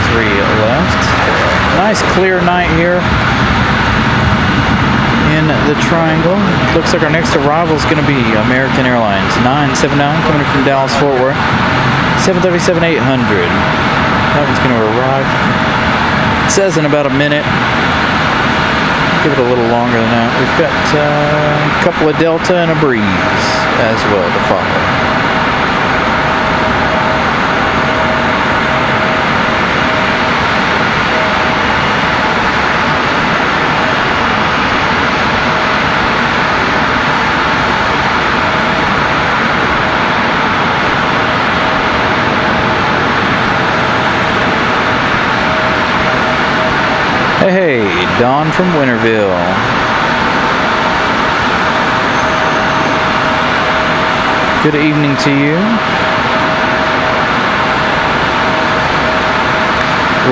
Speaker 3: left. Nice clear night here in the Triangle. Looks like our next arrival is going to be American Airlines 979 coming in from Dallas Fort Worth. 737-800. That one's going to arrive. It says in about a minute. Give it a little longer than that. We've got a couple of Delta and a Breeze as well to follow. Hey, Don from Winterville. Good evening to you.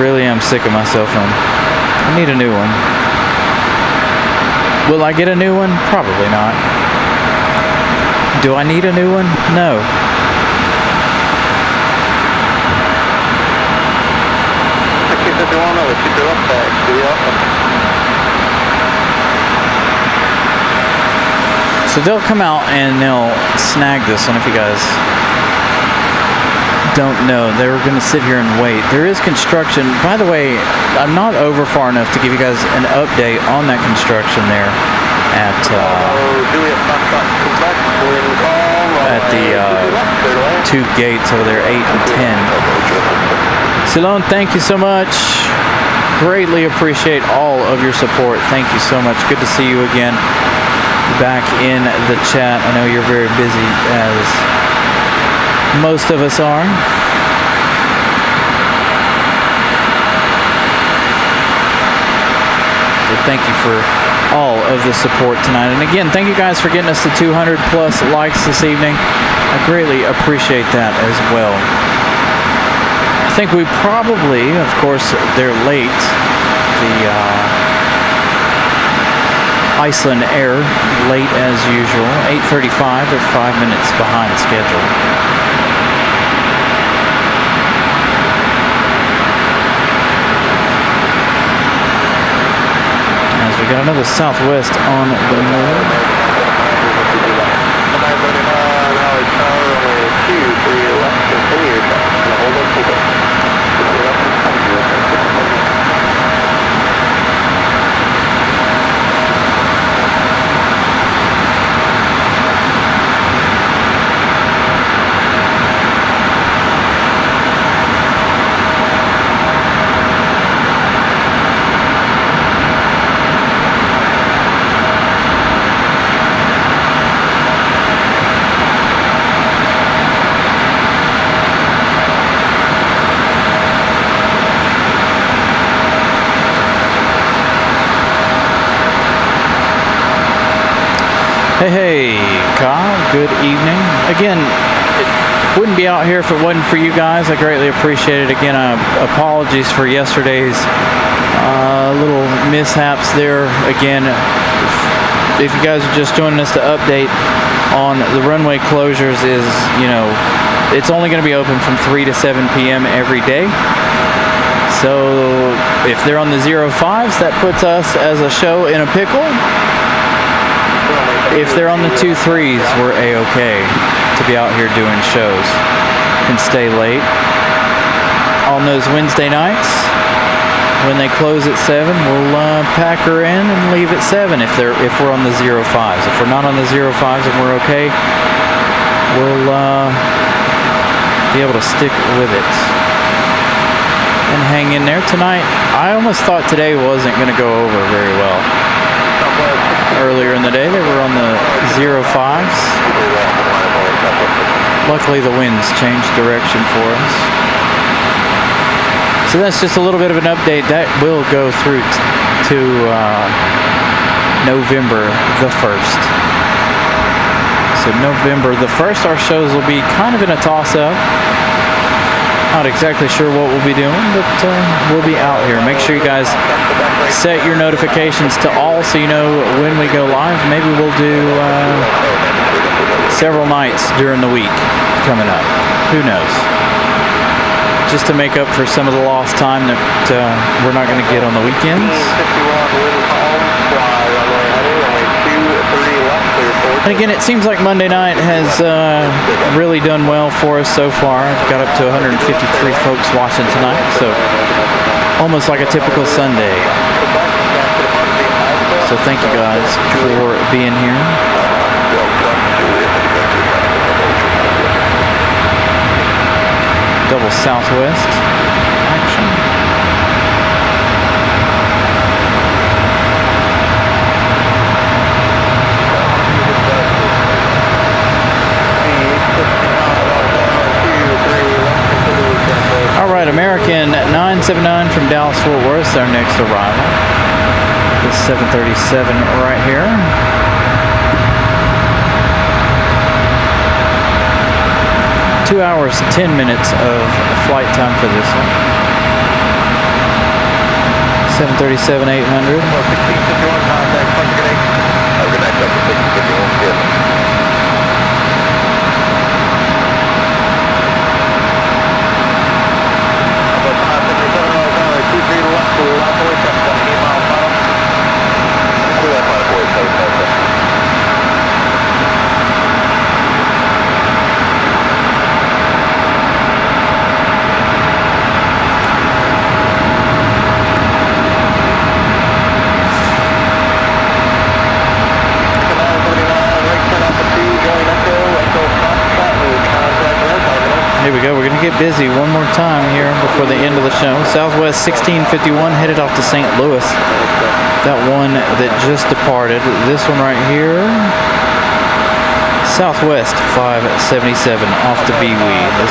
Speaker 3: Really am sick of my cell phone. I need a new one. Will I get a new one? Probably not. Do I need a new one? No. So they'll come out and they'll snag this one. If you guys don't know, they were going to sit here and wait. There is construction. By the way, I'm not over far enough to give you guys an update on that construction there at the two gates over there, 8 and 10. Silone, thank you so much. Greatly appreciate all of your support. Thank you so much. Good to see you again back in the chat. I know you're very busy, as most of us are. So thank you for all of the support tonight. And again, thank you guys for getting us to 200 plus likes this evening. I greatly appreciate that as well. I think we probably, of course, they're late. The Iceland Air, late as usual. 8:35, they're 5 minutes behind schedule. As we got another Southwest on the move. Hey, Kyle, good evening. Again, it wouldn't be out here if it wasn't for you guys. I greatly appreciate it. Again, apologies for yesterday's little mishaps there. Again, if you guys are just joining us, to update on the runway closures is, you know, it's only going to be open from 3 to 7 p.m. every day. So if they're on the 05s, that puts us as a show in a pickle. If they're on the 23s, we're A-okay to be out here doing shows and stay late. On those Wednesday nights, when they close at 7, we'll pack her in and leave at 7 if we're on the 05s. If we're not on the 05s and we're okay, we'll be able to stick with it and hang in there. Tonight, I almost thought today wasn't going to go over very well. Earlier in the day, they were on the 05s. Luckily, the winds changed direction for us. So that's just a little bit of an update. That will go through to November the 1st. So November the 1st, our shows will be kind of in a toss-up. Not exactly sure what we'll be doing, but we'll be out here. Make sure you guys set your notifications to all so you know when we go live. Maybe we'll do several nights during the week coming up. Who knows? Just to make up for some of the lost time that we're not going to get on the weekends. And again, it seems like Monday night has really done well for us so far. Got up to 153 folks watching tonight, so almost like a typical Sunday. So thank you guys for being here. Double Southwest action. Alright, American 979 from Dallas Fort Worth, our next arrival. This 737 right here. Two hours, 10 minutes of flight time for this one. 737-800. Here we go. We're going to get busy one more time here before the end of the show. Southwest 1651 headed off to St. Louis. That one that just departed. This one right here. Southwest 577 off to Bewee. This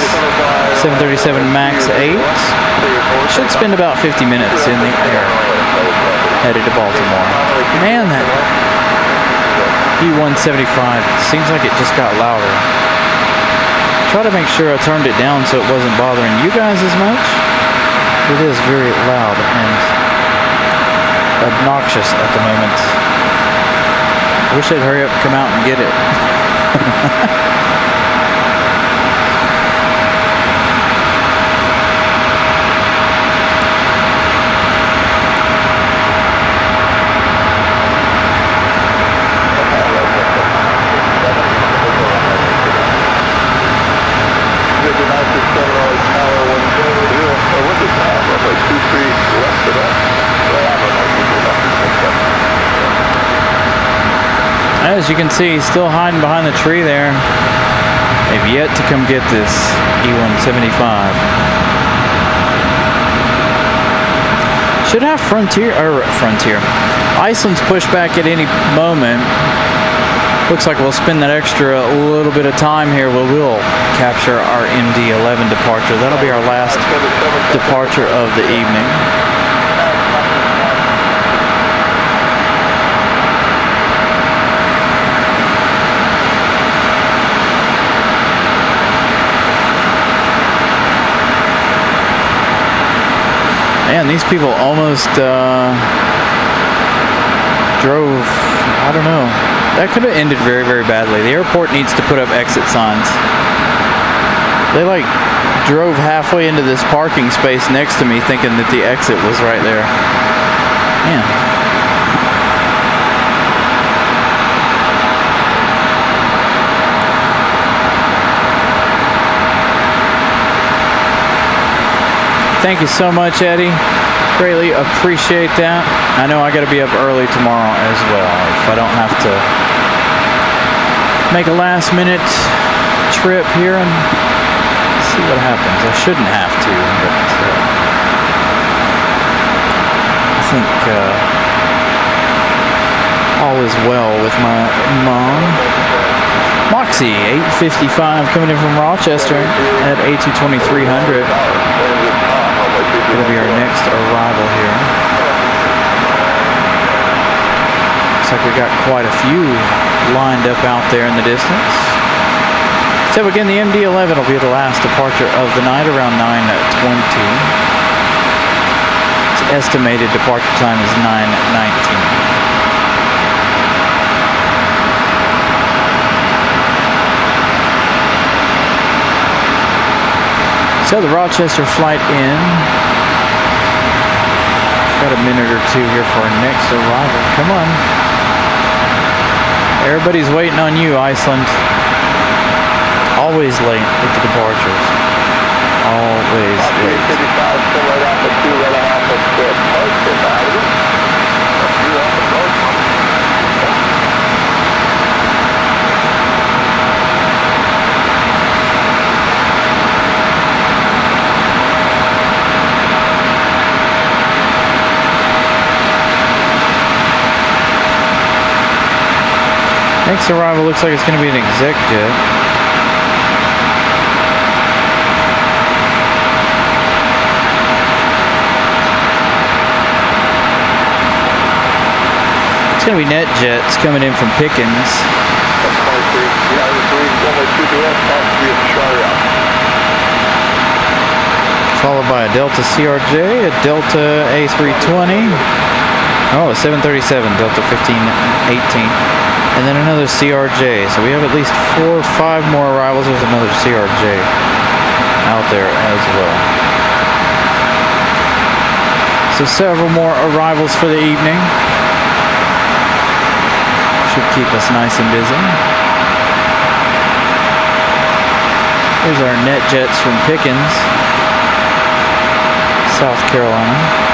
Speaker 3: 737 MAX 8 should spend about 50 minutes in the air headed to Baltimore. Man, that E175 seems like it just got louder. Try to make sure I turned it down so it wasn't bothering you guys as much. It is very loud and obnoxious at the moment. Wish they'd hurry up and come out and get it. As you can see, still hiding behind the tree there. They've yet to come get this E175. Should have Frontier. Iceland's push back at any moment. Looks like we'll spend that extra little bit of time here. We'll capture our MD-11 departure. That'll be our last departure of the evening. Man, these people almost drove I don't know. That could have ended very, very badly. The airport needs to put up exit signs. They like drove halfway into this parking space next to me thinking that the exit was right there. Man. Thank you so much, Eddie. Greatly appreciate that. I know I got to be up early tomorrow as well. If I don't have to make a last minute trip here and see what happens. I shouldn't have to, but I think all is well with my mom. Moxie, 855 coming in from Rochester at A22300. It'll be our next arrival here. Looks like we got quite a few lined up out there in the distance. So again, the MD-11 will be the last departure of the night around 9:20. Its estimated departure time is 9:19. So the Rochester flight in. Got a minute or two here for our next arrival. Come on. Everybody's waiting on you, Iceland. Always late with the departures. Always late. Next arrival looks like it's going to be an exec jet. It's going to be NetJets coming in from Pickens. Followed by a Delta CRJ, a Delta A320. Oh, a 737, Delta 1518. And then another CRJ. So we have at least 4 or 5 more arrivals. There's another CRJ out there as well. So several more arrivals for the evening. Should keep us nice and busy. Here's our NetJets from Pickens, South Carolina.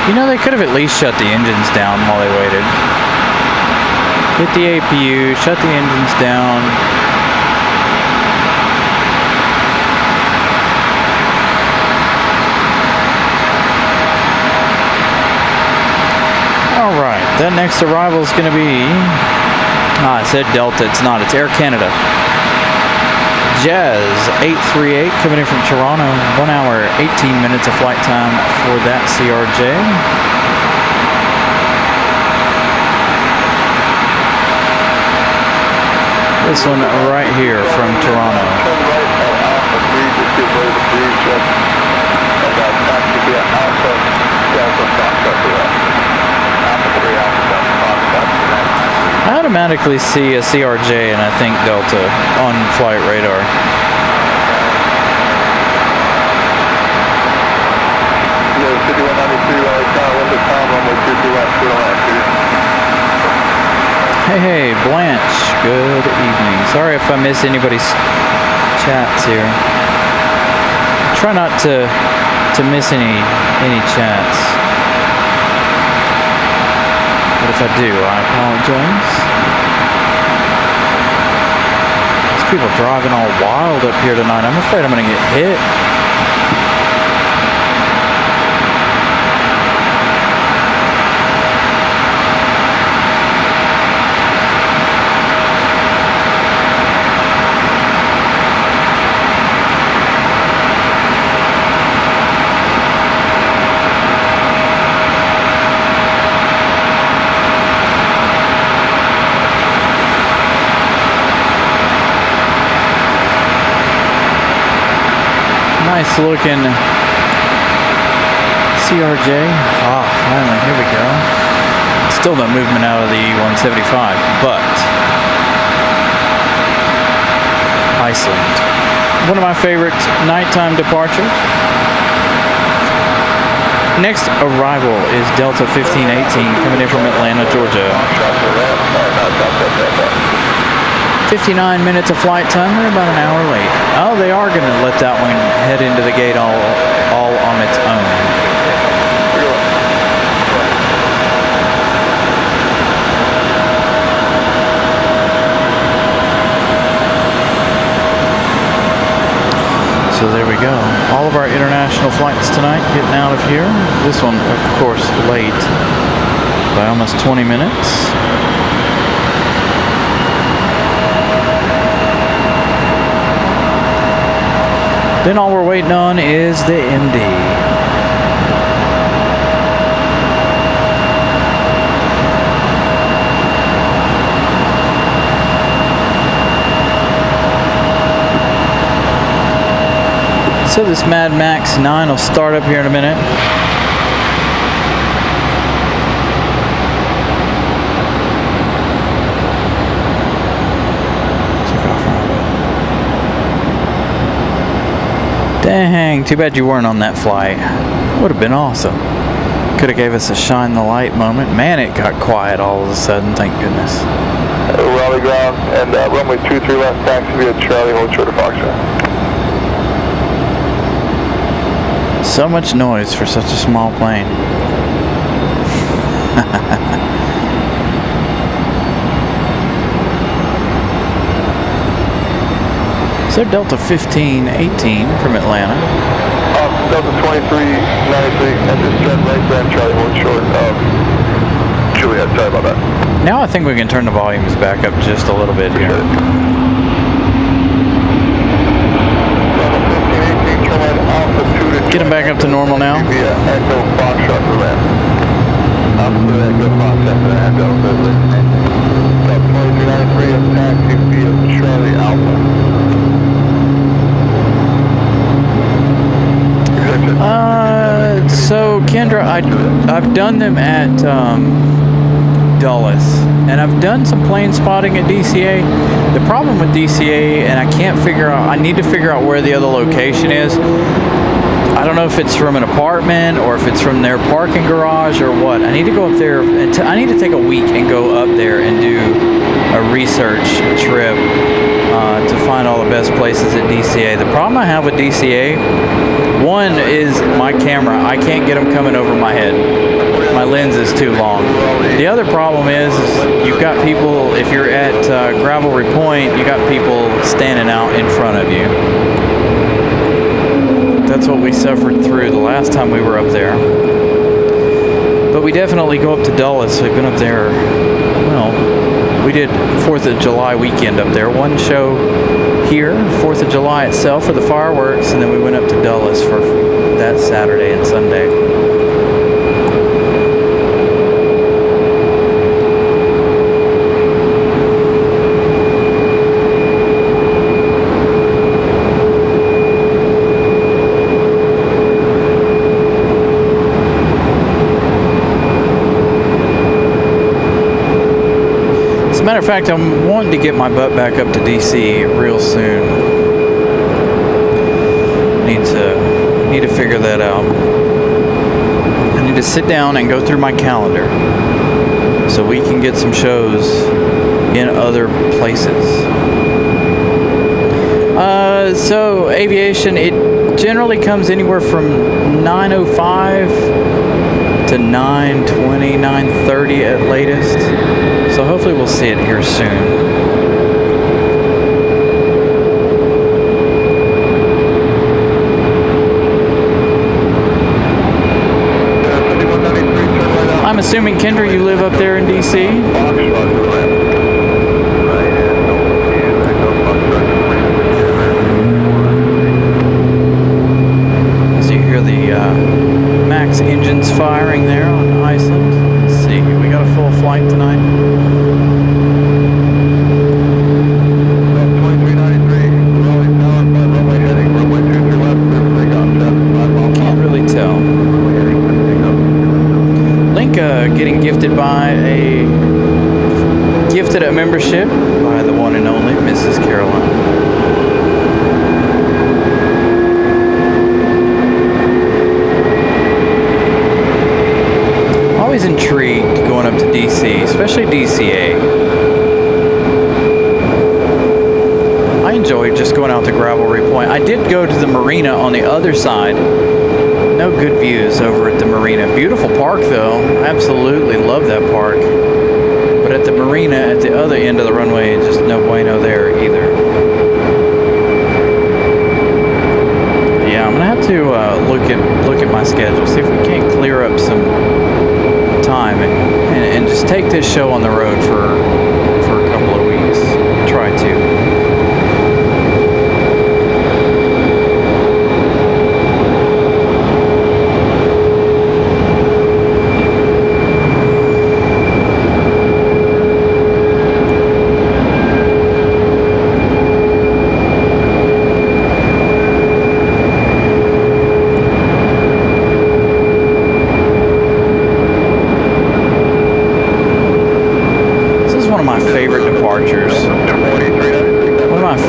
Speaker 3: You know, they could have at least shut the engines down while they waited. Hit the APU, shut the engines down. Alright, that next arrival is going to be... I said Delta, it's not, it's Air Canada. Jazz 838 coming in from Toronto, 1 hour 18 minutes of flight time for that CRJ. This one right here from Toronto. I automatically see a CRJ and I think Delta on flight radar. Hey, Blanche, good evening. Sorry if I miss anybody's chats here. Try not to miss any chats. But if I do, I apologize. These people driving all wild up here tonight. I'm afraid I'm going to get hit. nice looking CRJ. Ah, finally, here we go. Still no movement out of the E-175, but Iceland. One of my favorite nighttime departures. Next arrival is Delta 1518 coming in from Atlanta, Georgia. 59 minutes of flight time. They're about an hour late. Oh, they are going to let that one head into the gate all on its own. So there we go. All of our international flights tonight getting out of here. This one, of course, late by almost 20 minutes. Then all we're waiting on is the MD. So this Mad Max 9 will start up here in a minute. Dang, too bad you weren't on that flight. Would have been awesome. Could have gave us a shine the light moment. Man, it got quiet all of a sudden, thank goodness.
Speaker 1: Raleigh ground and runway 23 left, taxi via Charlie, hold short of Foxtrot.
Speaker 3: So much noise for such a small plane. So Delta 1518 from Atlanta.
Speaker 1: Delta 2393, and just turn right there and Charlie, hold short of Juliet. Sorry about that.
Speaker 3: Now I think we can turn the volumes back up just a little bit here. Get them back up to normal now.
Speaker 1: Echo Foxtrot for that. Opposite Echo Foxtrot for that. Delta 2393 of taxi via Charlie Alpha.
Speaker 3: So Kendra, I've done them at Dulles, and I've done some plane spotting at DCA. The problem with DCA, and I can't figure out, I need to figure out where the other location is. I don't know if it's from an apartment or if it's from their parking garage or what. I need to go up there, and I need to take a week and go up there and do a research trip to find all the best places at DCA. The problem I have with DCA, one is my camera. I can't get them coming over my head. My lens is too long. The other problem is you've got people, if you're at Gravelry Point, you got people standing out in front of you. That's what we suffered through the last time we were up there. But we definitely go up to Dulles. We've been up there, well, we did 4th of July weekend up there. One show here, 4th of July itself for the fireworks, and then we went up to Dulles for that Saturday and Sunday. Matter of fact, I'm wanting to get my butt back up to DC real soon. Need to figure that out. I need to sit down and go through my calendar so we can get some shows in other places. So Aviation, it generally comes anywhere from 9:05 to 9:20, 9:30 at latest. So hopefully we'll see it here soon. I'm assuming, Kendra, you live up there in DC? So you hear the Max engines firing there on Iceland. Let's see, we got a full flight tonight. getting gifted a membership by the one and only Mrs. Caroline. Always intrigued going up to DC, especially DCA. I enjoy just going out to Gravelry Point. I did go to the marina on the other side. No good views over at the marina. Beautiful park though. Absolutely love that park. But at the marina at the other end of the runway, just no bueno there either. Yeah, I'm gonna have to look at my schedule, see if we can't clear up some time and just take this show on the road for a couple of weeks. Try to.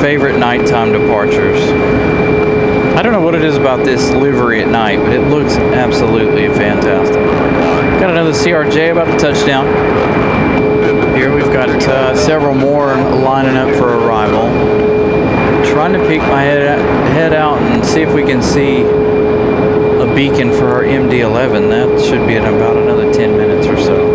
Speaker 3: Favorite nighttime departures. I don't know what it is about this livery at night, but it looks absolutely fantastic. Got another CRJ about to touch down. Here we've got several more lining up for arrival. Trying to peek my head out and see if we can see a beacon for our MD-11. That should be in about another 10 minutes or so.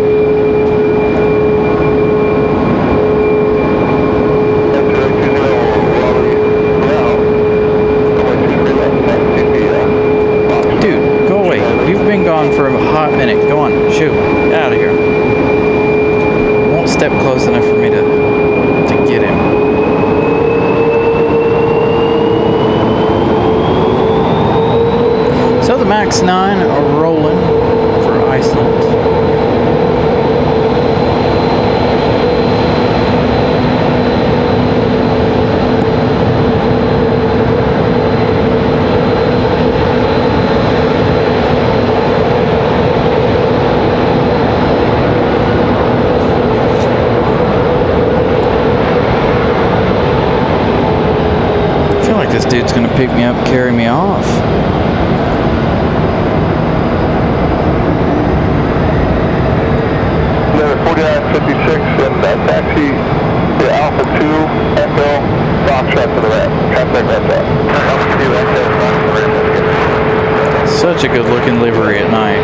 Speaker 3: For a hot minute. Go on, shoot, get out of here. Won't step close enough for me to get him. So the MAX 9 are rolling for Iceland. This dude's gonna pick me up, carry me off.
Speaker 1: Letter 4956 and taxi to Alpha 2 Echo Foxtrot to the ramp. Contact that.
Speaker 3: Such a good looking livery at night.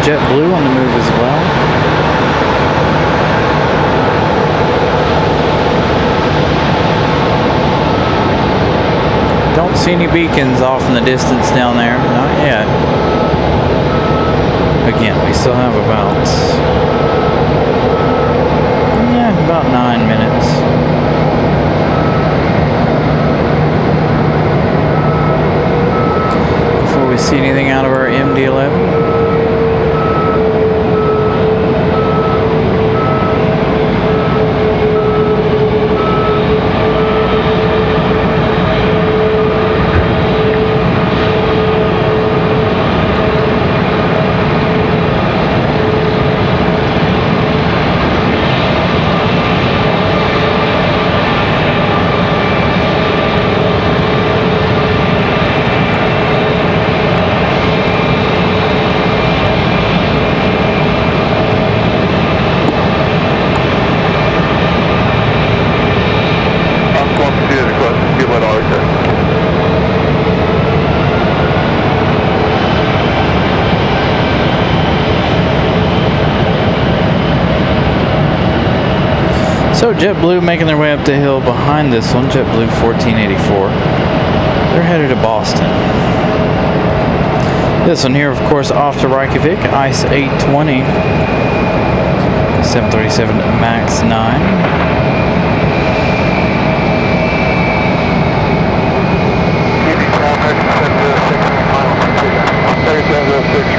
Speaker 3: JetBlue on the move as well. Don't see any beacons off in the distance down there. Not yet. Again, we still have about 9 minutes. Before we see anything out of our MD-11. So JetBlue making their way up the hill behind this one, JetBlue 1484. They're headed to Boston. This one here, of course, off to Reykjavik, Ice 820, 737 MAX 9.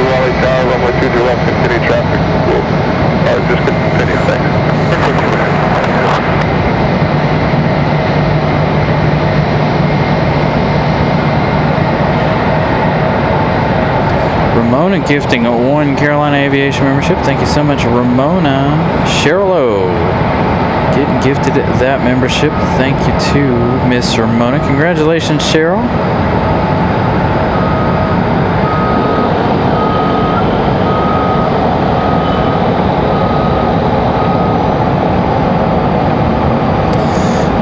Speaker 1: Raleigh Tower, runway 2 Durham, continue traffic. Just continue, thanks.
Speaker 3: Ramona gifting a 1 Carolina Aviation membership. Thank you so much, Ramona. Cheryl O. Getting gifted that membership. Thank you to Miss Ramona. Congratulations, Cheryl.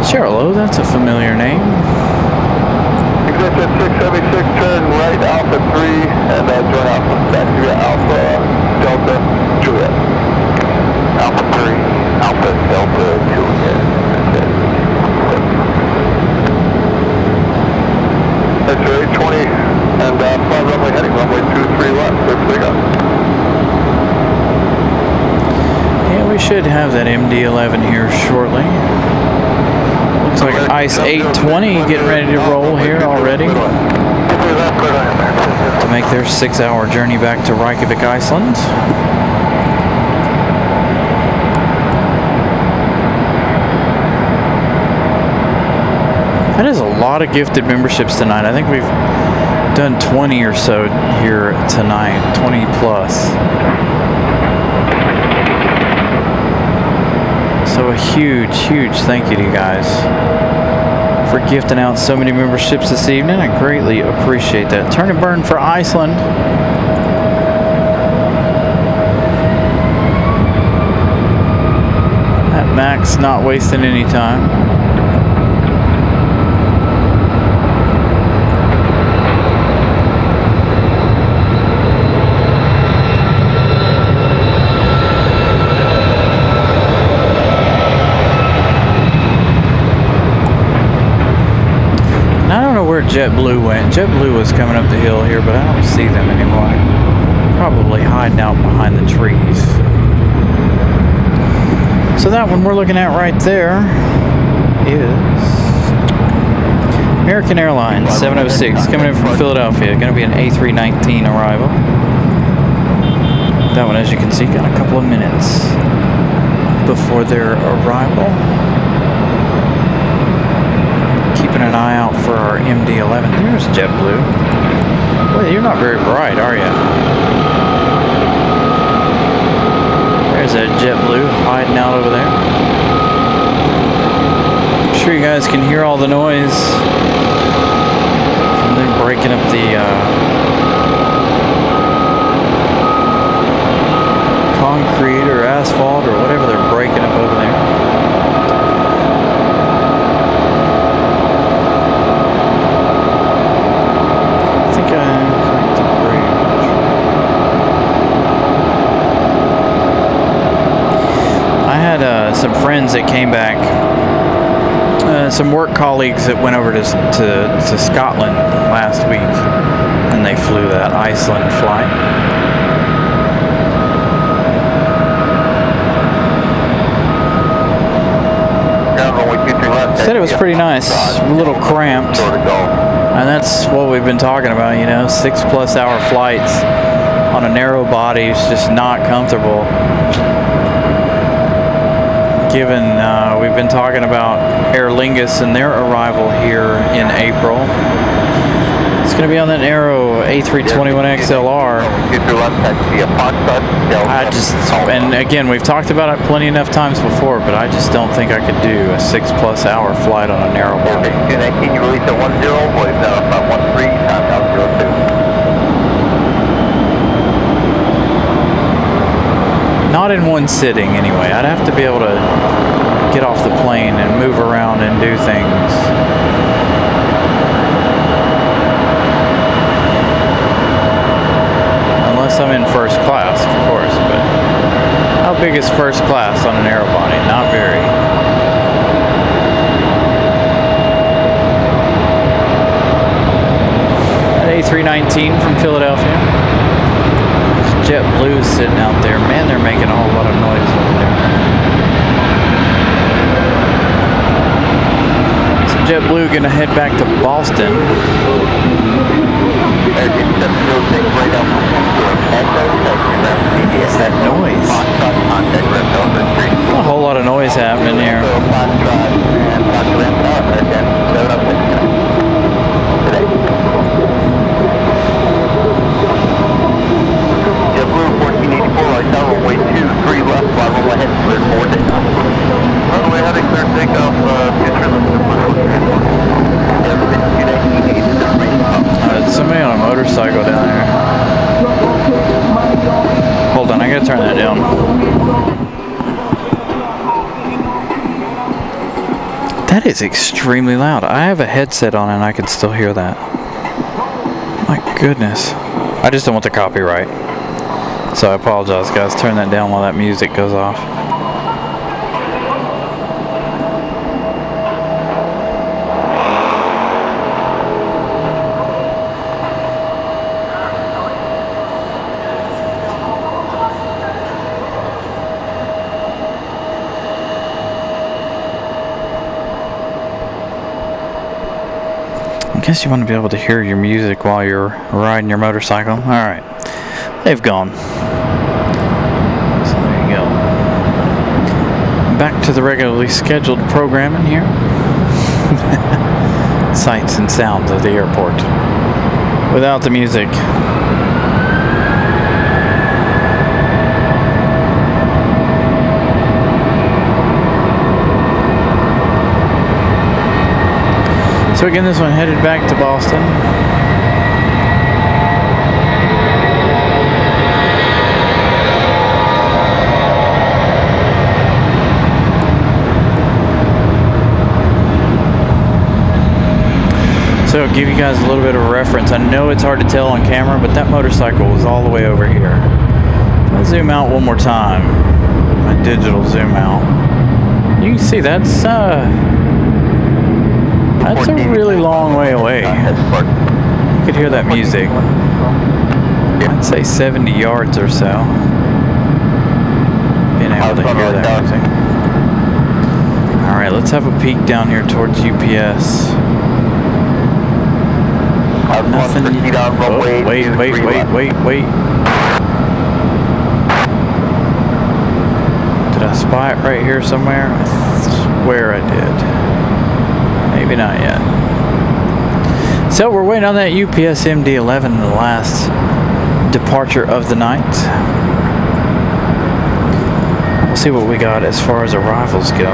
Speaker 3: Cheryl O, that's a familiar name.
Speaker 1: Exit 676, turn right, Alpha 3, and join Alpha, back to Alpha, Delta, Juliet. Alpha 3, Alpha, Delta, Juliet. That's 820, and 5 runway heading, runway 23 left, let's take off.
Speaker 3: Yeah, we should have that MD-11 here shortly. Looks like Ice 820 getting ready to roll here already. To make their 6-hour journey back to Reykjavik, Iceland. That is a lot of gifted memberships tonight. I think we've done 20 or so here tonight, 20 plus. So a huge, huge thank you to you guys for gifting out so many memberships this evening. I greatly appreciate that. Turn and burn for Iceland. That Max not wasting any time. JetBlue went. JetBlue was coming up the hill here, but I don't see them anymore. Probably hiding out behind the trees. So that one we're looking at right there is American Airlines 706 coming in from Philadelphia. Going to be an A319 arrival. That one, as you can see, got a couple of minutes before their arrival. Keeping an eye out for our MD-11. There's JetBlue. Well, you're not very bright, are you? There's a JetBlue hiding out over there. I'm sure you guys can hear all the noise from them breaking up the concrete or asphalt or whatever they're breaking up over there. Some friends that came back, some work colleagues that went over to Scotland last week, and they flew that Iceland flight. Said it was pretty nice, a little cramped, and that's what we've been talking about, you know, 6+ hour flights on a narrow body is just not comfortable. Given we've been talking about Aer Lingus and their arrival here in April. It's going to be on that narrow A321XLR. And again, we've talked about it plenty enough times before, but I just don't think I could do a 6+ hour flight on a narrow body.
Speaker 1: Can you release at 10, voice 513, countdown 02.
Speaker 3: Not in one sitting, anyway. I'd have to be able to get off the plane and move around and do things. Unless I'm in first class, of course. But how big is first class on an narrow body? Not very. 2319 from Philadelphia. There's JetBlue sitting out there. Man, they're making a whole lot of noise over there. So JetBlue gonna head back to Boston. What's that noise? A whole lot of noise happening here.
Speaker 2: JetBlue 1484, right now, runway 23 left, fly runway heading clear forward. Runway heading clear takeoff, future
Speaker 3: There's somebody on a motorcycle down there. Hold on, I gotta turn that down. That is extremely loud. I have a headset on and I can still hear that. My goodness. I just don't want the copyright. So I apologize, guys. Turn that down while that music goes off. I guess you want to be able to hear your music while you're riding your motorcycle. Alright. They've gone. So there you go. Back to the regularly scheduled programming here. Sights and sounds of the airport. Without the music. So again, this one headed back to Boston. So I'll give you guys a little bit of a reference. I know it's hard to tell on camera, but that motorcycle was all the way over here. I'll zoom out one more time. My digital zoom out. You can see that's a really long way away. You could hear that music. I'd say 70 yards or so. Being able to hear that music. Alright, let's have a peek down here towards UPS. Nothing. Oh, wait. Did I spy it right here somewhere? I swear I did. Maybe not yet. So we're waiting on that UPS MD-11, the last departure of the night. We'll see what we got as far as arrivals go.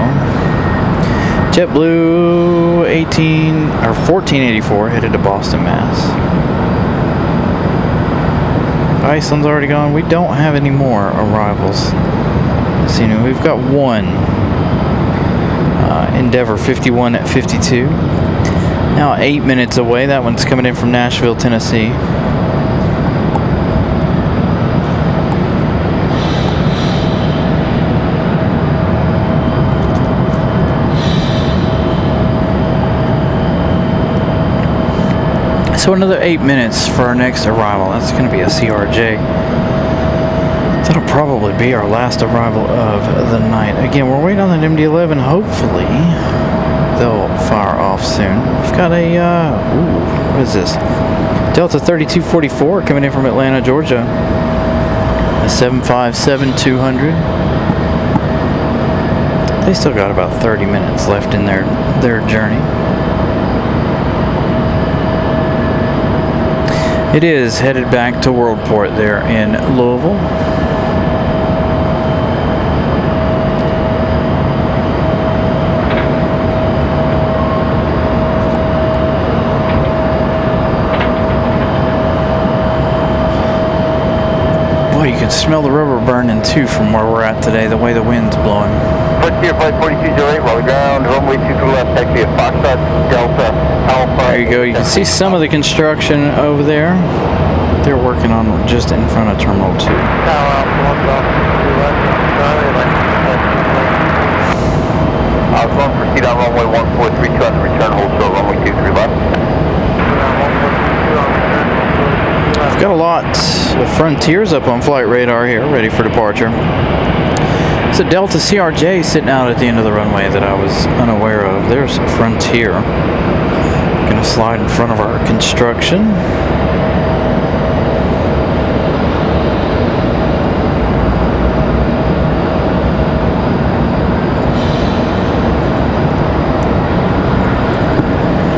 Speaker 3: JetBlue 1484 headed to Boston, Mass. Iceland's already gone. We don't have any more arrivals. So, we've got one. Endeavor 51 at 52. Now 8 minutes away. That one's coming in from Nashville, Tennessee. So another 8 minutes for our next arrival. That's going to be a CRJ. That'll probably be our last arrival of the night. Again, we're waiting on that MD-11. Hopefully, they'll fire off soon. We've got a, what is this? Delta 3244 coming in from Atlanta, Georgia. A 757-200. They still got about 30 minutes left in their journey. It is headed back to Worldport there in Louisville. Boy, you can smell the rubber burning too from where we're at today, the way the wind's blowing.
Speaker 2: First year, flight 4208, roll ground, runway 23 left, taxi at Foxtrot, Delta, Alpha.
Speaker 3: There you go. You can see some of the construction over there. They're working on just in front of Terminal 2.
Speaker 2: I was going to proceed on runway 1432 on the return, hold short, runway 23 left.
Speaker 3: got Frontiers up on flight radar here, ready for departure. It's a Delta CRJ sitting out at the end of the runway that I was unaware of. There's Frontier. Gonna slide in front of our construction.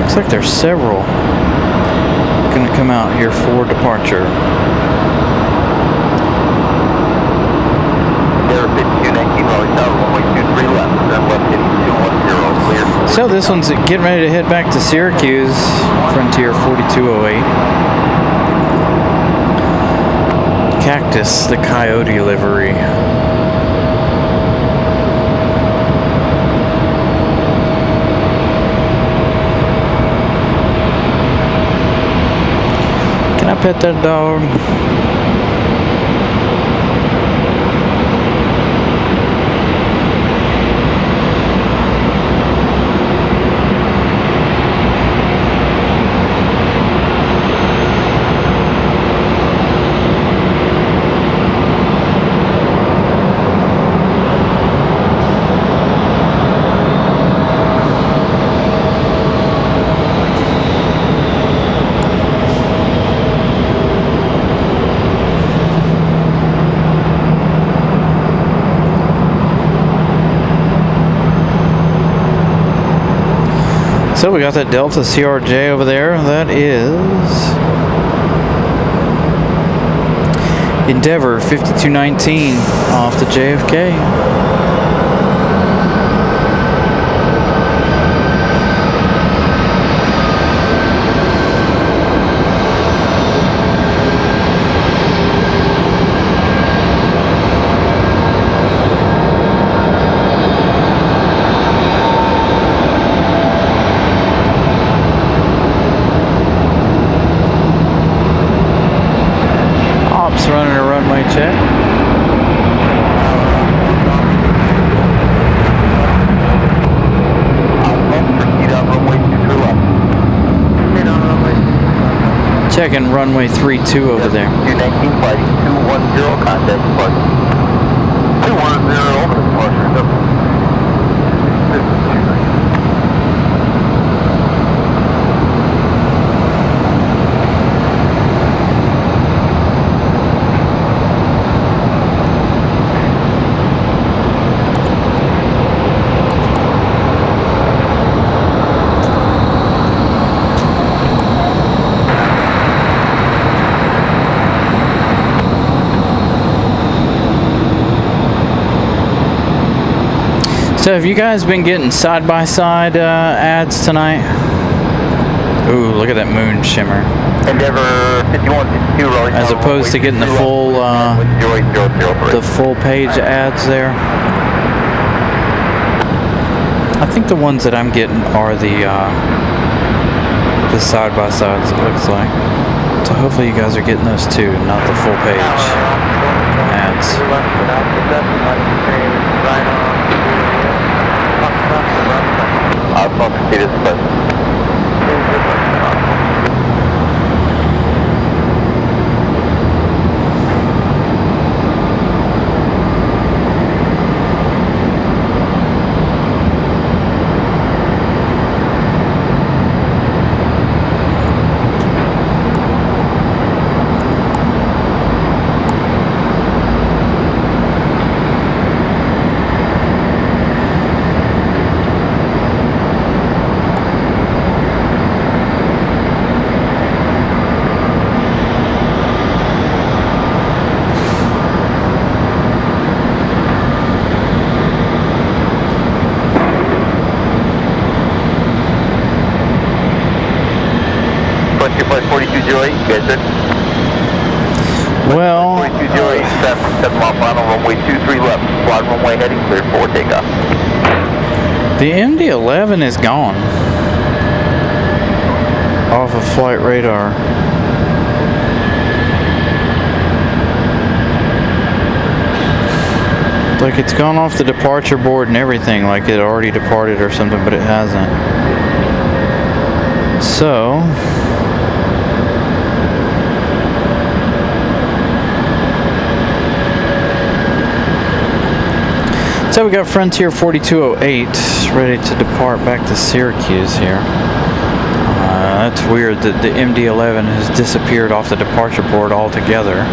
Speaker 3: Looks like there's several gonna come out here for departure. So this one's getting ready to head back to Syracuse, Frontier 4208. Cactus, the Coyote livery. Can I pet that dog? So we got that Delta CRJ over there. That is Endeavor 5219 off the JFK. Running a runway check. Checking runway 32 over there.
Speaker 2: 219 fighting 210 contact plus 210 over departure.
Speaker 3: So have you guys been getting side-by-side ads tonight? Ooh, look at that moon shimmer.
Speaker 2: Endeavor 5162 Raleigh.
Speaker 3: As opposed to getting the full page ads there. I think the ones that I'm getting are the side-by-sides, it looks like. So hopefully you guys are getting those too, not the full page ads.
Speaker 2: I'll talk to this button. Flight 4208, you guys good?
Speaker 3: Well,
Speaker 2: 4208, 7 mile final, runway 23 left, flight runway heading clear for takeoff.
Speaker 3: the MD-11 is gone off of flight radar. Like it's gone off the departure board and everything, like it already departed or something, but it hasn't. So So we got Frontier 4208 ready to depart back to Syracuse here. That's weird that the MD-11 has disappeared off the departure board altogether.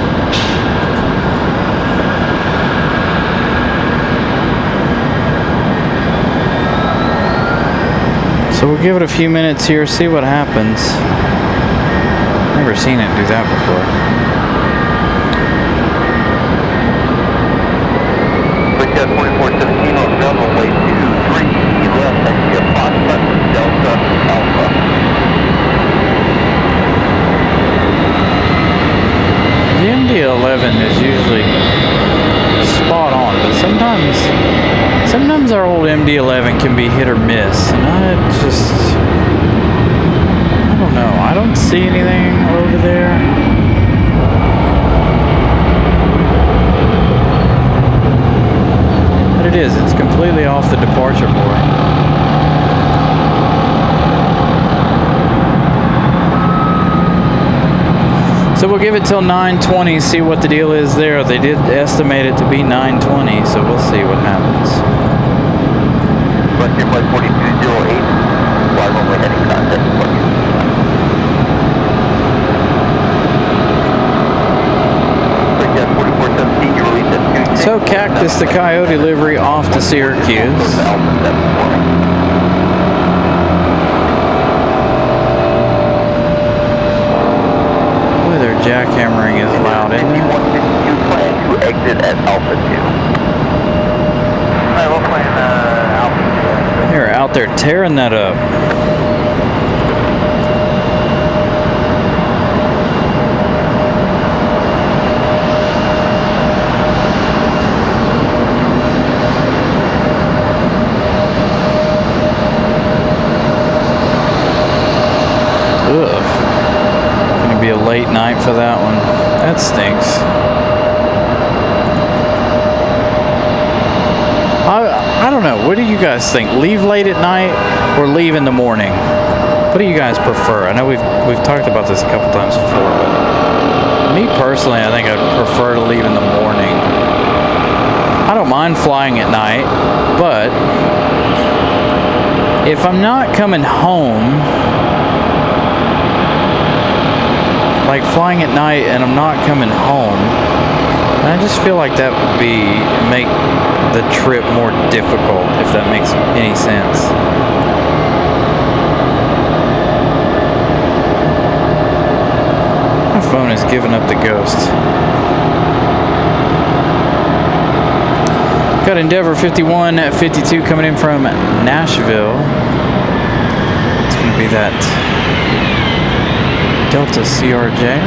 Speaker 3: So we'll give it a few minutes here, see what happens. Never seen it do that before.
Speaker 2: Jet 4417 on runway 23 left, taxi approx left Delta Alpha.
Speaker 3: The MD-11 is usually spot on, but sometimes our old MD-11 can be hit or miss, and I don't know. I don't see anything over there. It is. It's completely off the departure board. So we'll give it till 9:20, see what the deal is there. They did estimate it to be 9:20, so we'll see what happens.
Speaker 2: Frontier flight 4208, fly runway heading contact. Jet 4417, you release at 2.
Speaker 3: So Cactus the Coyote livery off to Syracuse. Boy, their jackhammering is loud, isn't it?
Speaker 2: 5152 plan to exit at Alpha 2. Alright, we'll plan Alpha 2.
Speaker 3: They're out there tearing that up. Ugh. Gonna be a late night for that one. That stinks. I don't know. What do you guys think? Leave late at night or leave in the morning? What do you guys prefer? I know we've talked about this a couple times before, but me personally, I think I'd prefer to leave in the morning. I don't mind flying at night, but if I'm not coming home, like flying at night and I'm not coming home, I just feel like that would make the trip more difficult, if that makes any sense. My phone is giving up the ghost. Got Endeavor 5152 coming in from Nashville. It's going to be that Delta CRJ.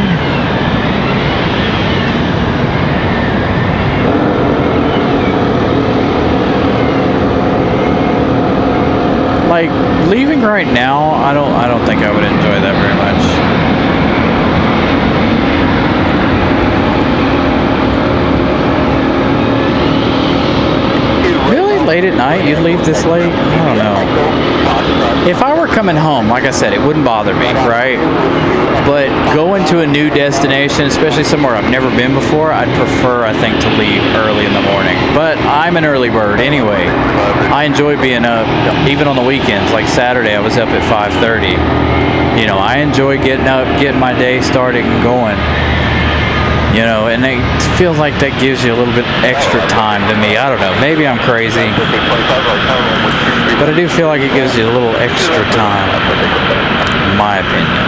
Speaker 3: Like leaving right now, I don't think I would enjoy that very much. Really late at night? You'd leave this late? I don't know. If I were coming home, like I said, it wouldn't bother me, right? But going to a new destination, especially somewhere I've never been before, I'd prefer, I think, to leave early in the morning. But I'm an early bird anyway. I enjoy being up, even on the weekends. Like Saturday, I was up at 5:30. You know, I enjoy getting up, getting my day started and going. You know, and it feels like that gives you a little bit extra time to me. I don't know. Maybe I'm crazy. But I do feel like it gives you a little extra time, in my opinion.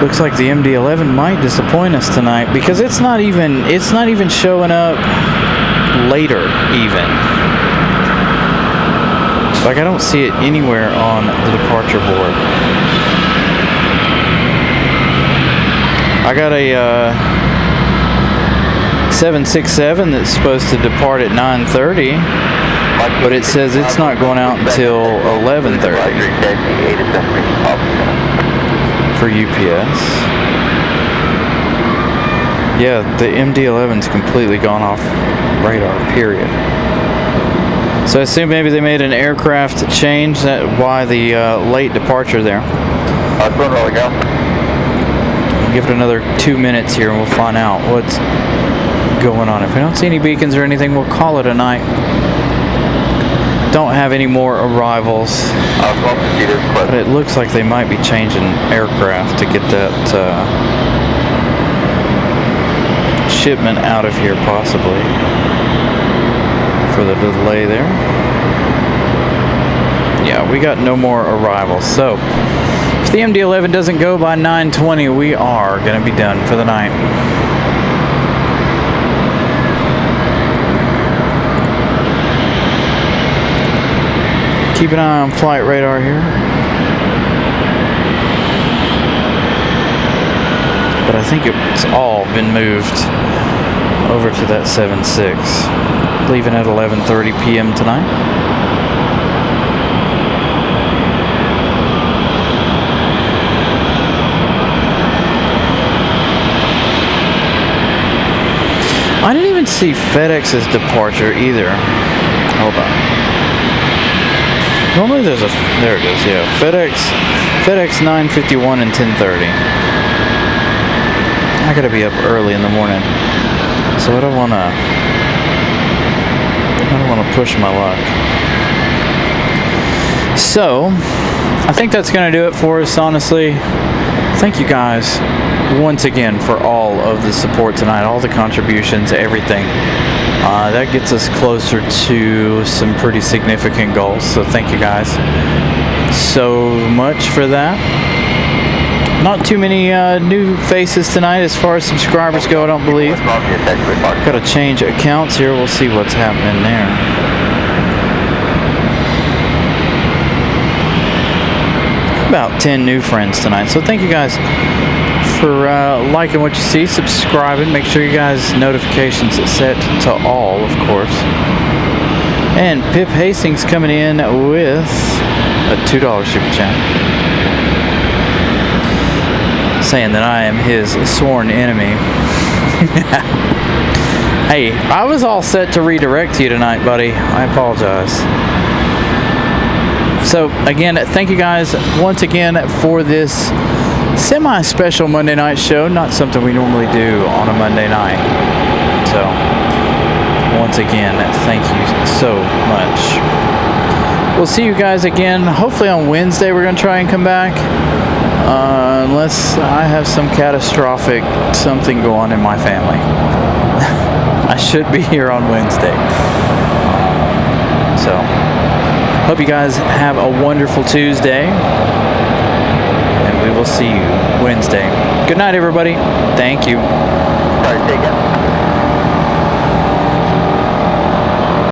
Speaker 3: Looks like the MD-11 might disappoint us tonight because it's not even showing up later even. Like I don't see it anywhere on the departure board. I got a 767 that's supposed to depart at 9:30, but it says it's not going out until 11:30 for UPS. Yeah, the MD-11's completely gone off radar, period. So I assume maybe they made an aircraft change, that's why the late departure there. Give it another 2 minutes here and we'll find out. going on. If we don't see any beacons or anything, we'll call it a night. Don't have any more arrivals, but it looks like they might be changing aircraft to get that shipment out of here, possibly, for the delay there. Yeah, we got no more arrivals. So if the MD-11 doesn't go by 9:20, we are going to be done for the night. Keep an eye on flight radar here. But I think it's all been moved over to that 7.6. Leaving at 11:30 p.m. tonight. I didn't even see FedEx's departure either. Hold on. Normally there's a, there it is, yeah. FedEx 9:51 and 10:30. I gotta be up early in the morning, so I don't wanna push my luck. So, I think that's gonna do it for us, honestly. Thank you guys once again for all of the support tonight, all the contributions, everything. That gets us closer to some pretty significant goals, so thank you guys so much for that. Not too many new faces tonight as far as subscribers go, I don't believe. Got to change accounts here, we'll see what's happening there. About 10 new friends tonight, so thank you guys for liking what you see, subscribing. Make sure you guys notifications set to all, of course. And Pip Hastings coming in with a $2 super chat, saying that I am his sworn enemy. Hey, I was all set to redirect you tonight, buddy. I apologize. So again, thank you guys once again for this semi-special Monday night show. Not something we normally do on a Monday night. So once again, thank you so much. We'll see you guys again hopefully on Wednesday. We're going to try and come back, unless I have some catastrophic something go on in my family. I should be here on Wednesday. So hope you guys have a wonderful Tuesday, and we will see you Wednesday. Good night, everybody. Thank you.
Speaker 2: Sorry, take it.